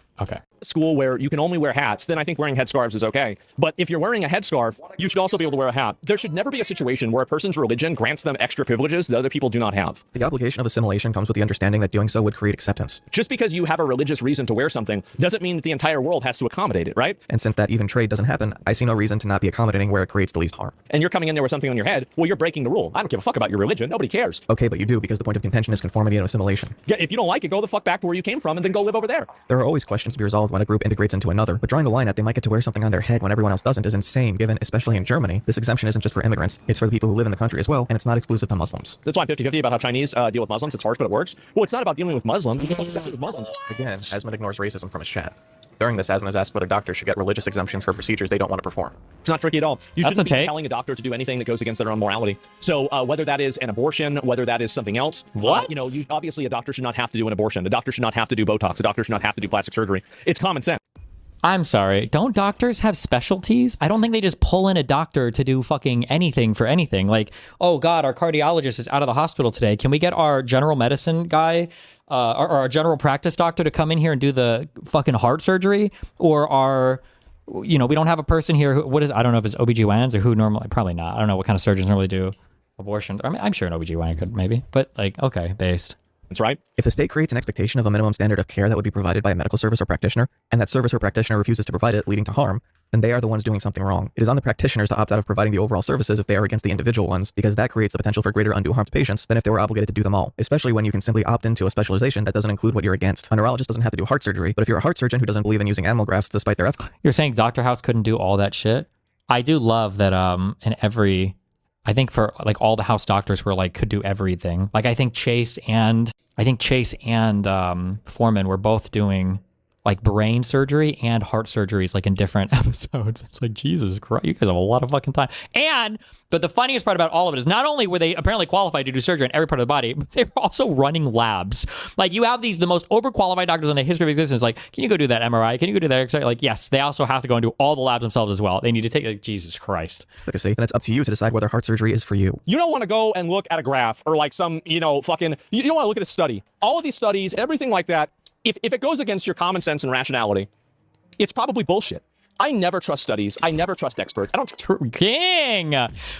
school where you can only wear hats, then I think wearing headscarves is okay. But if you're wearing a headscarf, you should also be able to wear a hat. There should never be a situation where a person's religion grants them extra privileges that other people do not have. The obligation of assimilation comes with the understanding that doing so would create acceptance. Just because you have a religious reason to wear something doesn't mean that the entire world has to accommodate it, right? And since that even trade doesn't happen, I see no reason to not be accommodating where it creates the least harm. And you're coming in there with something on your head, well, you're breaking the rule. I don't give a fuck about your religion. Nobody cares. Okay, but you do, because the point of contention is conformity and assimilation. Yeah, if you don't like it, go the fuck back to where you came from and then go live over there. There are always questions to be resolved when a group integrates into another, but drawing the line that they might get to wear something on their head when everyone else doesn't is insane, given, especially in Germany, this exemption isn't just for immigrants, it's for the people who live in the country as well, and it's not exclusive to Muslims. That's why I'm 50-50 about how Chinese deal with Muslims. It's harsh, but it works. Well, it's not about dealing with Muslims. With Muslims. Again, Asmon ignores racism from his chat. During this, Asmon is asked whether doctors should get religious exemptions for procedures they don't want to perform. It's not tricky at all. You shouldn't be telling a doctor to do anything that goes against their own morality. So whether that is an abortion, whether that is something else, obviously a doctor should not have to do an abortion. A doctor should not have to do Botox. A doctor should not have to do plastic surgery. It's common sense. I'm sorry. Don't doctors have specialties? I don't think they just pull in a doctor to do fucking anything for anything. Like, oh God, our cardiologist is out of the hospital today. Can we get our general medicine guy, or our general practice doctor to come in here and do the fucking heart surgery? Or our, you know, we don't have a person here who, I don't know if it's OBGYNs or who normally, probably not. I don't know what kind of surgeons normally do abortion. I mean, I'm sure an OBGYN could maybe, but like, okay, based. That's right. If the state creates an expectation of a minimum standard of care that would be provided by a medical service or practitioner, and that service or practitioner refuses to provide it, leading to harm, then they are the ones doing something wrong. It is on the practitioners to opt out of providing the overall services if they are against the individual ones, because that creates the potential for greater undue harm to patients than if they were obligated to do them all, especially when you can simply opt into a specialization that doesn't include what you're against. A neurologist doesn't have to do heart surgery, but if you're a heart surgeon who doesn't believe in using animal grafts despite their efforts... You're saying Dr. House couldn't do all that shit? I do love that I think for like all the house doctors were like could do everything. Like I think Chase and Foreman were both doing like brain surgery and heart surgeries like in different episodes. It's like, Jesus Christ, you guys have a lot of fucking time. But the funniest part about all of it is not only were they apparently qualified to do surgery on every part of the body, but they were also running labs. Like you have the most overqualified doctors in the history of existence. Like, can you go do that MRI? Can you go do that X-ray? Like, yes, they also have to go and do all the labs themselves as well. They need to take, like, Jesus Christ. Then it's up to you to decide whether heart surgery is for you. You don't want to go and look at a graph or like some, you don't want to look at a study. All of these studies, everything like that, if it goes against your common sense and rationality, it's probably bullshit. I never trust studies. I never trust experts. I don't king.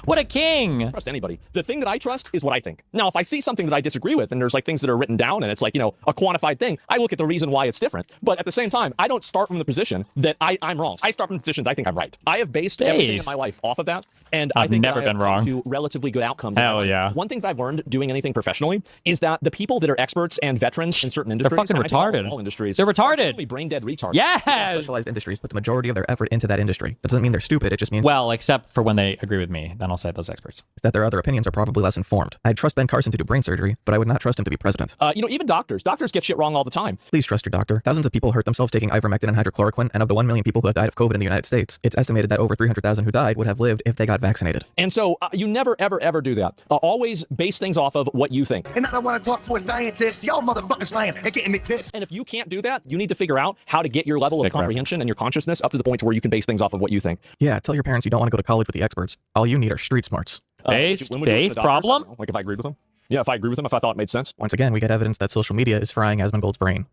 What a king. Trust anybody. The thing that I trust is what I think. Now, if I see something that I disagree with and there's like things that are written down and it's like, a quantified thing, I look at the reason why it's different. But at the same time, I don't start from the position that I'm wrong. I start from the position that I think I'm right. I have based everything in my life off of that. And I think never been wrong. To relatively good outcomes. Hell yeah. One thing that I've learned doing anything professionally is that the people that are experts and veterans in certain industries, they're fucking retarded. All industries, they're retarded. Are brain dead retards. Yes. Specialized industries put the majority of their effort into that industry. That doesn't mean they're stupid. It just means, well, except for when they agree with me, then I'll cite those experts. That their other opinions are probably less informed. I'd trust Ben Carson to do brain surgery, but I would not trust him to be president. Even doctors get shit wrong all the time. Please trust your doctor. Thousands of people hurt themselves taking ivermectin and hydrochloroquine, and of the 1 million people who have died of COVID in the United States, it's estimated that over 300,000 who died would have lived if they got vaccinated. And so you never, ever, ever do that. Always base things off of what you think. And I don't want to talk to a scientist. Y'all motherfuckers lying. They're getting me pissed. And if you can't do that, you need to figure out how to get your level of comprehension and your consciousness up to the point where you can base things off of what you think. Yeah, tell your parents you don't want to go to college with the experts. All you need are street smarts. Base problem? Like if I agreed with him? Yeah, if I agree with him, if I thought it made sense. Once again, we get evidence that social media is frying Asmongold's brain.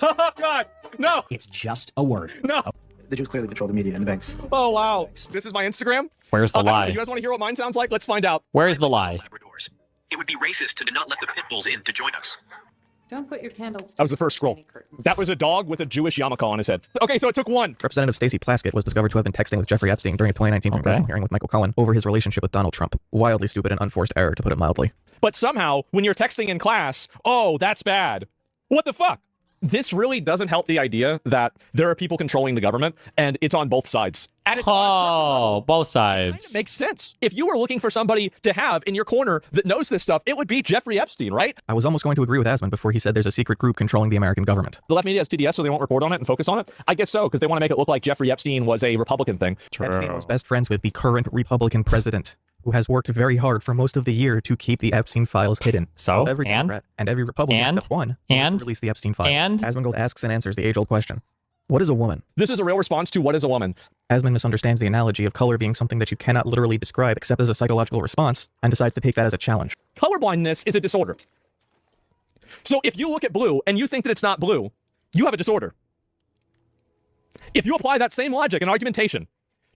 Oh, God, no. It's just a word. No. The Jews clearly control the media and the banks. Oh, wow. This is my Instagram? Where's the lie? You guys want to hear what mine sounds like? Let's find out. Where's the lie? Labradors. It would be racist to not let the pit bulls in to join us. Don't put your candles. That was the first scroll. That was a dog with a Jewish yarmulke on his head. Okay, so it took one. Representative Stacey Plaskett was discovered to have been texting with Jeffrey Epstein during a 2019 congressional hearing with Michael Cohen over his relationship with Donald Trump. Wildly stupid and unforced error, to put it mildly. But somehow, when you're texting in class, oh, that's bad. What the fuck? This really doesn't help the idea that there are people controlling the government, and it's on both sides. And it's both sides. It kind of makes sense. If you were looking for somebody to have in your corner that knows this stuff, it would be Jeffrey Epstein, right? I was almost going to agree with Asmon before he said there's a secret group controlling the American government. The left media has TDS, so they won't report on it and focus on it? I guess so, because they want to make it look like Jeffrey Epstein was a Republican thing. True. Epstein was best friends with the current Republican president, who has worked very hard for most of the year to keep the Epstein files hidden. So, every Democrat and every Republican except one release the Epstein files. And Asmongold asks and answers the age-old question. What is a woman? This is a real response to what is a woman. Asmon misunderstands the analogy of color being something that you cannot literally describe except as a psychological response, and decides to take that as a challenge. Colorblindness is a disorder. So if you look at blue and you think that it's not blue, you have a disorder. If you apply that same logic and argumentation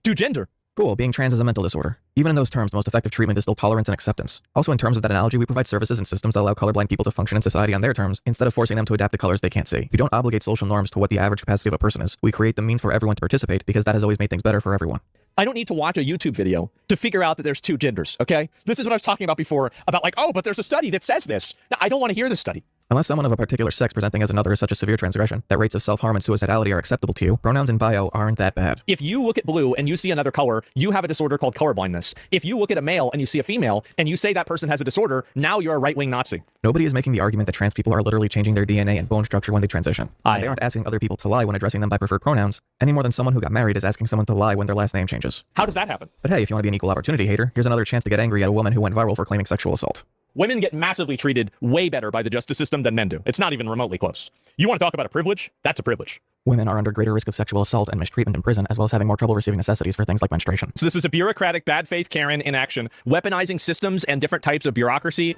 to gender. Cool, being trans is a mental disorder. Even in those terms, most effective treatment is still tolerance and acceptance. Also, in terms of that analogy, we provide services and systems that allow colorblind people to function in society on their terms, instead of forcing them to adapt to colors they can't see. We don't obligate social norms to what the average capacity of a person is. We create the means for everyone to participate, because that has always made things better for everyone. I don't need to watch a YouTube video to figure out that there's two genders, okay? This is what I was talking about before, about like, oh, but there's a study that says this. No, I don't want to hear this study. Unless someone of a particular sex presenting as another is such a severe transgression that rates of self-harm and suicidality are acceptable to you, pronouns in bio aren't that bad. If you look at blue and you see another color, you have a disorder called colorblindness. If you look at a male and you see a female and you say that person has a disorder, now you're a right-wing Nazi. Nobody is making the argument that trans people are literally changing their DNA and bone structure when they transition. They aren't asking other people to lie when addressing them by preferred pronouns, any more than someone who got married is asking someone to lie when their last name changes. How does that happen? But hey, if you want to be an equal opportunity hater, here's another chance to get angry at a woman who went viral for claiming sexual assault. women get massively treated way better by the justice system than men do. It's not even remotely close. You want to talk about a privilege? That's a privilege. Women are under greater risk of sexual assault and mistreatment in prison, as well as having more trouble receiving necessities for things like menstruation. So this is a bureaucratic, bad faith Karen in action, weaponizing systems and different types of bureaucracy.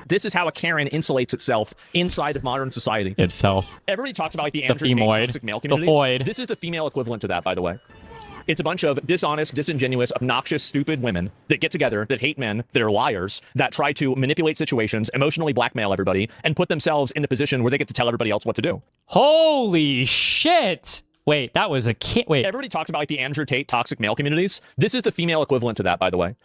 This is how a Karen insulates itself inside of modern society. Everybody talks about like the Andrew Tate toxic male communities. This is the female equivalent to that, by the way. It's a bunch of dishonest, disingenuous, obnoxious, stupid women that get together, that hate men, that are liars, that try to manipulate situations, emotionally blackmail everybody, and put themselves in a position where they get to tell everybody else what to do. Holy shit! Wait, that was a kid. Wait. Everybody talks about like the Andrew Tate toxic male communities. This is the female equivalent to that, by the way.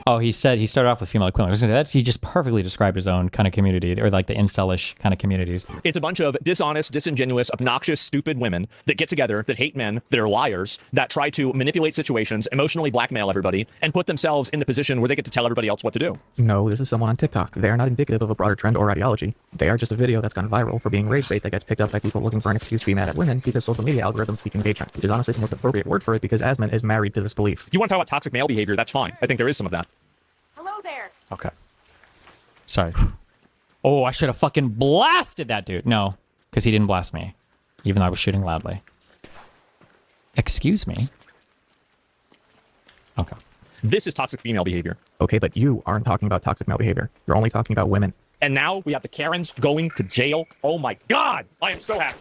Oh, he said he started off with female equivalent. I was gonna say that he just perfectly described his own kind of community, or like the incelish kind of communities. It's a bunch of dishonest, disingenuous, obnoxious, stupid women that get together, that hate men, that are liars, that try to manipulate situations, emotionally blackmail everybody, and put themselves in the position where they get to tell everybody else what to do. No, this is someone on TikTok. They are not indicative of a broader trend or ideology. They are just a video that's gone viral for being rage bait that gets picked up by people looking for an excuse to be mad at women because social media algorithms seek engagement, which is honestly the most appropriate word for it because Asmon is married to this belief. You want to talk about toxic male behavior? That's fine. I think there is some of that. Hello there. Okay. Sorry. Oh, I should have fucking blasted that dude. No, because he didn't blast me, even though I was shooting loudly. Excuse me. Okay. This is toxic female behavior. Okay, but you aren't talking about toxic male behavior. You're only talking about women. And now we have the Karens going to jail. Oh my God. I am so happy.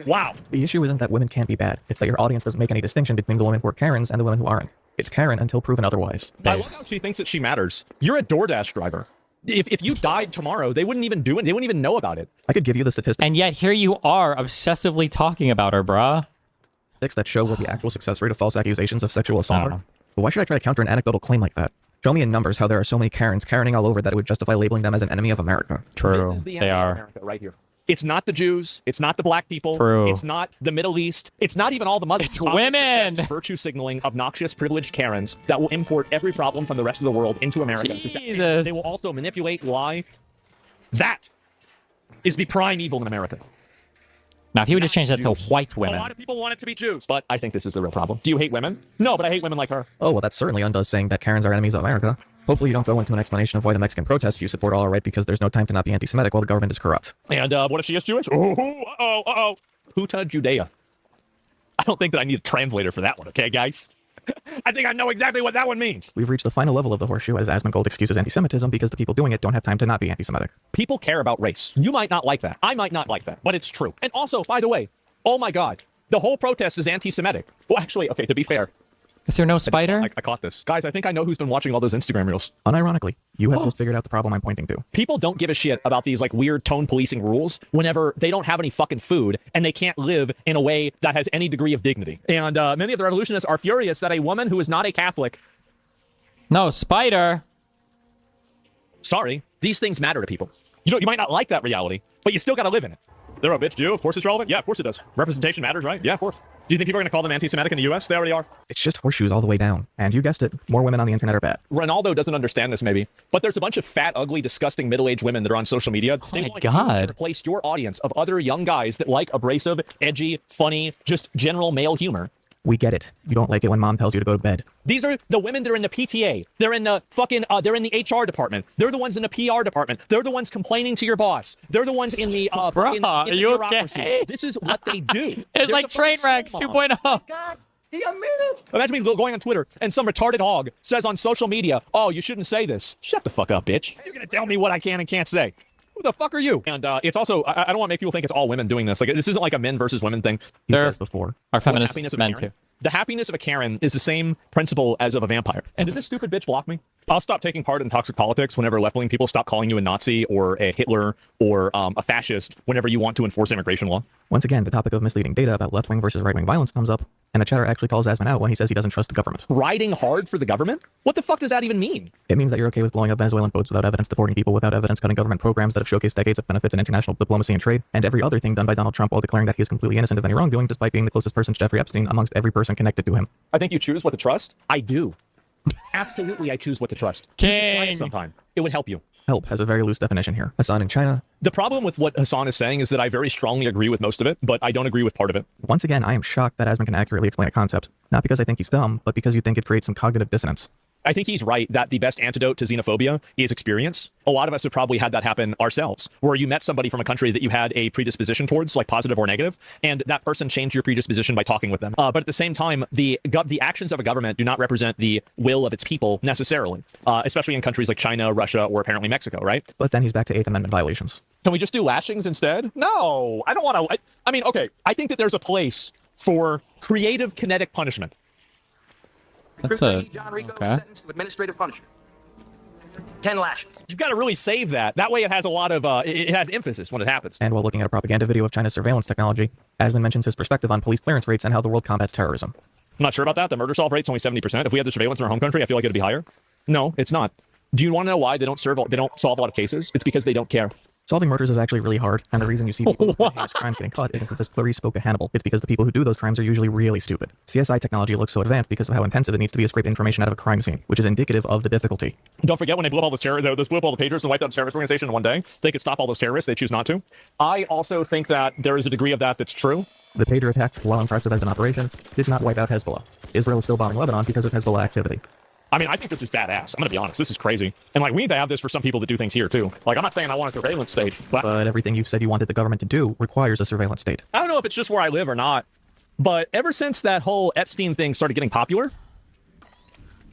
Wow. The issue isn't that women can't be bad. It's that your audience doesn't make any distinction between the women who are Karens and the women who aren't. It's Karen until proven otherwise. I love how she thinks that she matters. You're a DoorDash driver. If you died tomorrow, they wouldn't even do it. They wouldn't even know about it. I could give you the statistics. And yet here you are obsessively talking about her, bruh. That show what the actual success rate of false accusations of sexual assault are. But why should I try to counter an anecdotal claim like that? Show me in numbers how there are so many Karens Karening all over that it would justify labeling them as an enemy of America. True. This is the enemy of America right here. It's not the Jews. It's not the black people. True. It's not the Middle East. It's not even all the Muslims. It's women. Virtue signaling, obnoxious, privileged Karens that will import every problem from the rest of the world into America. Jesus. They will also manipulate, lie. That is the prime evil in America. Now, if he would just change that to white women. A lot of people want it to be Jews, but I think this is the real problem. Do you hate women? No, but I hate women like her. Oh, well, that certainly undoes saying that Karens are enemies of America. Hopefully you don't go into an explanation of why the Mexican protests you support all right because there's no time to not be anti-Semitic while the government is corrupt. And what if she is Jewish? Uh-oh. Huta Judea. I don't think that I need a translator for that one, okay, guys? I think I know exactly what that one means. We've reached the final level of the horseshoe as Asmongold excuses anti-Semitism because the people doing it don't have time to not be anti-Semitic. People care about race. You might not like that. I might not like that, but it's true. And also, by the way, oh my God, the whole protest is anti-Semitic. Well, actually, okay, to be fair. Is there no spider? I caught this. Guys, I think I know who's been watching all those Instagram reels. Unironically, you have just figured out the problem I'm pointing to. People don't give a shit about these like weird tone policing rules whenever they don't have any fucking food and they can't live in a way that has any degree of dignity. And many of the revolutionists are furious that a woman who is not a Catholic... No, spider. Sorry, these things matter to people. You might not like that reality, but you still gotta live in it. They're a bitch, Jew. Of course it's relevant. Yeah, of course it does. Representation matters, right? Yeah, of course. Do you think people are going to call them anti-Semitic in the U.S.? They already are. It's just horseshoes all the way down. And you guessed it, more women on the internet are bad. Ronaldo doesn't understand this, maybe. But there's a bunch of fat, ugly, disgusting middle-aged women that are on social media. They want you to replace your audience of other young guys that like abrasive, edgy, funny, just general male humor. We get it. You don't like it when mom tells you to go to bed. These are the women that are in the PTA. They're in the fucking, they're in the HR department. They're the ones in the PR department. They're the ones complaining to your boss. They're the ones in the, Bruh, in are the you bureaucracy. okay? This is what they do. It's like train wrecks 2.0. God, imagine me going on Twitter and some retarded hog says on social media, oh, you shouldn't say this. Shut the fuck up, bitch. You're going to tell me what I can and can't say. Who the fuck are you? And it's also, I don't want to make people think it's all women doing this. Like, this isn't like a men versus women thing. There before. Are feminist men too. The happiness of a Karen is the same principle as of a vampire. And did this stupid bitch block me? I'll stop taking part in toxic politics whenever left-wing people stop calling you a Nazi or a Hitler or a fascist whenever you want to enforce immigration law. Once again, the topic of misleading data about left-wing versus right-wing violence comes up, and a chatter actually calls Asmon out when he says he doesn't trust the government. Riding hard for the government? What the fuck does that even mean? It means that you're okay with blowing up Venezuelan boats without evidence, deporting people without evidence, cutting government programs that have showcased decades of benefits in international diplomacy and trade, and every other thing done by Donald Trump while declaring that he is completely innocent of any wrongdoing despite being the closest person to Jeffrey Epstein amongst every person connected to him. I think you choose what to trust. I do. Absolutely, I choose what to trust. King. Sometime. It would help you. Help has a very loose definition here. Hassan in China. The problem with what Hassan is saying is that I very strongly agree with most of it, but I don't agree with part of it. Once again, I am shocked that Asmon can accurately explain a concept. Not because I think he's dumb, but because you think it creates some cognitive dissonance. I think he's right that the best antidote to xenophobia is experience. A lot of us have probably had that happen ourselves, where you met somebody from a country that you had a predisposition towards, like positive or negative, and that person changed your predisposition by talking with them. But at the same time, the actions of a government do not represent the will of its people necessarily, especially in countries like China, Russia, or apparently Mexico, right? But then he's back to Eighth Amendment violations. Can we just do lashings instead? No, I don't want to. I mean, okay, I think that there's a place for creative kinetic punishment. That's a okay. Administrative punishment. 10 lashes. You've got to really save that. That way it has a lot of, it has emphasis when it happens. And while looking at a propaganda video of China's surveillance technology, Asmon mentions his perspective on police clearance rates and how the world combats terrorism. I'm not sure about that. The murder solve rate's only 70%. If we had the surveillance in our home country, I feel like it'd be higher. No, it's not. Do you want to know why they don't solve a lot of cases? It's because they don't care. Solving murders is actually really hard, and the reason you see people who commit heinous crimes getting caught isn't because Clarice spoke to Hannibal. It's because the people who do those crimes are usually really stupid. CSI technology looks so advanced because of how intensive it needs to be to scrape information out of a crime scene, which is indicative of the difficulty. Don't forget when they blew up all those blew up all the pagers and wiped out the terrorist organization in one day. They could stop all those terrorists. They choose not to. I also think that there is a degree of that that's true. The pager attack, while impressive as an operation, did not wipe out Hezbollah. Israel is still bombing Lebanon because of Hezbollah activity. I mean, I think this is badass. I'm going to be honest. This is crazy. And, like, we need to have this for some people that do things here, too. Like, I'm not saying I want a surveillance state. But everything you've said you wanted the government to do requires a surveillance state. I don't know if it's just where I live or not. But ever since that whole Epstein thing started getting popular,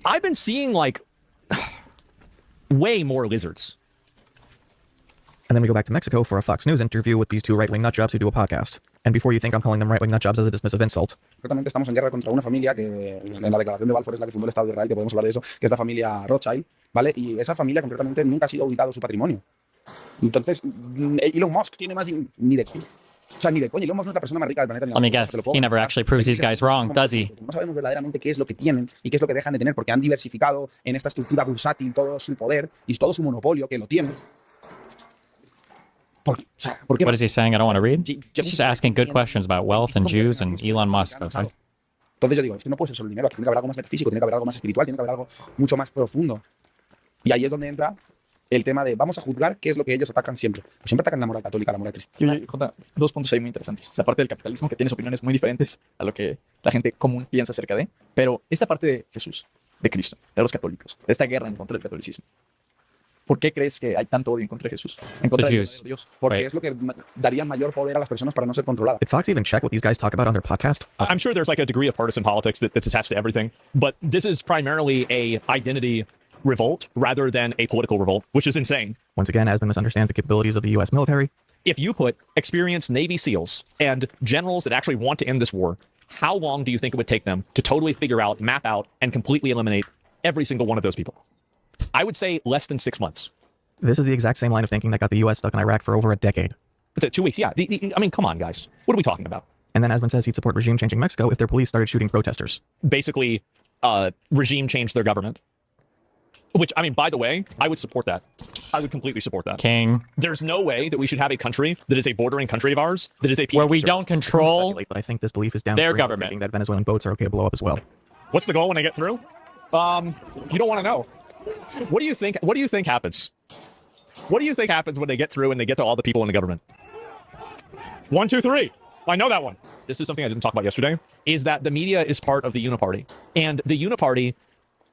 I've been seeing, like, way more lizards. And then we go back to Mexico for a Fox News interview with these two right-wing nutjobs who do a podcast. And before you think I'm calling them right-wing nutjobs as a dismissive insult. Concretamente estamos en guerra contra una familia que en la declaración de Balfour es la que fundó el Estado de Israel, que podemos hablar de eso, que es la familia Rothschild, ¿vale? Y esa familia concretamente nunca ha sido auditado su patrimonio. Entonces, Elon Musk tiene más ni de coña. O sea, ni de coña. Elon Musk es la persona más rica del planeta. Let me guess, he never actually proves these guys wrong, does he? No sabemos verdaderamente qué es lo que tienen y qué es lo que dejan de tener, porque han diversificado en esta estructura bursátil todo su poder y todo su monopolio, que lo tienen. What is he saying? I don't want to read. He's just asking good questions about wealth and Jews and Elon Musk. Okay. Entonces yo digo, es que no puede ser solo el dinero, aquí tiene que haber algo más metafísico, tiene que haber algo más espiritual, tiene que haber algo mucho más profundo. Y ahí es donde entra el tema de vamos a juzgar qué es lo que ellos atacan siempre. Pues siempre atacan la moral católica, la moral cristiana. Jota, dos puntos ahí muy interesantes. La parte del capitalismo, que tienes opiniones muy diferentes a lo que la gente común piensa acerca de. Pero esta parte de Jesús, de Cristo, de los católicos, de esta guerra en contra del catolicismo. ¿Por qué crees que hay tanto odio en contra de Jesús? En contra de Dios. Porque es lo que daría mayor poder a las personas para no ser controladas. Did Fox even check what these guys talk about on their podcast? I'm sure there's like a degree of partisan politics that's attached to everything, but this is primarily a identity revolt rather than a political revolt, which is insane. Once again, Asmon misunderstands the capabilities of the U.S. military. If you put experienced Navy SEALs and generals that actually want to end this war, how long do you think it would take them to totally figure out, map out, and completely eliminate every single one of those people? I would say less than 6 months. This is the exact same line of thinking that got the U.S. stuck in Iraq for over a decade. It's at 2 weeks, yeah. I mean, come on, guys. What are we talking about? And then Asmon says he'd support regime changing Mexico if their police started shooting protesters. Basically, regime change their government. Which, I mean, by the way, I would support that. I would completely support that. King. There's no way that we should have a country that is a bordering country of ours that is a where we don't control but I think this belief is down their government. Thinking that Venezuelan boats are okay to blow up as well. What's the goal when they get through? You don't want to know. What do you think? What do you think happens? What do you think happens when they get through and they get to all the people in the government? 1, 2, 3. I know that one. This is something I didn't talk about yesterday, is that the media is part of the Uniparty. And the Uniparty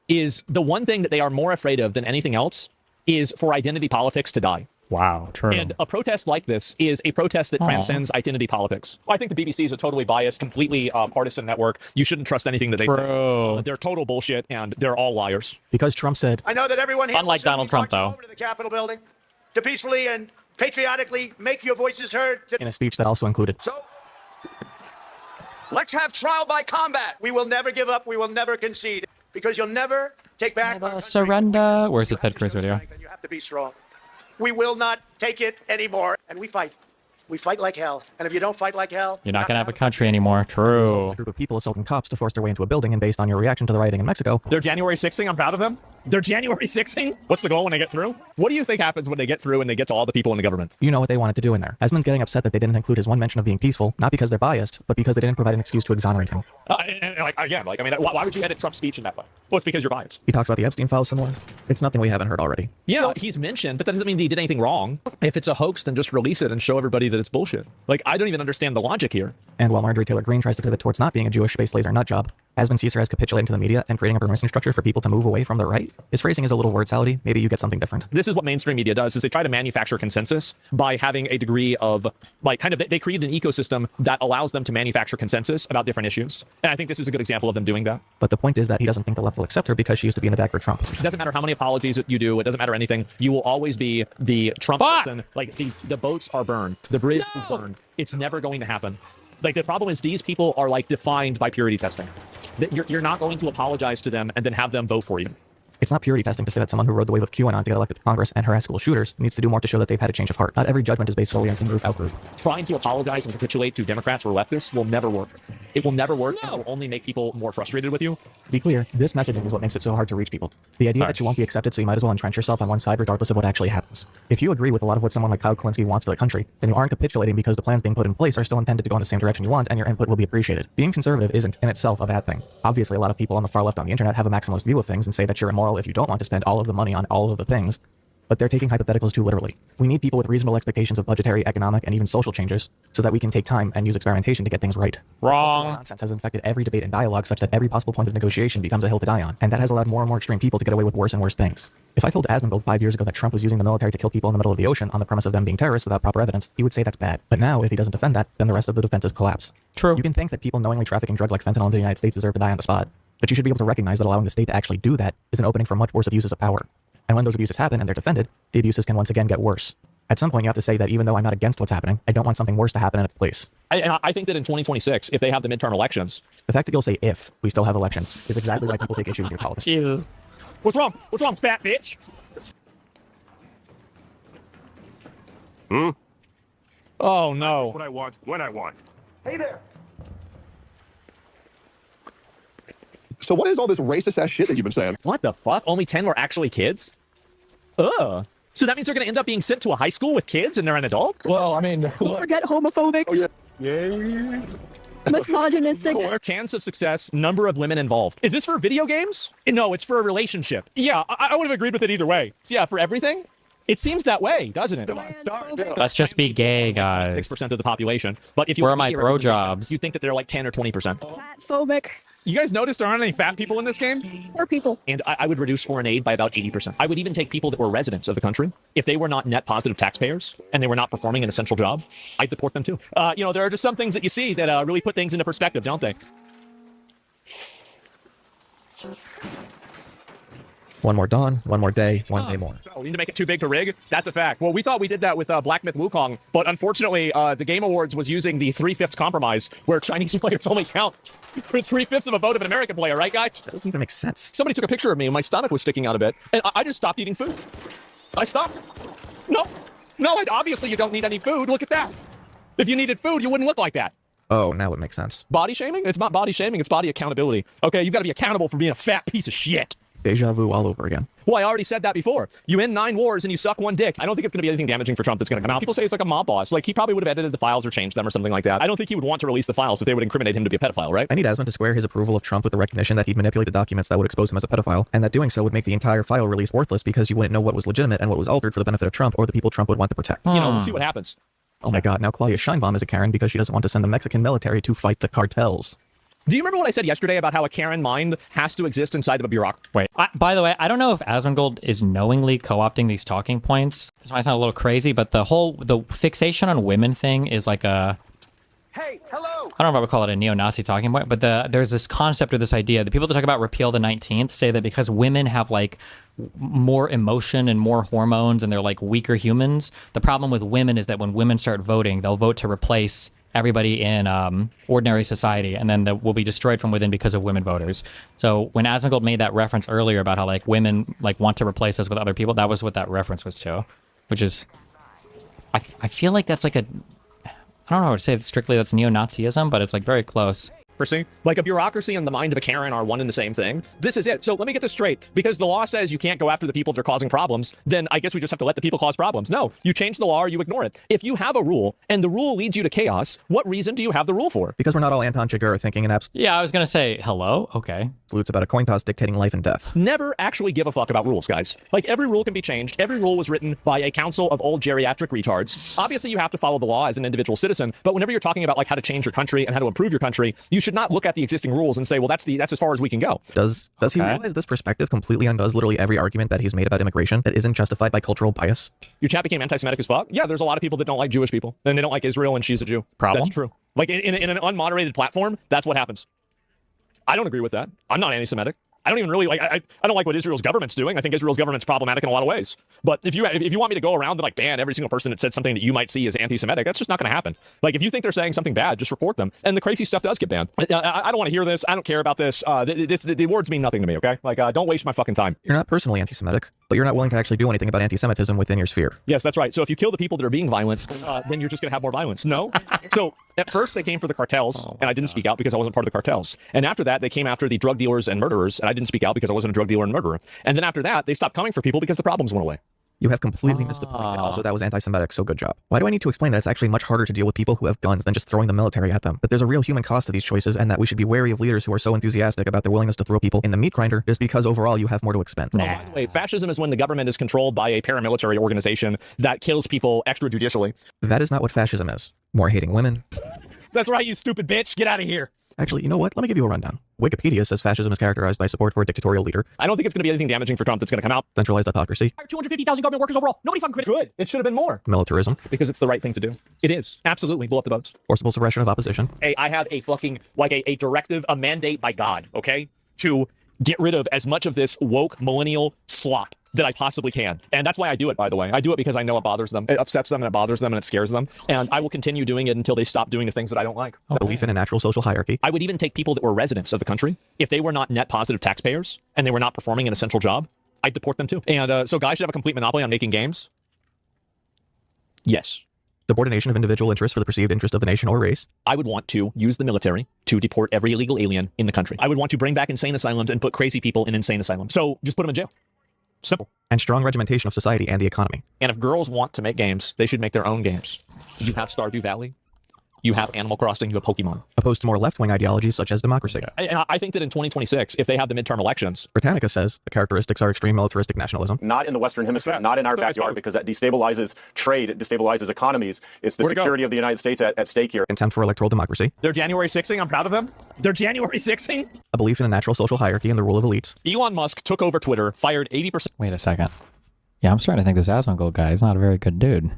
is the one thing that they are more afraid of than anything else is for identity politics to die. Wow, true. And a protest like this is a protest that transcends identity politics. I think the BBC is a totally biased, completely partisan network. You shouldn't trust anything that they say. They're total bullshit, and they're all liars. Because Trump said... I know that everyone here unlike Donald Trump, though. Over to the Capitol building to peacefully and patriotically make your voices heard. In a speech that also included... So, let's have trial by combat. We will never give up. We will never concede. Because you'll never take back... Never surrender. Where's the Ted Cruz video? You have to be strong. We will not take it anymore. And we fight. We fight like hell. And if you don't fight like hell... You're not going to have a country anymore. True. A group of people assaulting cops to force their way into a building, and based on your reaction to the rioting in Mexico... They're January 6ing. I'm proud of them. They're January 6ing. What's the goal when they get through? What do you think happens when they get through and they get to all the people in the government? You know what they wanted to do in there. Asmon's getting upset that they didn't include his one mention of being peaceful, not because they're biased, but because they didn't provide an excuse to exonerate him. Why would you edit Trump's speech in that way? Well, it's because you're biased. He talks about the Epstein files some more. It's nothing we haven't heard already. Yeah, he's mentioned, but that doesn't mean that he did anything wrong. If it's a hoax, then just release it and show everybody that it's bullshit. Like, I don't even understand the logic here. And while Marjorie Taylor Greene tries to pivot towards not being a Jewish space laser nut job, Asmon sees her as capitulating to the media and creating a permission structure for people to move away from the right. His phrasing is a little word salady. Maybe you get something different. This is what mainstream media does, is they try to manufacture consensus by having a degree of, like, kind of, they create an ecosystem that allows them to manufacture consensus about different issues. And I think this is a good example of them doing that. But the point is that he doesn't think the left will accept her because she used to be in the bag for Trump. It doesn't matter how many apologies you do. It doesn't matter anything. You will always be the Trump person. Like, the boats are burned. The bridge is burned. It's never going to happen. Like, the problem is these people are, like, defined by purity testing. You're not going to apologize to them and then have them vote for you. It's not purity testing to say that someone who rode the wave of QAnon to get elected to Congress and harass school shooters needs to do more to show that they've had a change of heart. Not every judgment is based solely on in-group, out-group. Trying to apologize and capitulate to Democrats or leftists will never work. It will never work, and it will only make people more frustrated with you. To be clear, this messaging is what makes it so hard to reach people. The idea that you won't be accepted, so you might as well entrench yourself on one side regardless of what actually happens. If you agree with a lot of what someone like Kyle Kalinske wants for the country, then you aren't capitulating because the plans being put in place are still intended to go in the same direction you want, and your input will be appreciated. Being conservative isn't in itself a bad thing. Obviously, a lot of people on the far left on the internet have a maximalist view of things and say that you're immoral if you don't want to spend all of the money on all of the things, but they're taking hypotheticals too literally. We need people with reasonable expectations of budgetary, economic, and even social changes so that we can take time and use experimentation to get things right. Wrong. Nonsense has infected every debate and dialogue such that every possible point of negotiation becomes a hill to die on, and that has allowed more and more extreme people to get away with worse and worse things. If I told Asmongold 5 years ago that Trump was using the military to kill people in the middle of the ocean on the premise of them being terrorists without proper evidence, he would say that's bad. But now, if he doesn't defend that, then the rest of the defenses collapse. True. You can think that people knowingly trafficking drugs like fentanyl in the United States deserve to die on the spot, but you should be able to recognize that allowing the state to actually do that is an opening for much worse abuses of power. And when those abuses happen and they're defended, the abuses can once again get worse. At some point, you have to say that even though I'm not against what's happening, I don't want something worse to happen in its place. I think that in 2026, if they have the midterm elections... The fact that you'll say if we still have elections is exactly why people take issue with your politics. Jesus. What's wrong? What's wrong, fat bitch? Oh, no. What I want, when I want. Hey there. So what is all this racist ass shit that you've been saying? What the fuck? Only 10 were actually kids? Ugh. So that means they're going to end up being sent to a high school with kids and they're an adult? Well, I mean... Don't forget homophobic. Oh, yeah. Yeah. Misogynistic. Chance of success, number of women involved. Is this for video games? No, it's for a relationship. Yeah, I would have agreed with it either way. So yeah, for everything? It seems that way, doesn't it? Let's just be gay, guys. 6% of the population. But if you where are my bro jobs? You think that they're like 10 or 20%. Fatphobic. You guys notice there aren't any fat people in this game? Poor people. And I would reduce foreign aid by about 80%. I would even take people that were residents of the country. If they were not net positive taxpayers and they were not performing an essential job, I'd deport them too. You know, there are just some things that you see that really put things into perspective, don't they? One more dawn, one more day, one day more. We need to make it too big to rig? That's a fact. Well, we thought we did that with Black Myth Wukong, but unfortunately, the Game Awards was using the 3/5 compromise, where Chinese players only count for 3/5 of a vote of an American player, right, guys? That doesn't even make sense. Somebody took a picture of me and my stomach was sticking out a bit, and I just stopped eating food. I stopped. No, obviously you don't need any food. Look at that. If you needed food, you wouldn't look like that. Oh, now it makes sense. Body shaming? It's not body shaming, it's body accountability. Okay, you've got to be accountable for being a fat piece of shit. Deja vu all over again. Well, I already said that before. You win 9 wars and you suck 1 dick. I don't think it's going to be anything damaging for Trump that's going to come out. People say it's like a mob boss. Like, he probably would have edited the files or changed them or something like that. I don't think he would want to release the files if they would incriminate him to be a pedophile, right? I need Asmon to square his approval of Trump with the recognition that he'd manipulate the documents that would expose him as a pedophile, and that doing so would make the entire file release worthless because you wouldn't know what was legitimate and what was altered for the benefit of Trump or the people Trump would want to protect. You know, we'll see what happens. Oh my god, now Claudia Scheinbaum is a Karen because she doesn't want to send the Mexican military to fight the cartels. Do you remember what I said yesterday about how a Karen mind has to exist inside of a bureaucracy? Wait, by the way, I don't know if Asmongold is knowingly co-opting these talking points. This might sound a little crazy, but the fixation on women thing is like a... Hey, hello! I don't know if I would call it a neo-Nazi talking point, but there's this concept or this idea. The people that talk about repeal the 19th say that because women have like more emotion and more hormones and they're like weaker humans, the problem with women is that when women start voting, they'll vote to replace everybody in ordinary society, and then that will be destroyed from within because of women voters. So when Asmongold made that reference earlier about how like women like want to replace us with other people, that was what that reference was to, which is, I feel like that's like a, I don't know how to say it strictly that's neo-Nazism, but it's like very close. Like a bureaucracy and the mind of a Karen are one and the same thing. This is it. So let me get this straight. Because the law says you can't go after the people that are causing problems, then I guess we just have to let the people cause problems. No, you change the law or you ignore it. If you have a rule and the rule leads you to chaos, what reason do you have the rule for? Because we're not all Anton Chigurh thinking in Yeah, I was going to say, hello? Okay. Absolutes about a coin toss dictating life and death. Never actually give a fuck about rules, guys. Like, every rule can be changed. Every rule was written by a council of old geriatric retards. Obviously, you have to follow the law as an individual citizen, but whenever you're talking about like how to change your country and how to improve your country, you should not look at the existing rules and say, well, that's as far as we can go. Does he realize this perspective completely undoes literally every argument that he's made about immigration that isn't justified by cultural bias? Your chat became anti-Semitic as fuck? Yeah, there's a lot of people that don't like Jewish people, and they don't like Israel, and she's a Jew. Problem? That's true. Like, in an unmoderated platform, that's what happens. I don't agree with that. I'm not anti-Semitic. I don't even really like. I don't like what Israel's government's doing. I think Israel's government's problematic in a lot of ways. But if you want me to go around and like ban every single person that said something that you might see as anti-Semitic, that's just not going to happen. Like if you think they're saying something bad, just report them. And the crazy stuff does get banned. I don't want to hear this. I don't care about this. The words mean nothing to me. Okay, like don't waste my fucking time. You're not personally anti-Semitic, but you're not willing to actually do anything about anti-Semitism within your sphere. Yes, that's right. So if you kill the people that are being violent, then you're just going to have more violence. No. So at first they came for the cartels, and I didn't speak out because I wasn't part of the cartels. And after that, they came after the drug dealers and murderers, and I didn't speak out because I wasn't a drug dealer and murderer. And then after that, they stopped coming for people because the problems went away. You have completely missed the point, and also that was anti-Semitic, so good job. Why do I need to explain that it's actually much harder to deal with people who have guns than just throwing the military at them? That there's a real human cost to these choices, and that we should be wary of leaders who are so enthusiastic about their willingness to throw people in the meat grinder just because overall you have more to expend. Oh, by the way, fascism is when the government is controlled by a paramilitary organization that kills people extrajudicially. That is not what fascism is. More hating women. That's right, you stupid bitch. Get out of here. Actually, you know what? Let me give you a rundown. Wikipedia says fascism is characterized by support for a dictatorial leader. I don't think it's going to be anything damaging for Trump that's going to come out. Centralized autocracy. 250,000 government workers overall. Nobody fucking quit. Good. It should have been more. Militarism. Because it's the right thing to do. It is. Absolutely. Blow up the boats. Forcible suppression of opposition. Hey, I have a fucking, like a directive, a mandate by God, okay? To get rid of as much of this woke millennial slop that I possibly can. And that's why I do it, by the way. I do it because I know it bothers them. It upsets them and it bothers them and it scares them. And I will continue doing it until they stop doing the things that I don't like. Belief in a natural social hierarchy. I would even take people that were residents of the country. If they were not net positive taxpayers and they were not performing an essential job, I'd deport them too. And so guys should have a complete monopoly on making games? Yes. Subordination of individual interests for the perceived interest of the nation or race. I would want to use the military to deport every illegal alien in the country. I would want to bring back insane asylums and put crazy people in insane asylums. So just put them in jail. Simple. And strong regimentation of society and the economy. And if girls want to make games, they should make their own games. You have Stardew Valley. You have Animal Crossing, you have Pokemon. Opposed to more left-wing ideologies such as democracy. And I think that in 2026, if they have the midterm elections... Britannica says the characteristics are extreme militaristic nationalism. Not in the Western Hemisphere, not in our backyard, because that destabilizes trade, it destabilizes economies. It's the security of the United States at stake here. Contempt for electoral democracy. They're January 6ing, I'm proud of them. They're January 6ing. A belief in a natural social hierarchy and the rule of elites. Elon Musk took over Twitter, fired 80%... Wait a second. Yeah, I'm starting to think this Asmongold guy is not a very good dude.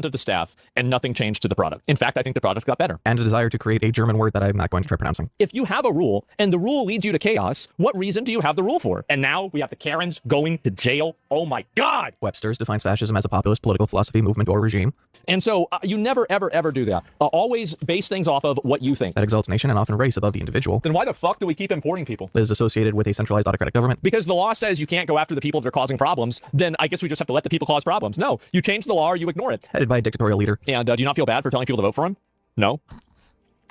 Of the staff, and nothing changed to the product. In fact, I think the product got better. And a desire to create a German word that I'm not going to try pronouncing. If you have a rule, and the rule leads you to chaos, what reason do you have the rule for? And now we have the Karens going to jail. Oh my God! Webster's defines fascism as a populist political philosophy, movement, or regime. And so you never, ever, ever do that. Always base things off of what you think. That exalts nation and often race above the individual. Then why the fuck do we keep importing people? That is associated with a centralized autocratic government. Because the law says you can't go after the people that are causing problems, then I guess we just have to let the people cause problems. No, you change the law or you ignore it. Headed by a dictatorial leader. And do you not feel bad for telling people to vote for him? No.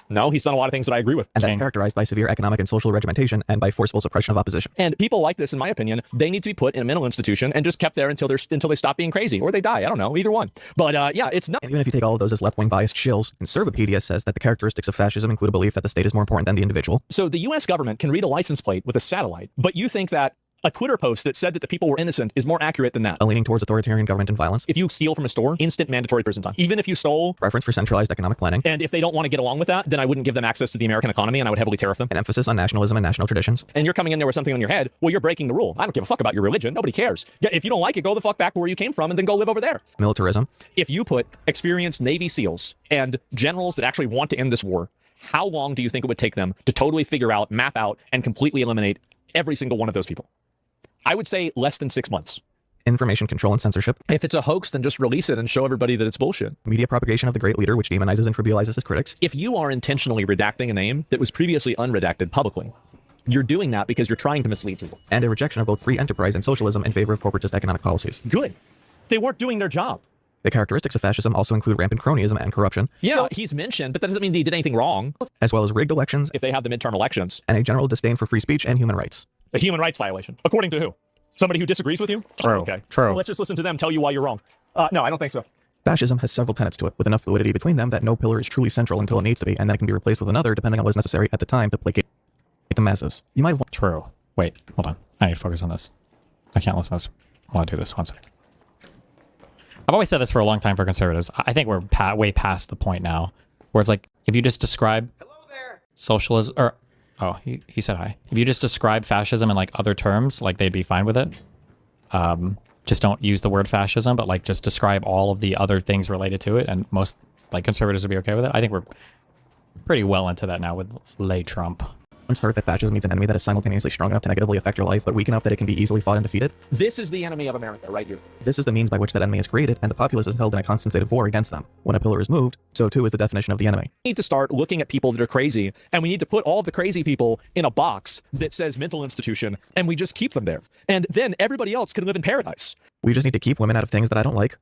No, he's done a lot of things that I agree with. And that's characterized by severe economic and social regimentation and by forceful suppression of opposition. And people like this, in my opinion, they need to be put in a mental institution and just kept there until they stop being crazy or they die. I don't know, either one. But yeah, it's not. And even if you take all of those as left-wing biased shills, Conservapedia says that the characteristics of fascism include a belief that the state is more important than the individual. So the U.S. government can read a license plate with a satellite, but you think that a Twitter post that said that the people were innocent is more accurate than that. A leaning towards authoritarian government and violence. If you steal from a store, instant mandatory prison time. Even if you stole. Preference for centralized economic planning. And if they don't want to get along with that, then I wouldn't give them access to the American economy and I would heavily tariff them. An emphasis on nationalism and national traditions. And you're coming in there with something on your head, well, you're breaking the rule. I don't give a fuck about your religion. Nobody cares. If you don't like it, go the fuck back to where you came from and then go live over there. Militarism. If you put experienced Navy SEALs and generals that actually want to end this war, how long do you think it would take them to totally figure out, map out, and completely eliminate every single one of those people? I would say less than 6 months. Information control and censorship. If it's a hoax, then just release it and show everybody that it's bullshit. Media propagation of the great leader, which demonizes and trivializes his critics. If you are intentionally redacting a name that was previously unredacted publicly, you're doing that because you're trying to mislead people. And a rejection of both free enterprise and socialism in favor of corporatist economic policies. Good. They weren't doing their job. The characteristics of fascism also include rampant cronyism and corruption. Yeah, he's mentioned, but that doesn't mean they did anything wrong. As well as rigged elections. If they have the midterm elections. And a general disdain for free speech and human rights. A human rights violation. According to who? Somebody who disagrees with you? True. Okay. True. Well, let's just listen to them tell you why you're wrong. No, I don't think so. Fascism has several tenets to it, with enough fluidity between them that no pillar is truly central until it needs to be, and then it can be replaced with another depending on what is necessary at the time to placate the masses. You might want. True. Wait, hold on. I need to focus on this. I can't listen to this. I want to do this. 1 second. I've always said this for a long time for conservatives. I think we're way past the point now where it's like, if you just describe Socialism, or oh, he said hi. If you just describe fascism in like other terms, like they'd be fine with it. Just don't use the word fascism, but like just describe all of the other things related to it, and most like conservatives would be okay with it. I think we're pretty well into that now with Lay Trump. Once heard that fascism means an enemy that is simultaneously strong enough to negatively affect your life, but weak enough that it can be easily fought and defeated? This is the enemy of America right here. This is the means by which that enemy is created, and the populace is held in a constant state of war against them. When a pillar is moved, so too is the definition of the enemy. We need to start looking at people that are crazy, and we need to put all the crazy people in a box that says mental institution, and we just keep them there. And then everybody else can live in paradise. We just need to keep women out of things that I don't like.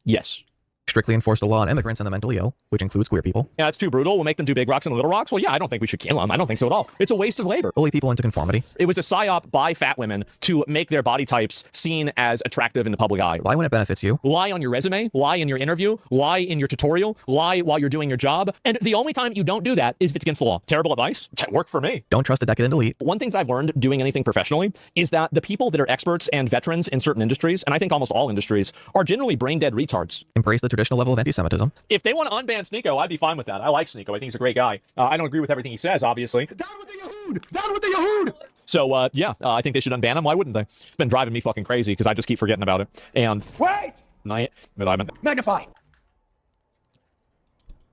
Yes. Strictly enforce the law on immigrants and the mentally ill, which includes queer people. Yeah, it's too brutal. We'll make them do big rocks and little rocks. Well, yeah, I don't think we should kill them. I don't think so at all. It's a waste of labor. Bully people into conformity. It was a psyop by fat women to make their body types seen as attractive in the public eye. Lie when it benefits you. Lie on your resume. Lie in your interview. Lie in your tutorial. Lie while you're doing your job. And the only time you don't do that is if it's against the law. Terrible advice. It worked for me. Don't trust a decadent elite. One thing that I've learned doing anything professionally is that the people that are experts and veterans in certain industries, and I think almost all industries, are generally brain-dead retards. Embrace the traditional level of anti-Semitism. If they want to unban Sneeko, I'd be fine with that. I like Sneeko. I think he's a great guy. I don't agree with everything he says, obviously. Down with the Yahood! Down with the Yahood! So, yeah, I think they should unban him. Why wouldn't they? It's been driving me fucking crazy because I just keep forgetting about it. And wait! Magnify.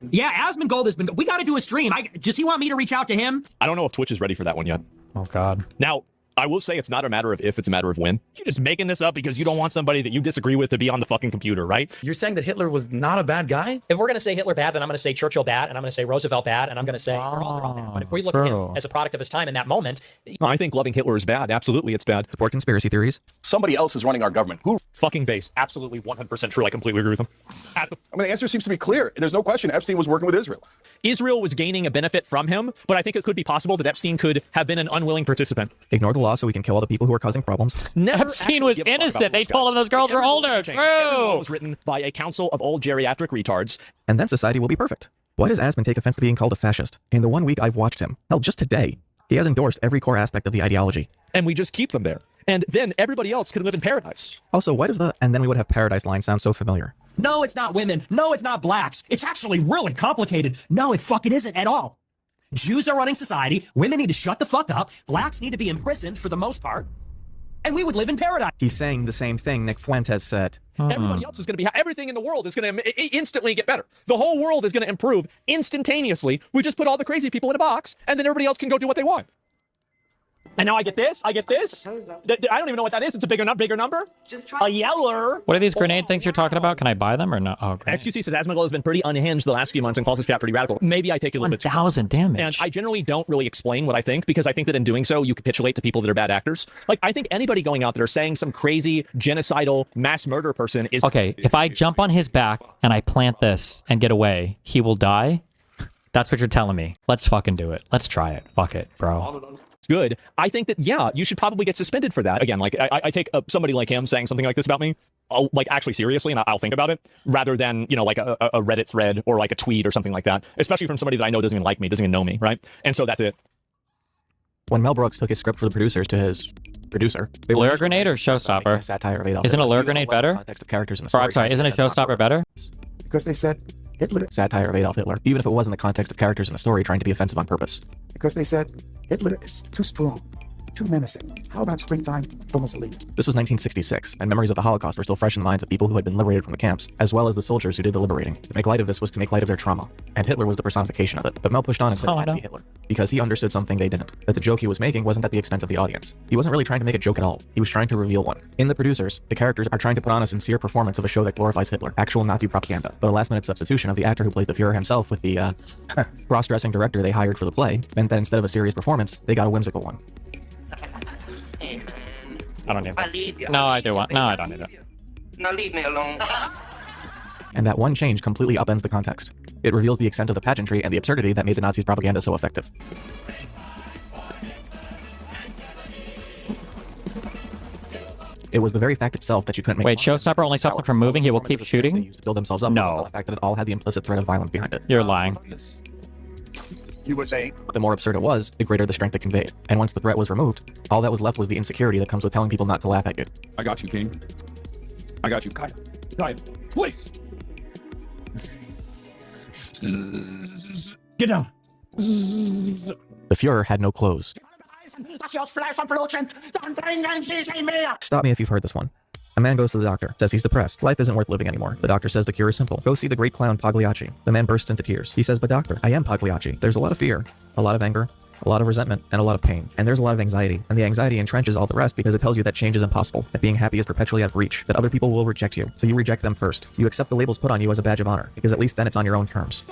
Yeah, Asmongold has been. We got to do a stream. Does he want me to reach out to him? I don't know if Twitch is ready for that one yet. Oh, God. Now, I will say it's not a matter of if, it's a matter of when. You're just making this up because you don't want somebody that you disagree with to be on the fucking computer, right? You're saying that Hitler was not a bad guy? If we're going to say Hitler bad, then I'm going to say Churchill bad, and I'm going to say Roosevelt bad, and I'm going to say they're all bad. But if we look at him as a product of his time in that moment... I think loving Hitler is bad. Absolutely, it's bad. Support conspiracy theories. Somebody else is running our government. Who? Fucking base. Absolutely 100% true. I completely agree with him. I mean, the answer seems to be clear. There's no question Epstein was working with Israel. Israel was gaining a benefit from him, but I think it could be possible that Epstein could have been an unwilling participant. Ignore the law so we can kill all the people who are causing problems. Epstein was innocent. They told him those girls were older. True. It was written by a council of old geriatric retards. And then society will be perfect. Why does Asmon take offense to being called a fascist? In the 1 week I've watched him, hell, just today, he has endorsed every core aspect of the ideology. And we just keep them there. And then everybody else can live in paradise. Also, why does the "and then we would have paradise" line sound so familiar? No, it's not women. No, it's not blacks. It's actually really complicated. No, it fucking isn't at all. Jews are running society. Women need to shut the fuck up. Blacks need to be imprisoned for the most part. And we would live in paradise. He's saying the same thing Nick Fuentes said. Everybody else is going to be... Everything in the world is going to instantly get better. The whole world is going to improve instantaneously. We just put all the crazy people in a box, and then everybody else can go do what they want. And now I get this. I get this. I don't even know what that is. It's a bigger number. Just try a yeller. What are these grenade things you're talking about? Can I buy them or not? Oh, great. XQC says Asmongold has been pretty unhinged the last few months and calls his chat pretty radical. Maybe I take it a little bit. 1,000 damage. And I generally don't really explain what I think because I think that in doing so, you capitulate to people that are bad actors. Like, I think anybody going out there saying some crazy genocidal mass murder person is... Okay, if I jump on his back and I plant this and get away, he will die? That's what you're telling me. Let's fucking do it. Let's try it. Fuck it, bro. Good. I think that, yeah, you should probably get suspended for that. Again, like, I take somebody like him saying something like this about me, like, actually seriously, and I'll think about it, rather than, you know, like a Reddit thread or like a tweet or something like that, especially from somebody that I know doesn't even like me, doesn't even know me, right? And so that's it. When Mel Brooks took his script for the producers to his producer... Lure grenade or showstopper? Satire of Adolf. Isn't a lure grenade better? Context of characters in the story. I'm sorry, isn't a showstopper better? Because they said Hitler. Satire of Adolf Hitler. Even if it was in the context of characters in the story trying to be offensive on purpose. Because they said Hitler is too strong, too menacing. How about springtime for Mussolini? This was 1966, and memories of the Holocaust were still fresh in the minds of people who had been liberated from the camps, as well as the soldiers who did the liberating. To make light of this was to make light of their trauma, and Hitler was the personification of it. But Mel pushed on and said it had to be Hitler, because he understood something they didn't, that the joke he was making wasn't at the expense of the audience. He wasn't really trying to make a joke at all. He was trying to reveal one. In The Producers, the characters are trying to put on a sincere performance of a show that glorifies Hitler, actual Nazi propaganda, but a last-minute substitution of the actor who plays the Fuhrer himself with the, cross-dressing director they hired for the play, meant that instead of a serious performance, they got a whimsical one. I don't need this. No, I do want. No, I don't need it. Now leave me alone. And that one change completely upends the context. It reveals the extent of the pageantry and the absurdity that made the Nazis' propaganda so effective. It was the very fact itself that you couldn't make... Wait, showstopper only stops them from moving? He will keep shooting? They used to build themselves up. No. The fact that it all had the implicit threat of violence behind it. You're lying. You were saying? The more absurd it was, the greater the strength it conveyed. And once the threat was removed, all that was left was the insecurity that comes with telling people not to laugh at you. I got you, King. I got you. Kaya. Kaya, please. Get down. The Fuhrer had no clothes. Stop me if you've heard this one. A man goes to the doctor, says he's depressed. Life isn't worth living anymore. The doctor says the cure is simple. Go see the great clown Pagliacci. The man bursts into tears. He says, but doctor, I am Pagliacci. There's a lot of fear, a lot of anger, a lot of resentment, and a lot of pain. And there's a lot of anxiety. And the anxiety entrenches all the rest because it tells you that change is impossible, that being happy is perpetually out of reach, that other people will reject you. So you reject them first. You accept the labels put on you as a badge of honor, because at least then it's on your own terms.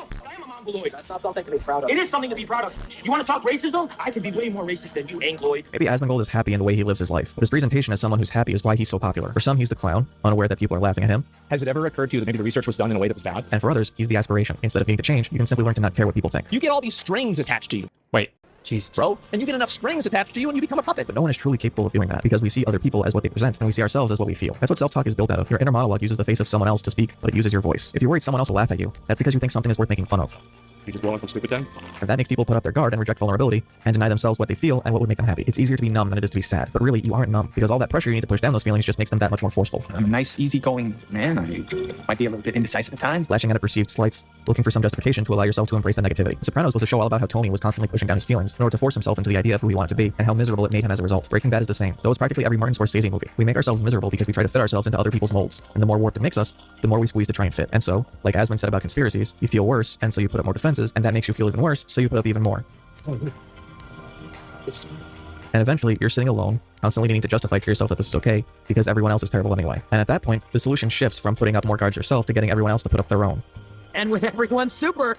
That's not something to be proud of. It is something to be proud of. You want to talk racism? I can be way more racist than you, Angloid. Maybe Asmongold is happy in the way he lives his life, but his presentation as someone who's happy is why he's so popular. For some, he's the clown, unaware that people are laughing at him. Has it ever occurred to you that maybe the research was done in a way that was bad? And for others, he's the aspiration. Instead of being the change, you can simply learn to not care what people think. You get all these strings attached to you. Wait. Jesus. Bro, and you get enough strings attached to you and you become a puppet. But no one is truly capable of doing that because we see other people as what they present and we see ourselves as what we feel. That's what self-talk is built out of. Your inner monologue uses the face of someone else to speak, but it uses your voice. If you're worried someone else will laugh at you, that's because you think something is worth making fun of. You just blowing from stupid then? And that makes people put up their guard and reject vulnerability and deny themselves what they feel and what would make them happy. It's easier to be numb than it is to be sad. But really, you aren't numb because all that pressure you need to push down those feelings just makes them that much more forceful. I'm a nice, easygoing man. I might be a little bit indecisive at times. Lashing out at perceived slights, looking for some justification to allow yourself to embrace the negativity. The Sopranos was a show all about how Tony was constantly pushing down his feelings in order to force himself into the idea of who he wanted to be and how miserable it made him as a result. Breaking Bad is the same. So it's practically every Martin Scorsese movie. We make ourselves miserable because we try to fit ourselves into other people's molds. And the more warped it makes us, the more we squeeze to try and fit. And so, like Asmon said about conspiracies, you feel worse, and so you put up more defenses, and that makes you feel even worse, so you put up even more. And eventually, you're sitting alone, constantly needing to justify to yourself that this is okay, because everyone else is terrible anyway. And at that point, the solution shifts from putting up more guards yourself to getting everyone else to put up their own. And when everyone's super,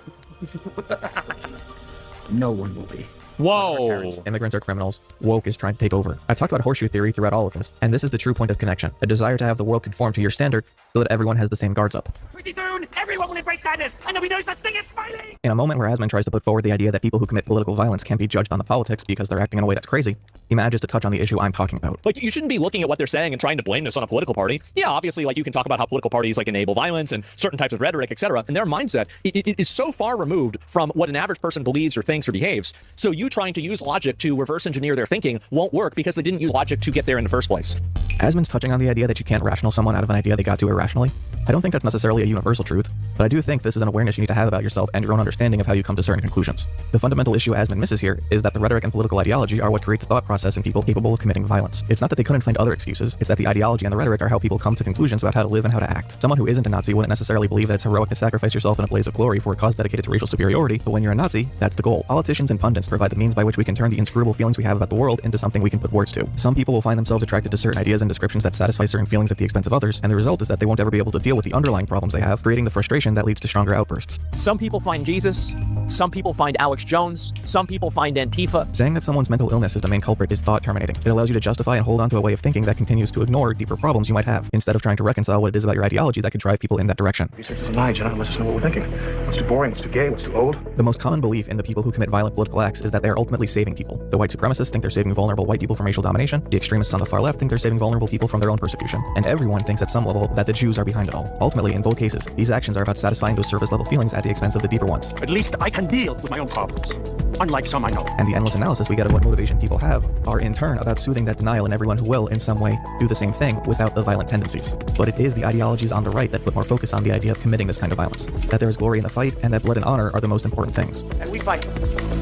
no one will be. Whoa. Immigrants are criminals. Woke is trying to take over. I've talked about horseshoe theory throughout all of this, and this is the true point of connection. A desire to have the world conform to your standard so that everyone has the same guards up. pretty soon, everyone will embrace sadness, and there'll be no such thing as smiling. In a moment where Asmon tries to put forward the idea that people who commit political violence can't be judged on the politics because they're acting in a way that's crazy, he manages to touch on the issue I'm talking about. Like, you shouldn't be looking at what they're saying and trying to blame this on a political party. Yeah, obviously, like, you can talk about how political parties, like, enable violence and certain types of rhetoric, etc. And their mindset it is so far removed from what an average person believes or thinks or behaves. So you trying to use logic to reverse engineer their thinking won't work because they didn't use logic to get there in the first place. Asmon's touching on the idea that you can't rational someone out of an idea they got to irrationally. I don't think that's necessarily a universal truth, but I do think this is an awareness you need to have about yourself and your own understanding of how you come to certain conclusions. The fundamental issue Asmon misses here is that the rhetoric and political ideology are what create the thought process in people capable of committing violence. It's not that they couldn't find other excuses, it's that the ideology and the rhetoric are how people come to conclusions about how to live and how to act. Someone who isn't a Nazi wouldn't necessarily believe that it's heroic to sacrifice yourself in a blaze of glory for a cause dedicated to racial superiority, but when you're a Nazi, that's the goal. Politicians and pundits provide the means by which we can turn the inscrutable feelings we have about the world into something we can put words to. Some people will find themselves attracted to certain ideas and descriptions that satisfy certain feelings at the expense of others, and the result is that they won't ever be able to deal with the underlying problems they have, creating the frustration that leads to stronger outbursts. Some people find Jesus, some people find Alex Jones, some people find Antifa. Saying that someone's mental illness is the main culprit is thought terminating. It allows you to justify and hold on to a way of thinking that continues to ignore deeper problems you might have, instead of trying to reconcile what it is about your ideology that could drive people in that direction. Research doesn't lie, John, unless us know what we're thinking. What's too boring, what's too gay, what's too old? The most common belief in the people who commit violent political acts is that they are ultimately saving people. The white supremacists think they're saving vulnerable white people from racial domination, the extremists on the far left think they're saving vulnerable people from their own persecution, and everyone thinks at some level that the Jews are behind it all. Ultimately, in both cases, these actions are about satisfying those surface level feelings at the expense of the deeper ones. At least I can deal with my own problems, unlike some I know. And the endless analysis we get of what motivation people have are in turn about soothing that denial in everyone who will, in some way, do the same thing without the violent tendencies. But it is the ideologies on the right that put more focus on the idea of committing this kind of violence. That there is glory in the fight, and that blood and honor are the most important things. And we fight.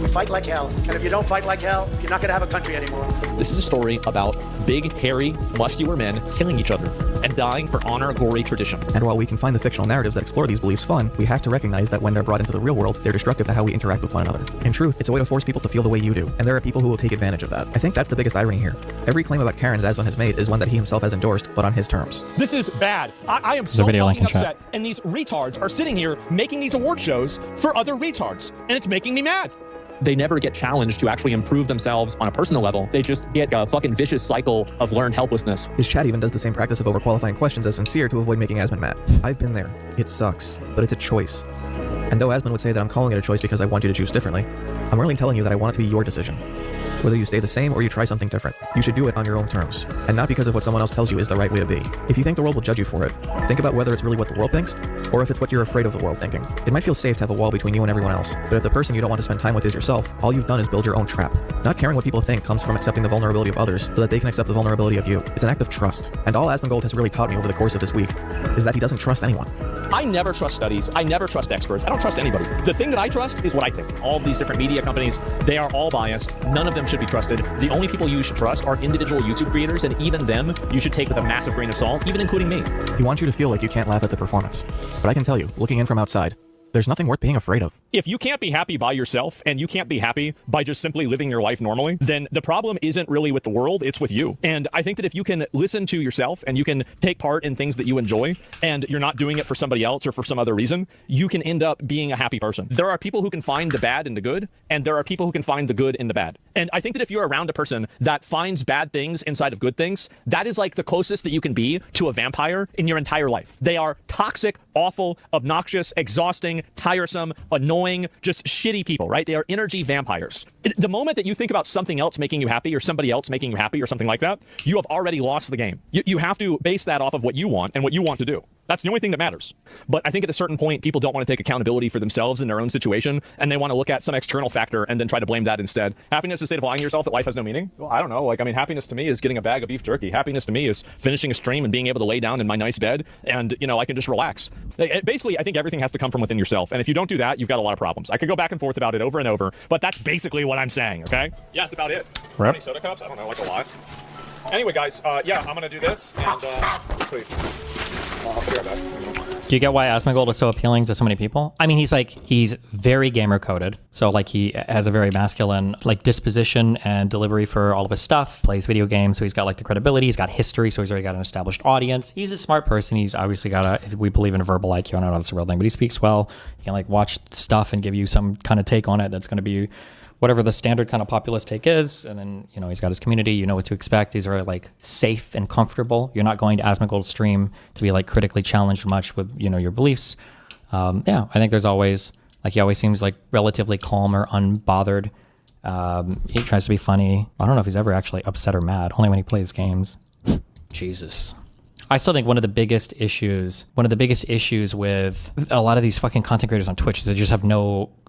We fight like hell. And if you don't fight like hell, you're not going to have a country anymore. This is a story about big, hairy, muscular men killing each other and dying for honor, glory, tradition. And while we can find the fictional narratives that explore these beliefs fun, we have to recognize that when they're brought into the real world, they're destructive to how we interact with one another. In truth, it's a way to force people to feel the way you do, and there are people who will take advantage of that. I think that's the biggest irony here. Every claim about Karens Asmon has made is one that he himself has endorsed, but on his terms. This is bad. I am so fucking upset, and these retards are sitting here making these award shows for other retards, and it's making me mad. They never get challenged to actually improve themselves on a personal level. They just get a fucking vicious cycle of learned helplessness. His chat even does the same practice of overqualifying questions as sincere to avoid making Asmon mad. I've been there. It sucks, but it's a choice. And though Asmon would say that I'm calling it a choice because I want you to choose differently, I'm really telling you that I want it to be your decision. Whether you stay the same or you try something different, you should do it on your own terms, and not because of what someone else tells you is the right way to be. If you think the world will judge you for it, think about whether it's really what the world thinks, or if it's what you're afraid of the world thinking. It might feel safe to have a wall between you and everyone else, but if the person you don't want to spend time with is yourself, all you've done is build your own trap. Not caring what people think comes from accepting the vulnerability of others so that they can accept the vulnerability of you. It's an act of trust. And all Asmongold has really taught me over the course of this week is that he doesn't trust anyone. I never trust studies. I never trust experts. I don't trust anybody. The thing that I trust is what I think. All of these different media companies, they are all biased. None of them should be trusted. The only people you should trust are individual YouTube creators, and even them you should take with a massive grain of salt, even including me. He wants you to feel like you can't laugh at the performance. But I can tell you, looking in from outside, there's nothing worth being afraid of. If you can't be happy by yourself and you can't be happy by just simply living your life normally, then the problem isn't really with the world, it's with you. And I think that if you can listen to yourself and you can take part in things that you enjoy and you're not doing it for somebody else or for some other reason, you can end up being a happy person. There are people who can find the bad in the good, and there are people who can find the good in the bad. And I think that if you're around a person that finds bad things inside of good things, that is like the closest that you can be to a vampire in your entire life. They are toxic, awful, obnoxious, exhausting, tiresome, annoying, just shitty people, right? They are energy vampires. The moment that you think about something else making you happy or somebody else making you happy or something like that, you have already lost the game. You have to base that off of what you want and what you want to do. That's the only thing that matters. But I think at a certain point, people don't want to take accountability for themselves in their own situation, and they want to look at some external factor and then try to blame that instead. Happiness is a state of lying to yourself that life has no meaning? Well, I don't know. Like, I mean, happiness to me is getting a bag of beef jerky. Happiness to me is finishing a stream and being able to lay down in my nice bed and, you know, I can just relax. Basically, I think everything has to come from within yourself. And if you don't do that, you've got a lot of problems. I could go back and forth about it over and over, but that's basically what I'm saying, okay? Yeah, that's about it. How many soda cups? I don't know, like a lot. Anyway, guys, yeah, I'm going to do this, and, sweet. I'll be right back. Do you get why Asmongold is so appealing to so many people? I mean, he's very gamer coded. So like he has a very masculine like disposition and delivery for all of his stuff, plays video games. So he's got like the credibility, he's got history. So he's already got an established audience. He's a smart person. He's obviously got if we believe in a verbal IQ, I don't know if that's a real thing, but he speaks well. He can like watch stuff and give you some kind of take on it. That's going to be whatever the standard kind of populist take is. And then, you know, he's got his community, you know what to expect. He's very like safe and comfortable. You're not going to Asmongold's stream to be like critically challenged much with, you know, your beliefs. Yeah, I think there's always, like he always seems like relatively calm or unbothered. He tries to be funny. I don't know if he's ever actually upset or mad, only when he plays games. Jesus. I still think one of the biggest issues with a lot of these fucking content creators on Twitch is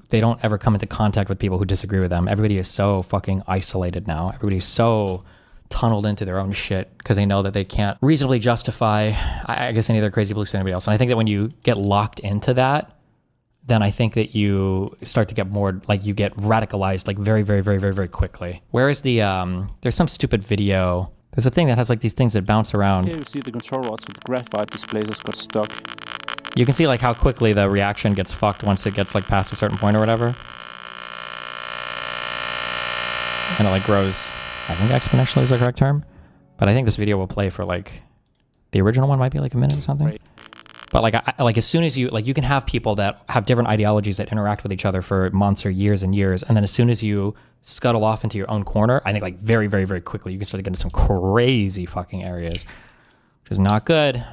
they don't ever come into contact with people who disagree with them. Everybody is so fucking isolated now. Everybody's so tunneled into their own shit because they know that they can't reasonably justify, I guess, any of their crazy beliefs to anybody else. And I think that when you get locked into that, then I think that you start to get more, like you get radicalized like very, very, very, very, very quickly. Where is the, there's some stupid video. There's a thing that has like these things that bounce around. Here you see the control rods with the graphite displays has got stuck. You can see like how quickly the reaction gets fucked once it gets like past a certain point or whatever. And it like grows, I think exponentially is the correct term. But I think this video will play for like, the original one might be like a minute or something. Right. But like as soon as you can have people that have different ideologies that interact with each other for months or years and years. And then as soon as you scuttle off into your own corner, I think like very, very, very quickly, you can start to get into some crazy fucking areas, which is not good.